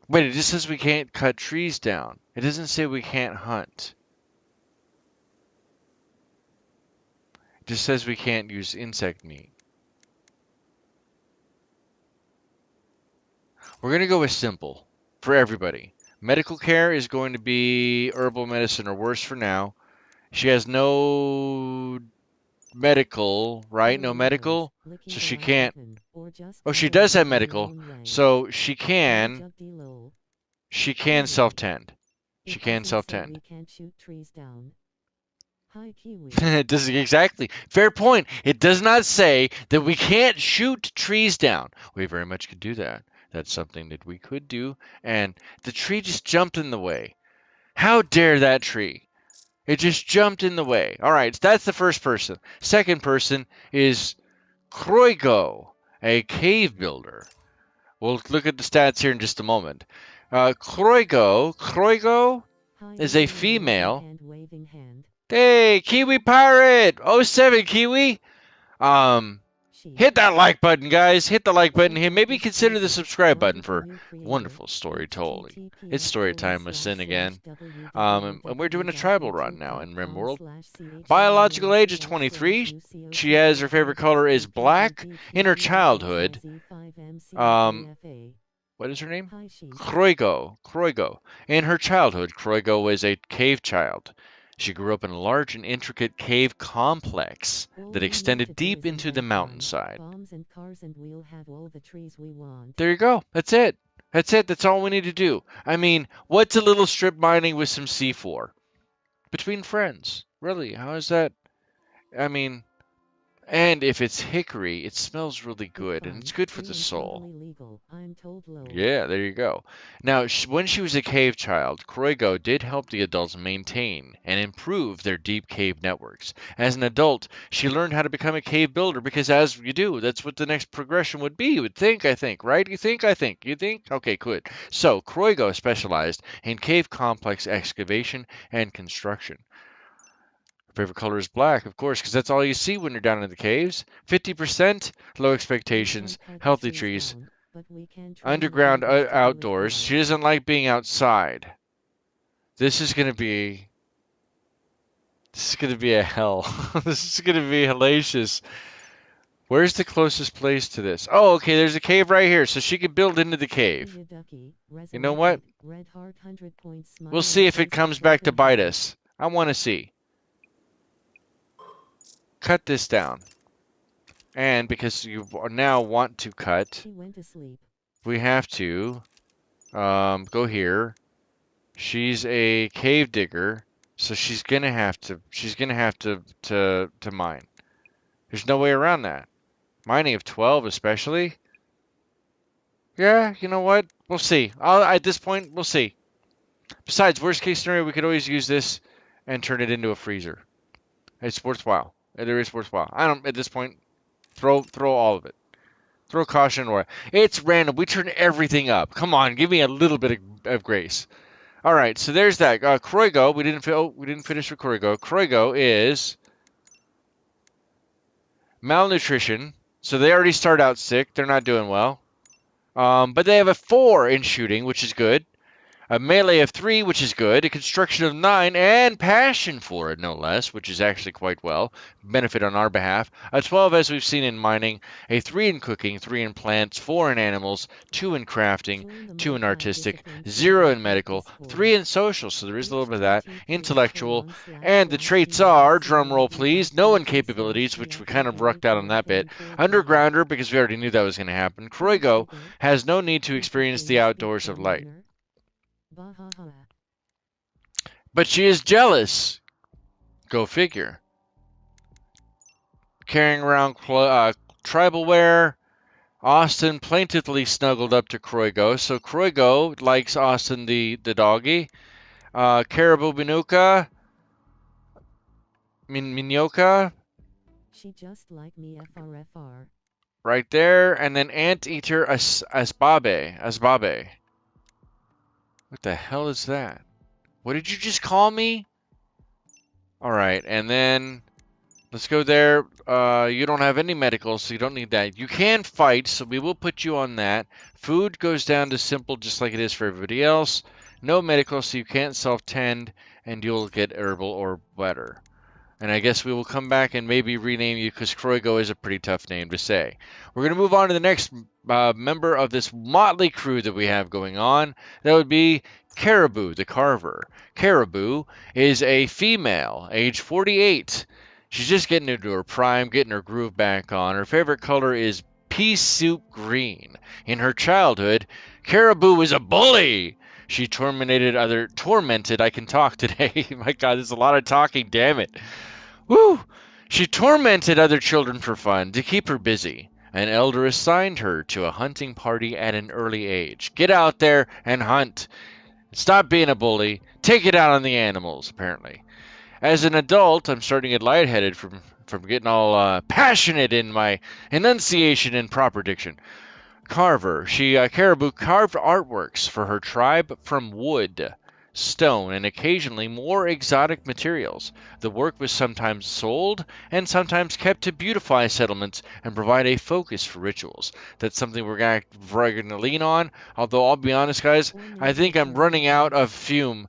Wait, it just says we can't cut trees down. It doesn't say we can't hunt. It just says we can't use insect meat. We're going to go with simple for everybody. Medical care is going to be herbal medicine or worse for now. She has no medical, right? No medical, so she can't. Oh, she does have medical, so she can self-tend. She can self-tend. It does exactly. Fair point. It does not say that we can't shoot trees down. We very much could do that. That's something that we could do. And the tree just jumped in the way. How dare that tree? It just jumped in the way. All right, that's the first person. Second person is Kroigo, a cave builder. We'll look at the stats here in just a moment. Kroigo is a female. Hey, Kiwi Pirate! Oh 07 Kiwi! Hit that like button, guys. Hit the like button here. Maybe consider the subscribe button for wonderful storytelling. It's story time with Sin again. And we're doing a tribal run now in Rimworld. Biological age is 23. She has her favorite color is black. In her childhood, what is her name? Kroigo. In her childhood, Kroigo was a cave child. She grew up in a large and intricate cave complex that extended deep into the mountainside. There you go. That's it. That's it. That's all we need to do. I mean, what's a little strip mining with some C4? Between friends. Really, how is that? I mean, and if it's hickory, it smells really good, and it's good for the soul. Yeah, there you go. Now, when she was a cave child, Kroigo did help the adults maintain and improve their deep cave networks. As an adult, she learned how to become a cave builder because as you do, that's what the next progression would be. You would think, I think, right? You think? You think? Okay, good. So, Kroigo specialized in cave complex excavation and construction. Favorite color is black, of course, because that's all you see when you're down in the caves. 50%, low expectations, healthy trees, underground, outdoors. She doesn't like being outside. This is gonna be a hell. This is gonna be hellacious. Where's the closest place to this? Oh, okay, there's a cave right here, so she could build into the cave. You know what? We'll see if it comes back to bite us. I want to see. Cut this down. And because you now want to cut, we have to go here. She's a cave digger, so she's gonna have to mine. There's no way around that. Mining of 12 especially. Yeah, you know what? We'll see. At this point, we'll see. Besides, worst case scenario, we could always use this and turn it into a freezer. It's worthwhile. It is worthwhile. I don't, at this point, throw all of it. Throw caution away. It's random. We turn everything up. Come on, give me a little bit of grace. All right, so there's that. Kroigo, we didn't finish with Kroigo. Kroigo is malnutrition, so they already start out sick. They're not doing well. But they have a 4 in shooting, which is good. A melee of 3, which is good. A construction of 9, and passion for it, no less, which is actually quite well. Benefit on our behalf. A 12, as we've seen in mining. A 3 in cooking, 3 in plants, 4 in animals, 2 in crafting, 2 in artistic, 0 in medical, 3 in social, so there is a little bit of that. Intellectual. And the traits are, drumroll please, no in capabilities, which we kind of rucked out on that bit. Undergrounder, because we already knew that was going to happen. Kroigo has no need to experience the outdoors of light. But she is jealous. Go figure. Carrying around tribal wear. Austin plaintively snuggled up to Kroigo, so Kroigo likes Austin the doggy. Caribou Binuka. Minyoka. She just like me FRFR. Right there, and then Anteater Asbabe. What the hell is that? What did you just call me? Alright, and then let's go there. You don't have any medical, so you don't need that. You can fight, so we will put you on that. Food goes down to simple, just like it is for everybody else. No medical, so you can't self-tend, and you'll get herbal or better. And I guess we will come back and maybe rename you because Kroigo is a pretty tough name to say. We're going to move on to the next member of this motley crew that we have going on. That would be Caribou the Carver. Caribou is a female, age 48. She's just getting into her prime, getting her groove back on. Her favorite color is pea soup green. In her childhood, Caribou was a bully. She tormented, I can talk today. My God, there's a lot of talking, damn it. Woo! She tormented other children for fun to keep her busy. An elder assigned her to a hunting party at an early age. Get out there and hunt. Stop being a bully. Take it out on the animals, apparently. As an adult, I'm starting to get lightheaded from getting all passionate in my enunciation and proper diction. Carver. Caribou carved artworks for her tribe from wood, stone, and occasionally more exotic materials. The work was sometimes sold and sometimes kept to beautify settlements and provide a focus for rituals. That's something we're going to lean on. Although I'll be honest, guys, I think I'm running out of fuel.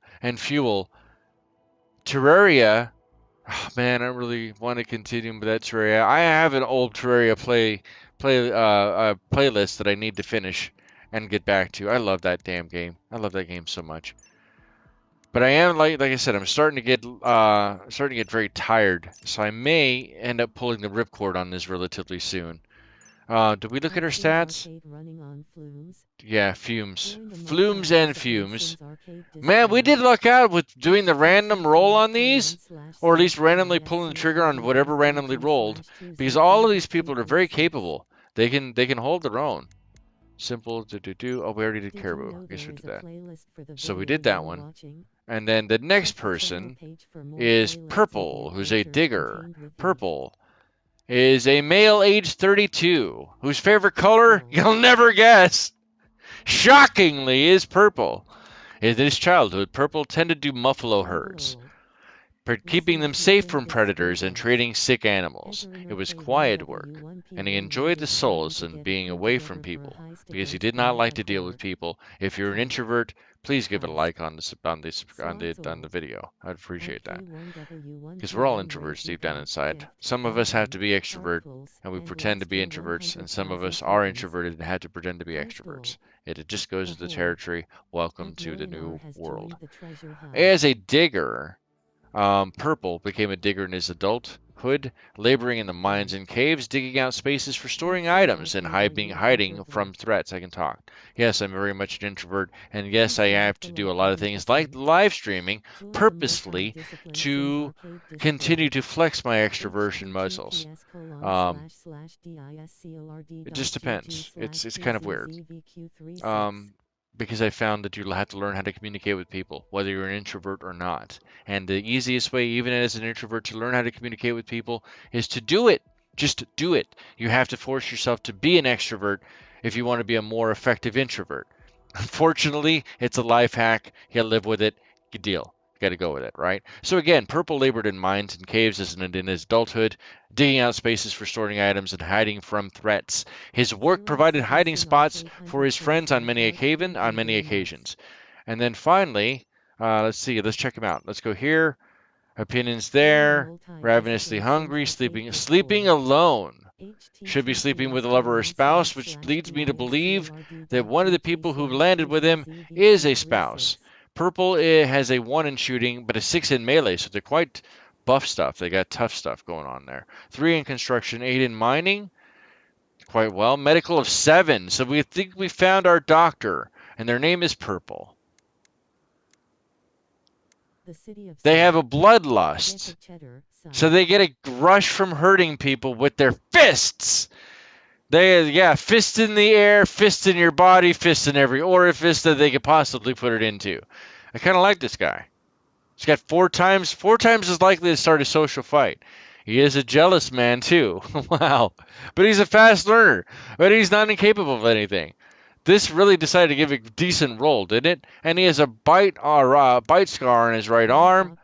Terraria. Oh, man, I really want to continue with that Terraria. I have an old Terraria playlist that I need to finish and get back to. I love that damn game. I love that game so much. But I am like I said, I'm starting to get very tired. So I may end up pulling the ripcord on this relatively soon. Did we look at her stats? Yeah, fumes. Flumes and fumes. Man, we did luck out with doing the random roll on these, or at least randomly pulling the trigger on whatever randomly rolled, because all of these people are very capable. They can hold their own. Simple do. Oh, we already did Caribou. I guess we did that. So we did that one. And then the next person is Purple, who's a digger. Purple is a male age 32, whose favorite color, you'll never guess, shockingly, is purple. In his childhood, Purple tended to buffalo herds, keeping them safe from predators and trading sick animals. It was quiet work, and he enjoyed the solace in being away from people, because he did not like to deal with people. If you're an introvert, please give it a like on the video. I'd appreciate that. Because we're all introverts deep down inside. Some of us have to be extrovert, and we pretend to be introverts, and some of us are introverted and have to pretend to be extroverts. It just goes with the territory. Welcome to the new world. As a digger, Purple became a digger in his adulthood, laboring in the mines and caves, digging out spaces for storing items, and hiding from threats. I can talk. Yes, I'm very much an introvert, and yes, I have to do a lot of things like live streaming purposefully to continue to flex my extroversion muscles. It just depends. It's kind of weird. Because I found that you have to learn how to communicate with people, whether you're an introvert or not. And the easiest way, even as an introvert, to learn how to communicate with people is to do it. Just do it. You have to force yourself to be an extrovert if you want to be a more effective introvert. Unfortunately, it's a life hack. You gotta live with it. Good deal. You gotta go with it, right? So again, Purple labored in mines and caves in his adulthood, digging out spaces for storing items and hiding from threats. His work provided hiding spots for his friends on many occasions. And then finally, let's see, let's check him out. Let's go here. Opinions there. Ravenously hungry, sleeping alone. Should be sleeping with a lover or spouse, which leads me to believe that one of the people who landed with him is a spouse. Purple has a 1 in shooting, but a 6 in melee, so they're quite buff stuff. They got tough stuff going on there. 3 in construction, 8 in mining. Quite well. Medical of 7, so we think we found our doctor, and their name is Purple. They have a bloodlust, so they get a rush from hurting people with their fists. Fist in the air, fist in your body, fist in every orifice that they could possibly put it into. I kind of like this guy. He's got four times as likely to start a social fight. He is a jealous man too. Wow. But he's a fast learner. But he's not incapable of anything. This really decided to give a decent roll, didn't it? And he has a bite scar on his right arm.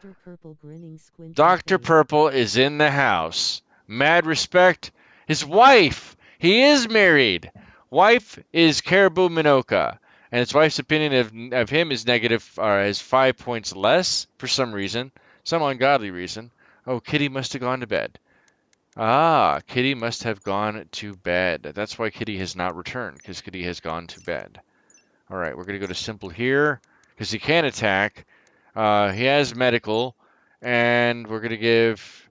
Dr. Purple is in the house. Mad respect. His wife. He is married. Wife is Caribou Minoka. And his wife's opinion of him is negative, is 5 points less for some reason. Some ungodly reason. Oh, Kitty must have gone to bed. Ah, Kitty must have gone to bed. That's why Kitty has not returned, because Kitty has gone to bed. All right, we're going to go to simple here, because he can attack. He has medical, and we're going to give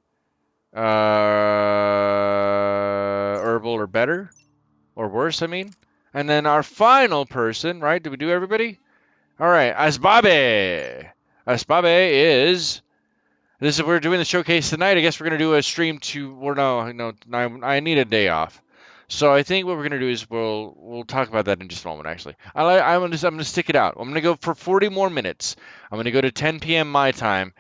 herbal or better or worse, I mean. And then our final person, right? Did we do everybody? All right, Asbabe. Asbabe is. This is we're doing the showcase tonight. I guess we're gonna do a stream to. Or no. I need a day off. So I think what we're gonna do is we'll talk about that in just a moment. Actually, I'm gonna stick it out. I'm gonna go for 40 more minutes. I'm gonna go to 10 p.m. my time.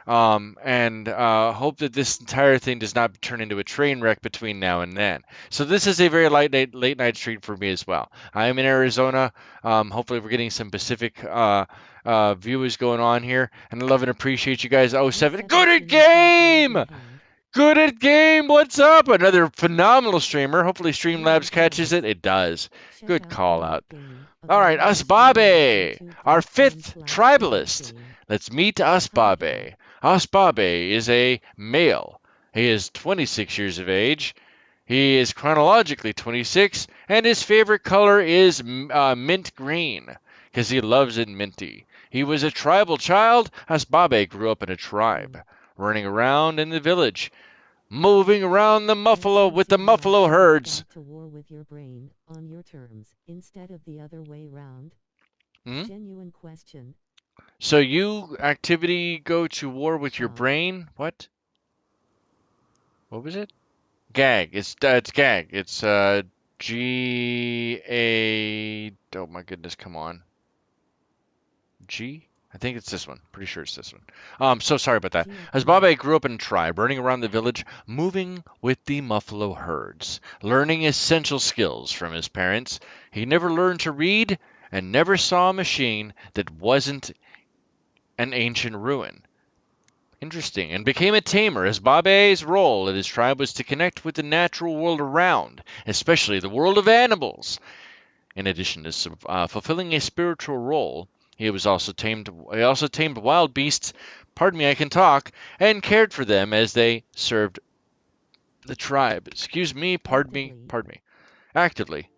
And hope that this entire thing does not turn into a train wreck between now and then. So this is a very late night stream for me as well. I am in Arizona. Hopefully we're getting some Pacific viewers going on here, and I love and appreciate you guys. Oh, 07, good at game. Good at game. What's up? Another phenomenal streamer. Hopefully Streamlabs catches it. It does. Good call out. All right, Asbabe, our fifth tribalist. Let's meet Asbabe. Asbabe is a male. He is 26 years of age. He is chronologically 26, and his favorite color is mint green, because he loves it minty. He was a tribal child. Asbabe grew up in a tribe, running around in the village, moving around the muffalo with the muffalo herds. To war with your brain on your terms instead of the other way round. Genuine question. So you activity go to war with your brain? What? What was it? Gag. It's gag. It's G A. Oh my goodness! Come on. G. I think it's this one. Pretty sure it's this one. So sorry about that. Asbabe grew up in a tribe, running around the village, moving with the muffalo herds, learning essential skills from his parents. He never learned to read and never saw a machine that wasn't an ancient ruin. Interesting. And became a tamer, as Babe's role in his tribe was to connect with the natural world around, especially the world of animals. In addition to fulfilling a spiritual role, he also tamed wild beasts, pardon me, I can talk, and cared for them as they served the tribe. Excuse me, pardon me. Actively.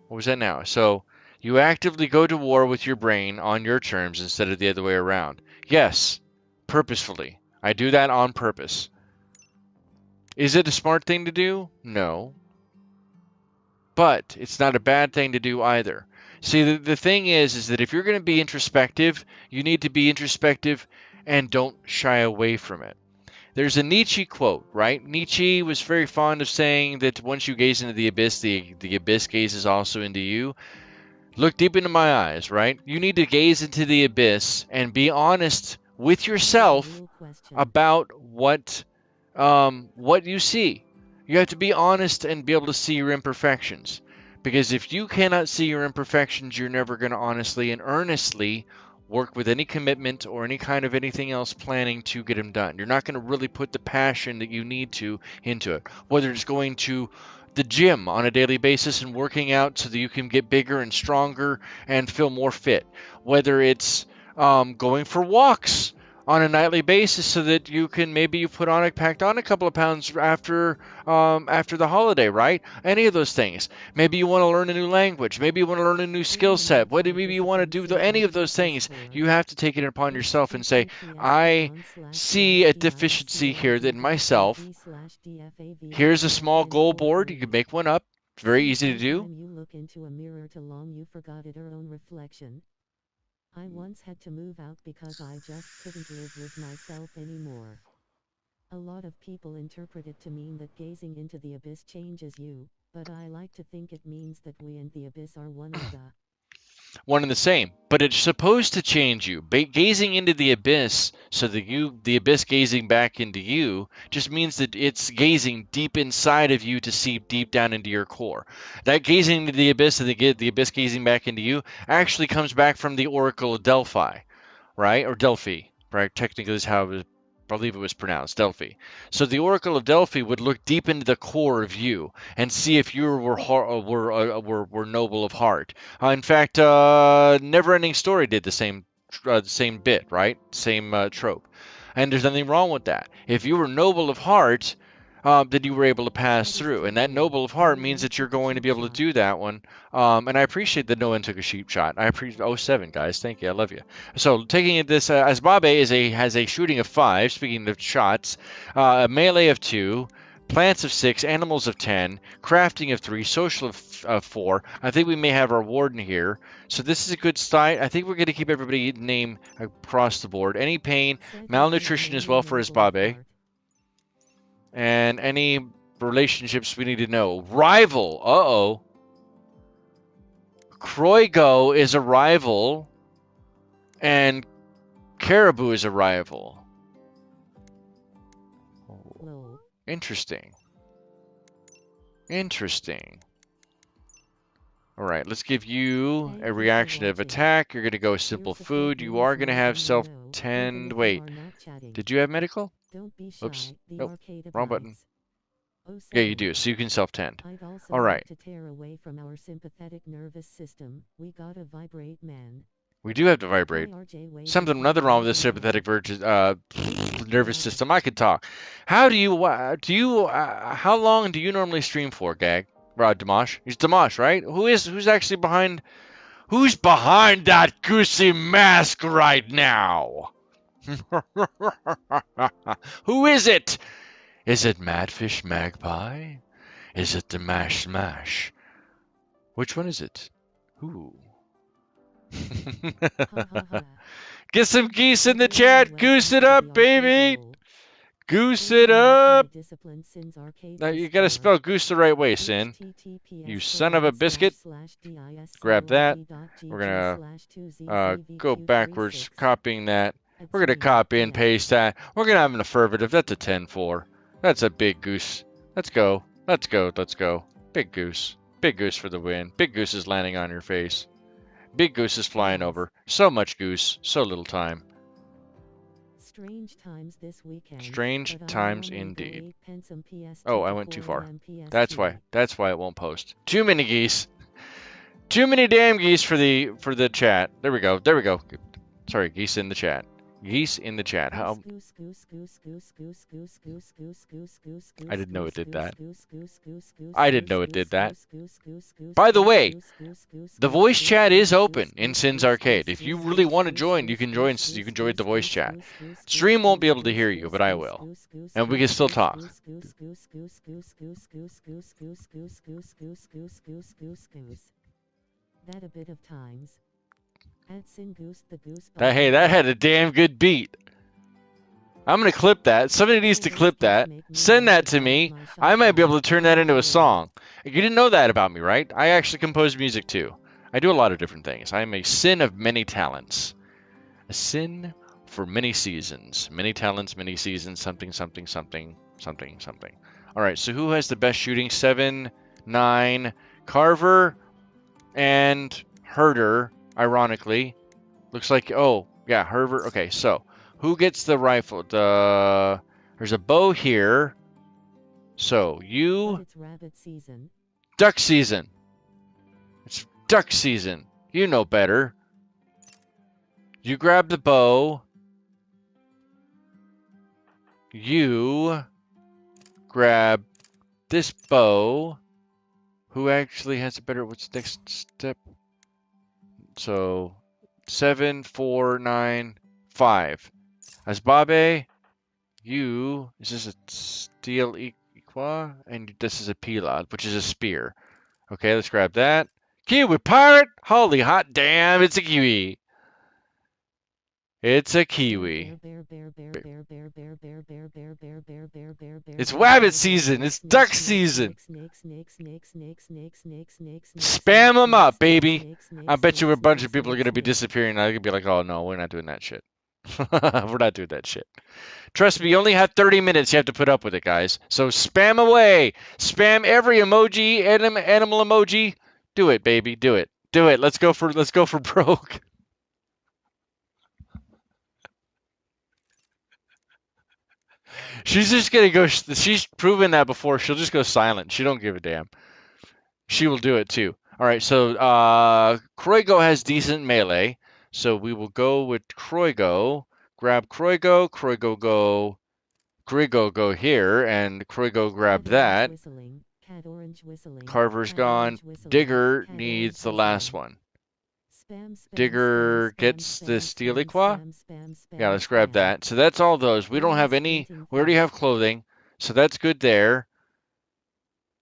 What was that now? So, you actively go to war with your brain on your terms instead of the other way around. Yes, purposefully. I do that on purpose. Is it a smart thing to do? No. But it's not a bad thing to do either. See, the thing is that if you're going to be introspective, you need to be introspective and don't shy away from it. There's a Nietzsche quote, right? Nietzsche was very fond of saying that once you gaze into the abyss gazes also into you. Look deep into my eyes, right? You need to gaze into the abyss and be honest with yourself about what you see. You have to be honest and be able to see your imperfections. Because if you cannot see your imperfections, you're never going to honestly and earnestly work with any commitment or any kind of anything else planning to get them done. You're not going to really put the passion that you need to into it. Whether it's going to the gym on a daily basis and working out so that you can get bigger and stronger and feel more fit. Whether it's going for walks on a nightly basis so that you can maybe packed on a couple of pounds after the holiday, right? Any of those things. Maybe you want to learn a new language. Maybe you want to learn a new skill set. Maybe you want to do any of those things. You have to take it upon yourself and say, I see a deficiency here in myself. Here's a small goal board. You can make one up. It's very easy to do. You look into a mirror too long, you forgot your own reflection. I once had to move out because I just couldn't live with myself anymore. A lot of people interpret it to mean that gazing into the abyss changes you, but I like to think it means that we and the abyss are one and the same. But it's supposed to change you. Gazing into the abyss, so that the abyss gazing back into you, just means that it's gazing deep inside of you to see deep down into your core. That gazing into the abyss and the abyss gazing back into you actually comes back from the Oracle of Delphi, right? Or Delphi, right? Technically is how I believe it was pronounced, Delphi. So the Oracle of Delphi would look deep into the core of you and see if you were noble of heart. In fact, Neverending Story did the same bit, right? Same trope. And there's nothing wrong with that. If you were noble of heart, then you were able to pass through. And that noble of heart means that you're going to be able to do that one. And I appreciate that no one took a sheep shot. I appreciate 07 guys. Thank you. I love you. So taking it this as Babe has a shooting of 5. Speaking of shots, a melee of 2. Plants of 6, animals of 10, crafting of 3, social of 4. I think we may have our warden here. So this is a good start. I think we're going to keep everybody name across the board. Any pain, malnutrition as well for his Babe. And any relationships we need to know. Rival. Uh-oh. Kroigo is a rival. And Caribou is a rival. Interesting. Interesting. All right, let's give you a reaction of attack. You're going to go simple food. You are going to have self-tend. Wait, did you have medical? Oops. Nope. Wrong button. Yeah, you do. So you can self-tend. All right. To tear away from our sympathetic nervous system, we gotta vibrate, man. We do have to vibrate. Nothing wrong with this sympathetic nervous system. I could talk. How long do you normally stream for, Gag? Dimash? He's Dimash, right? Who's actually behind? Who's behind that goosey mask right now? Who is it? Is it Madfish Magpie? Is it the Mash Smash? Which one is it? Who? Get some geese in the chat. Goose it up, baby. Goose it up. Now you gotta spell goose the right way, Sin. You son of a biscuit. Grab that. We're gonna go backwards, copying that. We're gonna copy and paste that. We're gonna have an affirmative. That's a 10-4. That's a big goose. Let's go. Let's go. Let's go. Big goose. Big goose for the win. Big goose is landing on your face. Big goose is flying over. So much goose, so little time. Strange times this weekend. Strange times indeed. Oh, I went too far. That's why it won't post. Too many geese. Too many damn geese for the chat. There we go. There we go. Sorry, geese in the chat. Geese in the chat. How? I didn't know it did that. I didn't know it did that. By the way, the voice chat is open in Sin's Arcade. If you really want to join, you can join. You can join the voice chat. Stream won't be able to hear you, but I will, and we can still talk. That a bit of times. Hey, that had a damn good beat. I'm going to clip that. Somebody needs to clip that. Send that to me. I might be able to turn that into a song. You didn't know that about me, right? I actually compose music too. I do a lot of different things. I am a sin of many talents. A sin for many seasons. Many talents, many seasons, something, something, something, something, something. All right, so who has the best shooting? 7, 9, Carver, and Herder. Ironically, looks like, oh, yeah, Herbert. Okay, so who gets the rifle? There's a bow here. So you. It's rabbit season. Duck season. It's duck season. You know better. You grab the bow. You grab this bow. Who actually has a better? What's the next step? So 7, 4, 9, 5. As Babe, you is this a steel equa, and this is a pilad, which is a spear. Okay, let's grab that. Kiwi pirate! Holy hot damn! It's a kiwi. It's a kiwi. It's wabbit season. It's duck season. Spam them up, baby. I bet you a bunch of people are going to be disappearing. I'm going to be like, oh, no, we're not doing that shit. We're not doing that shit. Trust me, you only have 30 minutes. You have to put up with it, guys. So spam away. Spam every emoji, animal emoji. Do it, baby. Do it. Do it. Let's go for broke. She's just gonna go. She's proven that before. She'll just go silent. She don't give a damn. She will do it too. All right. So Kroigo has decent melee, so we will go with Kroigo. Grab Kroigo. Kroigo go. Grigo go here, and Grigo grab Cat orange that. whistling, cat orange whistling, Carver's cat gone. orange whistling, Digger cat needs orange the last whistling. one. Spam, spam, Digger spam, spam, gets the spam, spam, Steeliqua. spam, spam, Yeah, spam, let's grab spam. that. So that's all those. We don't Green have any. squinting We already fish. have clothing, so that's good there.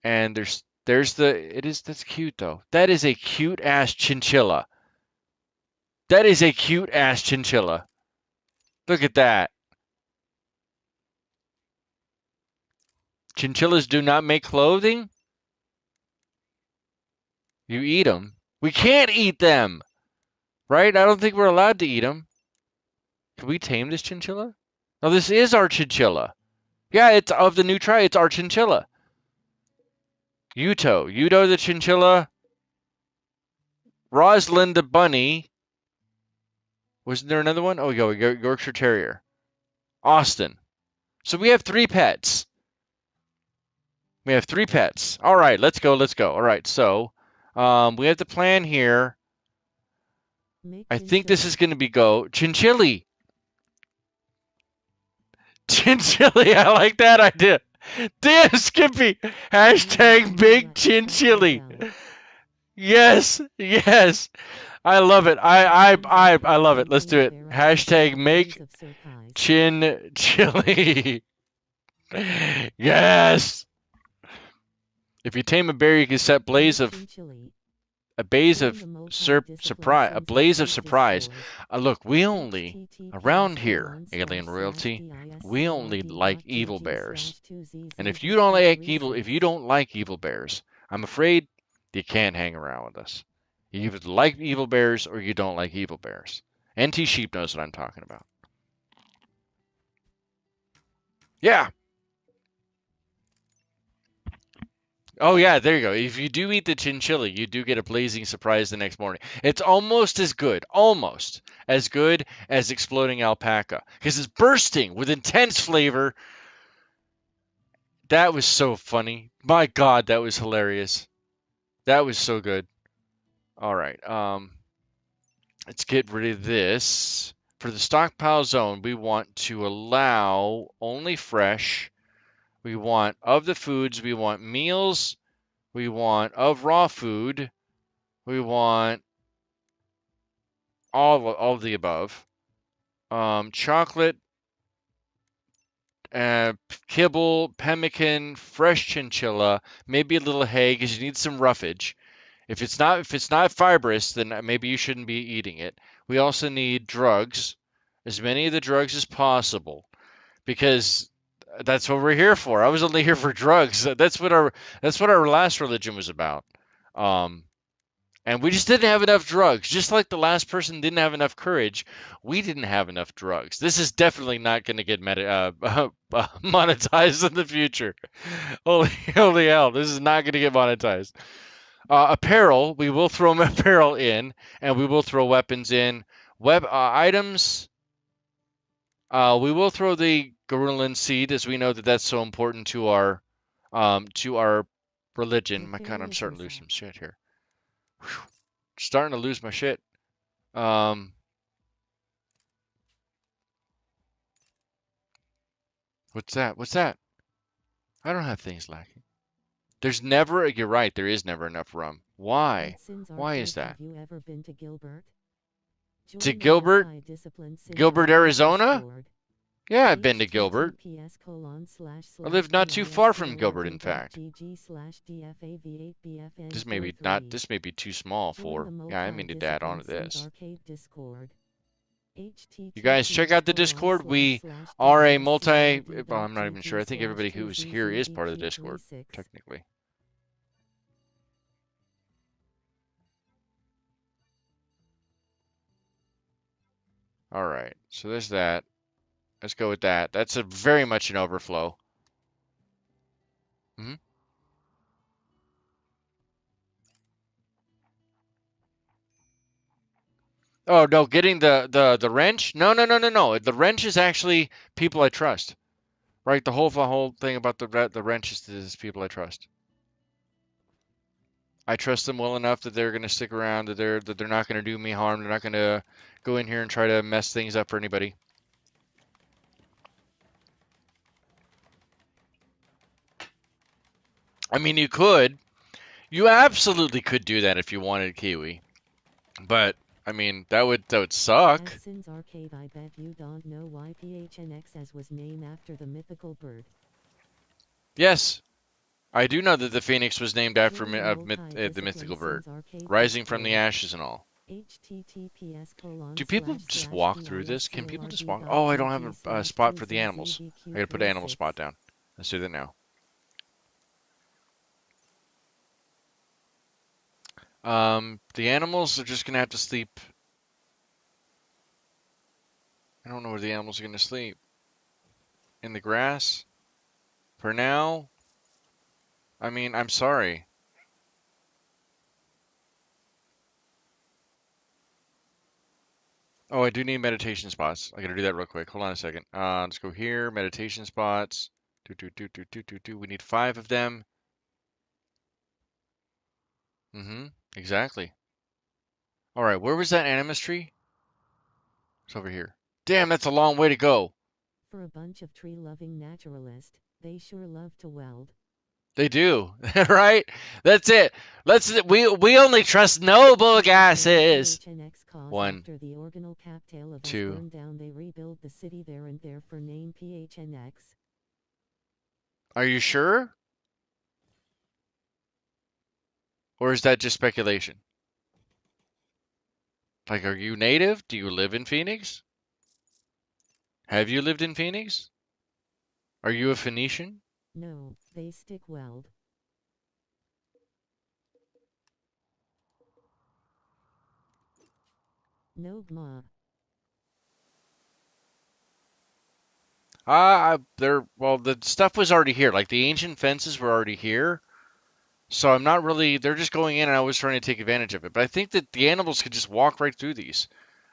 And there's the. It is that's cute though. That is a cute ass chinchilla. That is a cute ass chinchilla. Look at that. Chinchillas do not make clothing. You eat them. We can't eat them, right? I don't think we're allowed to eat them. Can we tame this chinchilla? Oh, this is our chinchilla. Yeah, it's of the new tribe. It's our chinchilla. Yuto the chinchilla. Rosalind the bunny. Wasn't there another one? Oh, Yorkshire Terrier. Austin. So we have 3 pets. We have 3 pets. All right, let's go. All right, so we have the plan here. Make I think this chinchilla. is going to be go chinchilli. Chinchilli, I like that idea. Damn, Skippy. Hashtag big chinchilli. Yes, yes. I love it. I love it. Let's do it. Hashtag make chin chili. Yes. If you tame a bear, you can set a blaze of surprise. A blaze of surprise. Look, we only around here, Alien Royalty, we only like evil bears. And if you don't like evil bears, I'm afraid you can't hang around with us. You either like evil bears or you don't like evil bears. NT Sheep knows what I'm talking about. Yeah. Oh yeah, there you go. If you do eat the chinchilla, you do get a blazing surprise the next morning. It's almost as good as exploding alpaca because it's bursting with intense flavor. That was so funny. My God, that was hilarious. That was so good. All right. Let's get rid of this. For the stockpile zone, we want to allow only fresh. We want of the foods, we want meals, we want of raw food, we want all of the above. Chocolate, kibble, pemmican, fresh chinchilla, maybe a little hay because you need some roughage. If it's not fibrous, then maybe you shouldn't be eating it. We also need drugs, as many of the drugs as possible, because that's what we're here for. I was only here for drugs. That's what our last religion was about. Um, and we just didn't have enough drugs. Just like the last person didn't have enough courage, we didn't have enough drugs. This is definitely not going to get monetized in the future. Holy hell, this is not going to get monetized. Apparel, we will throw apparel in, and we will throw weapons in. Items, we will throw the Garulan seed, as we know that that's so important to our religion. My God, I'm starting to lose some shit here. Whew. Starting to lose my shit. Um, what's that? What's that? I don't have things lacking. There's never. You're right. There is never enough rum. Why? Why is that? Have you ever been to Gilbert? To Gilbert? Gilbert, Arizona? Yeah, I've been to Gilbert. I live not too far from Gilbert, in fact. This may be not. This may be too small for. Yeah, I mean to add on to this. You guys check out the Discord. We are a multi. Well, I'm not even sure. I think everybody who's here is part of the Discord, technically. All right, so there's that. Let's go with that. That's very much an overflow. Hmm. Oh no, getting the wrench? No, no, no, no, no. The wrench is actually people I trust. Right? The whole thing about the wrench is people I trust. I trust them well enough that they're gonna stick around, that they're not gonna do me harm. They're not gonna go in here and try to mess things up for anybody. I mean, you could. You absolutely could do that if you wanted, Kiwi. But I mean, that would suck. Adson's Arcade. I bet you don't know why PHNXS was named after the mythical bird. Yes, I do know that the phoenix was named after Rimworld High the mythical Discipline bird, Sins Arcade rising from the Discord. ashes and all. https Do people just walk through this? Can people just walk? Oh, I don't have a spot for the animals. I gotta put an animal spot down. Let's do that now. The animals are just gonna have to sleep. I don't know where the animals are gonna sleep. In the grass? For now? I mean, I'm sorry. Oh, I do need meditation spots. I gotta do that real quick. Hold on a second. Let's go here. Meditation spots. Do. We need 5 of them. Exactly. All right, where was that animus tree? It's over here. Damn, that's a long way to go. For a bunch of tree-loving naturalists, they sure love to weld. They do, right? That's it. We only trust noble gases. One, After the organal captail of us 2. burned down, they rebuild the city there and therefore name PHNX. Are you sure? Or is that just speculation? Like, are you native? Do you live in Phoenix? Have you lived in Phoenix? Are you a Phoenician? No, they stick weld. No gma. Well, the stuff was already here. Like, the ancient fences were already here. So I'm not really, they're just going in and I was trying to take advantage of it. But I think that the animals could just walk right through these.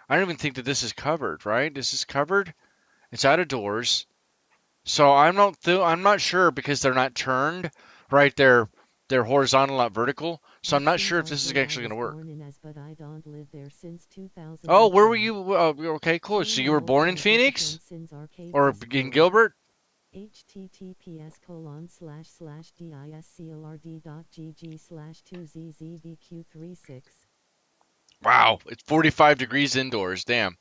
I don't even think that this is covered, right? This is covered. It's out of doors. So I'm not sure because they're not turned, right? They're horizontal, not vertical. So I'm not sure if this is actually going to work. But I don't live there since 2000. Oh, where were you? Okay, cool. So you were born in Phoenix or in Gilbert? https://discord.gg/2zzvq36. Wow, it's 45 degrees indoors. Damn.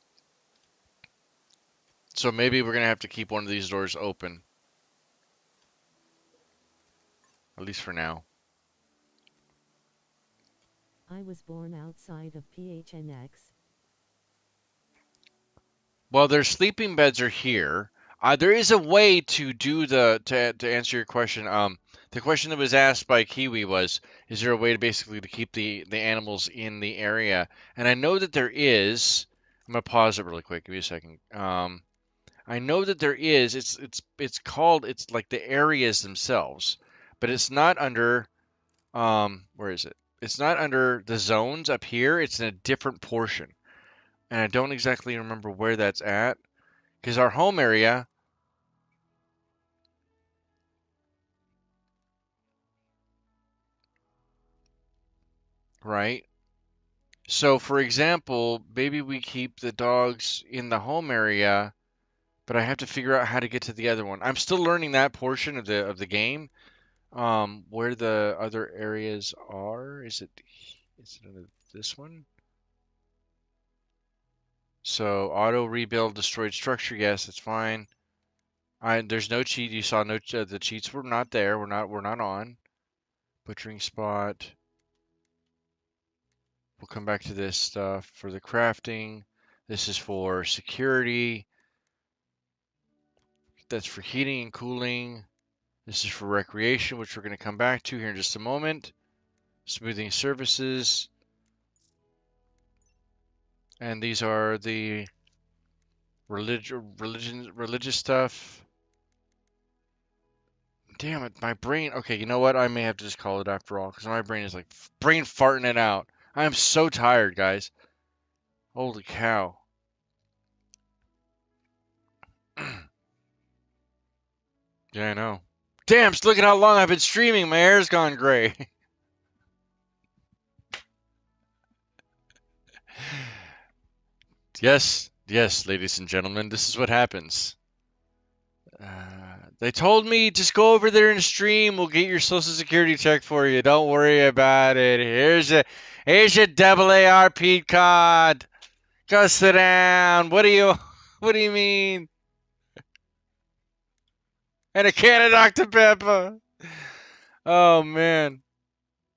So maybe we're gonna have to keep one of these doors open, at least for now. I was born outside of PHNX. Well, their sleeping beds are here. There is a way to do to answer your question. The question that was asked by Kiwi was, is there a way to basically to keep the animals in the area? And I know that there is. I'm gonna pause it really quick. Give me a second. I know that there is. It's called. It's like the areas themselves, but it's not under. Where is it? It's not under the zones up here. It's in a different portion, and I don't exactly remember where that's at. Because our home area, right? So, for example, maybe we keep the dogs in the home area, but I have to figure out how to get to the other one. I'm still learning that portion of the game. Where the other areas are? Is it under this one? So, auto rebuild destroyed structure. Yes, that's fine. There's no cheat. You saw no the cheats were not there. We're not on. Butchering spot. We'll come back to this stuff for the crafting. This is for security. That's for heating and cooling. This is for recreation, which we're going to come back to here in just a moment. Smoothing surfaces. And these are the religious stuff. Damn it, my brain. Okay, you know what? I may have to just call it after all, because my brain is like brain farting it out. I am so tired, guys. Holy cow. Yeah, I know. Damn, look at how long I've been streaming. My hair's gone gray. Yes, yes, ladies and gentlemen, this is what happens. They told me just go over there and stream. We'll get your social security check for you. Don't worry about it. Here's your double ARP card. Go sit down. What do you mean? And a can of Dr. Pepper. Oh man.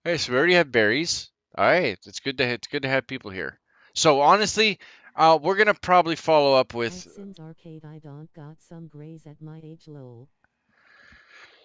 Hey, so we already have berries. All right, it's good to have people here. So honestly, we're gonna probably follow up with. Since arcade I don't got some grays at my age lol.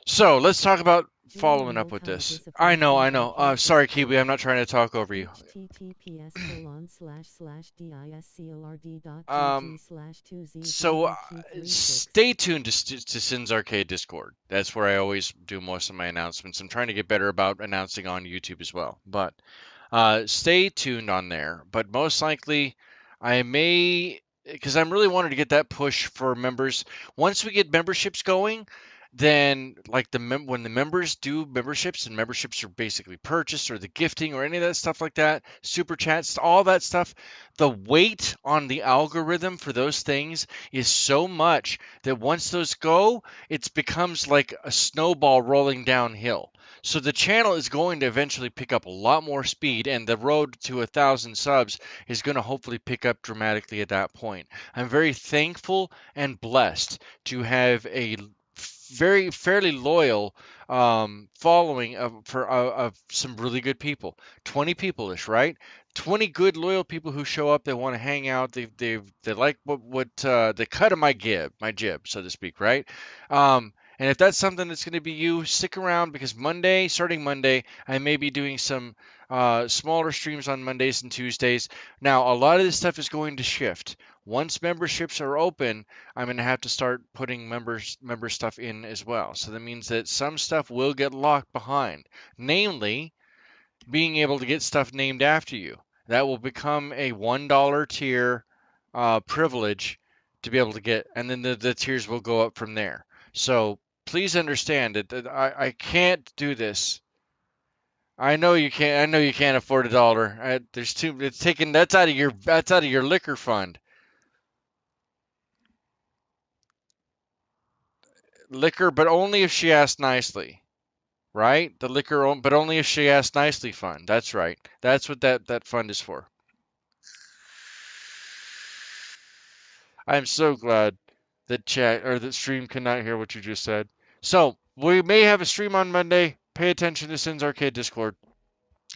So let's talk about Join following my up with kinda this. I disappoints know, I Sims know. arcade Sorry, Discord. Kiwi, I'm not trying to talk over you. So https://discord.gg/2z stay tuned to Sin's Arcade Discord. That's where I always do most of my announcements. I'm trying to get better about announcing on YouTube as well. But stay tuned on there. But most likely, I may, because I'm really wanting to get that push for members. Once we get memberships going, then like when the members do memberships and memberships are basically purchased or the gifting or any of that stuff like that, super chats, all that stuff, the weight on the algorithm for those things is so much that once those go, it becomes like a snowball rolling downhill. So the channel is going to eventually pick up a lot more speed, and the road to 1,000 subs is going to hopefully pick up dramatically at that point. I'm very thankful and blessed to have a very fairly loyal following of some really good people. 20 people ish, right? 20 good loyal people who show up. They want to hang out. They like what the cut of my jib, so to speak, right? And if that's something that's going to be you, stick around because starting Monday, I may be doing some smaller streams on Mondays and Tuesdays. Now, a lot of this stuff is going to shift. Once memberships are open, I'm going to have to start putting member stuff in as well. So that means that some stuff will get locked behind, namely being able to get stuff named after you. That will become a $1 tier privilege to be able to get, and then the tiers will go up from there. So please understand that I can't do this. I know you can't. I know you can't afford $1. There's too. It's taken. That's out of your liquor fund. Liquor, but only if she asks nicely. Right? The liquor, but only if she asks nicely fund. That's right. That's what that fund is for. I'm so glad that chat or that stream cannot hear what you just said. So we may have a stream on Monday. Pay attention to Sin's Arcade Discord.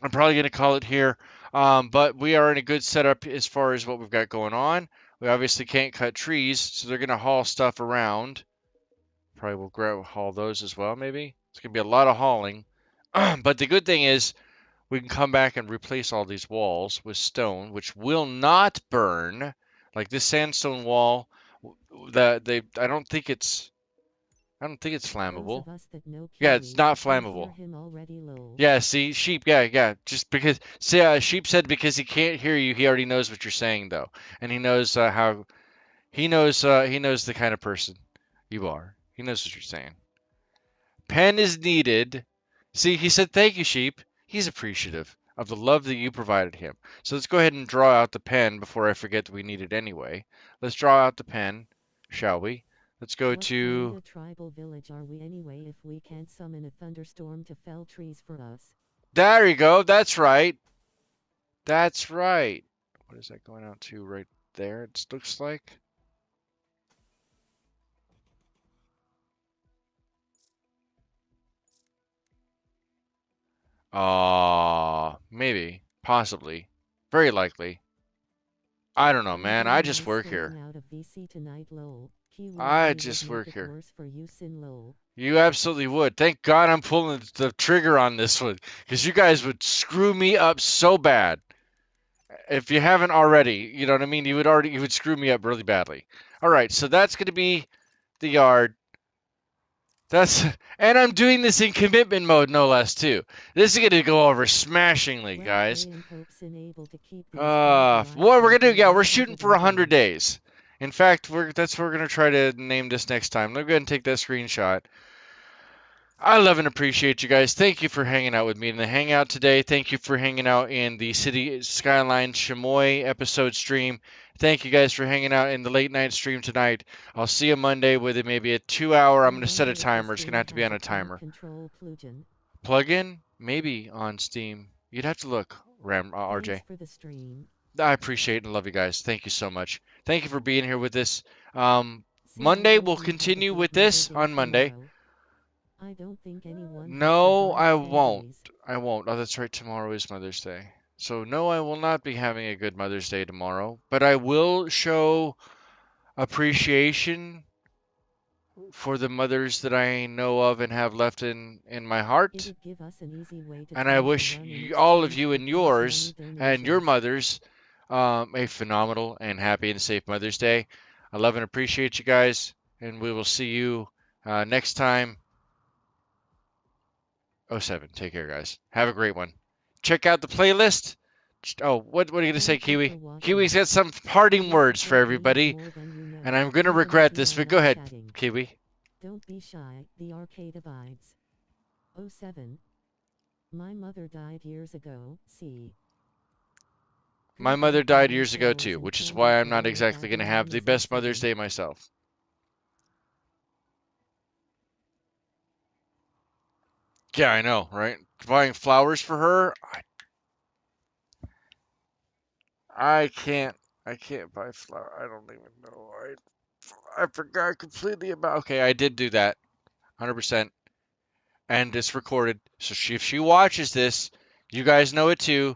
I'm probably going to call it here, but we are in a good setup as far as what we've got going on. We obviously can't cut trees, so they're going to haul stuff around. Probably will haul those as well, maybe. It's going to be a lot of hauling. But the good thing is we can come back and replace all these walls with stone, which will not burn. Like this sandstone wall, I don't think it's flammable. Yeah, it's not flammable. Yeah, see, sheep, yeah. Just because, see, sheep said because he can't hear you, he already knows what you're saying though, and he knows how he knows the kind of person you are. He knows what you're saying. Pen is needed. See, he said thank you, sheep. He's appreciative of the love that you provided him. So let's go ahead and draw out the pen before I forget that we need it anyway. Let's draw out the pen, shall we? Let's go to. What kind of tribal village are we anyway if we can't summon a thunderstorm to fell trees for us? There you go. That's right. That's right. What is that going out to right there? It looks like. Maybe, possibly, very likely. I don't know, man. I just work here. I just work here. You absolutely would. Thank God I'm pulling the trigger on this one, because you guys would screw me up so bad. If you haven't already, you know what I mean? You would screw me up really badly. All right, so that's going to be the yard. And I'm doing this in commitment mode, no less, too. This is going to go over smashingly, guys. What we're going to do, yeah, we're shooting for 100 days. In fact, that's what we're going to try to name this next time. Let me go ahead and take that screenshot. I love and appreciate you guys. Thank you for hanging out with me in the hangout today. Thank you for hanging out in the City Skyline Chamoy episode stream. Thank you guys for hanging out in the late night stream tonight. I'll see you Monday with it maybe a 2 hour. I'm I going to set wonder a if this timer. It's going to game have to be has on a a crowd timer. control plugin. Plug-in? Maybe on Steam. You'd have to look, Thanks RJ. for the stream. I appreciate and love you guys. Thank you so much. Thank you for being here with us. See, I Monday, hope we'll you have a continue good with Mother this Day on Monday. tomorrow. I don't think anyone has No, survived I 10 won't. days. I won't. Oh, that's right. Tomorrow is Mother's Day. So, no, I will not be having a good Mother's Day tomorrow. But I will show appreciation for the mothers that I know of and have left in my heart. It'd give us an easy way to And I try to wish run in all of exchange you for and God's many yours and your donations. mothers a phenomenal and happy and safe Mother's Day. I love and appreciate you guys. And we will see you next time. Oh 07. Take care, guys. Have a great one. Check out the playlist. Oh, what are you gonna say, Thank you for Kiwi? watching. Kiwi's got some parting You words for support me everybody, more than you and know, I'm gonna even regret if you this. are But go not ahead, chatting. Kiwi. Don't be shy, the arcade abides. Oh 07. My mother died years ago, see. My Good mother luck died buying years ago flowers too, and which is candy why I'm for not all of exactly that gonna have the randomness. best Oh Mother's 07. Day myself. Yeah, I know, right? Buying flowers for her, I can't. I can't buy flower. I don't even know. I forgot completely about. Okay, I did do that, 100%, and it's recorded. So if she watches this, you guys know it too.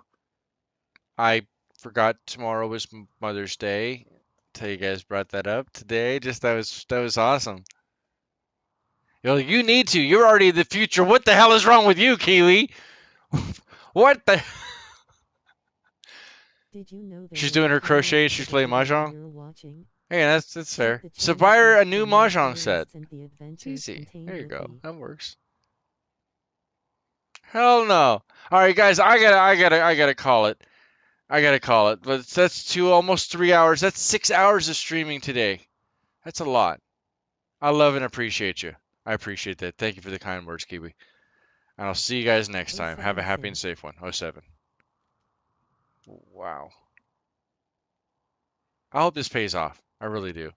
I forgot tomorrow was Mother's Day. Tell you guys brought that up today. Just that was awesome. You need to. You're already in the future. What the hell is wrong with you, Kiwi? What the? Did you know there She's is a doing her playlist crochet. for She's the playing video mahjong. you're watching? Hey, that's Check fair. the So channel buy her a first for new more mahjong set. playlists and the It's adventures easy. There contained you go. within. That works. Hell no. All right, guys. I gotta call it. I gotta call it. But that's almost 3 hours. That's 6 hours of streaming today. That's a lot. I love and appreciate you. I appreciate that. Thank you for the kind words, Kiwi. And I'll see you guys next Oh time. Have a 07 happy and Sim. safe one. Oh 07. Wow. I hope this pays off. I really do.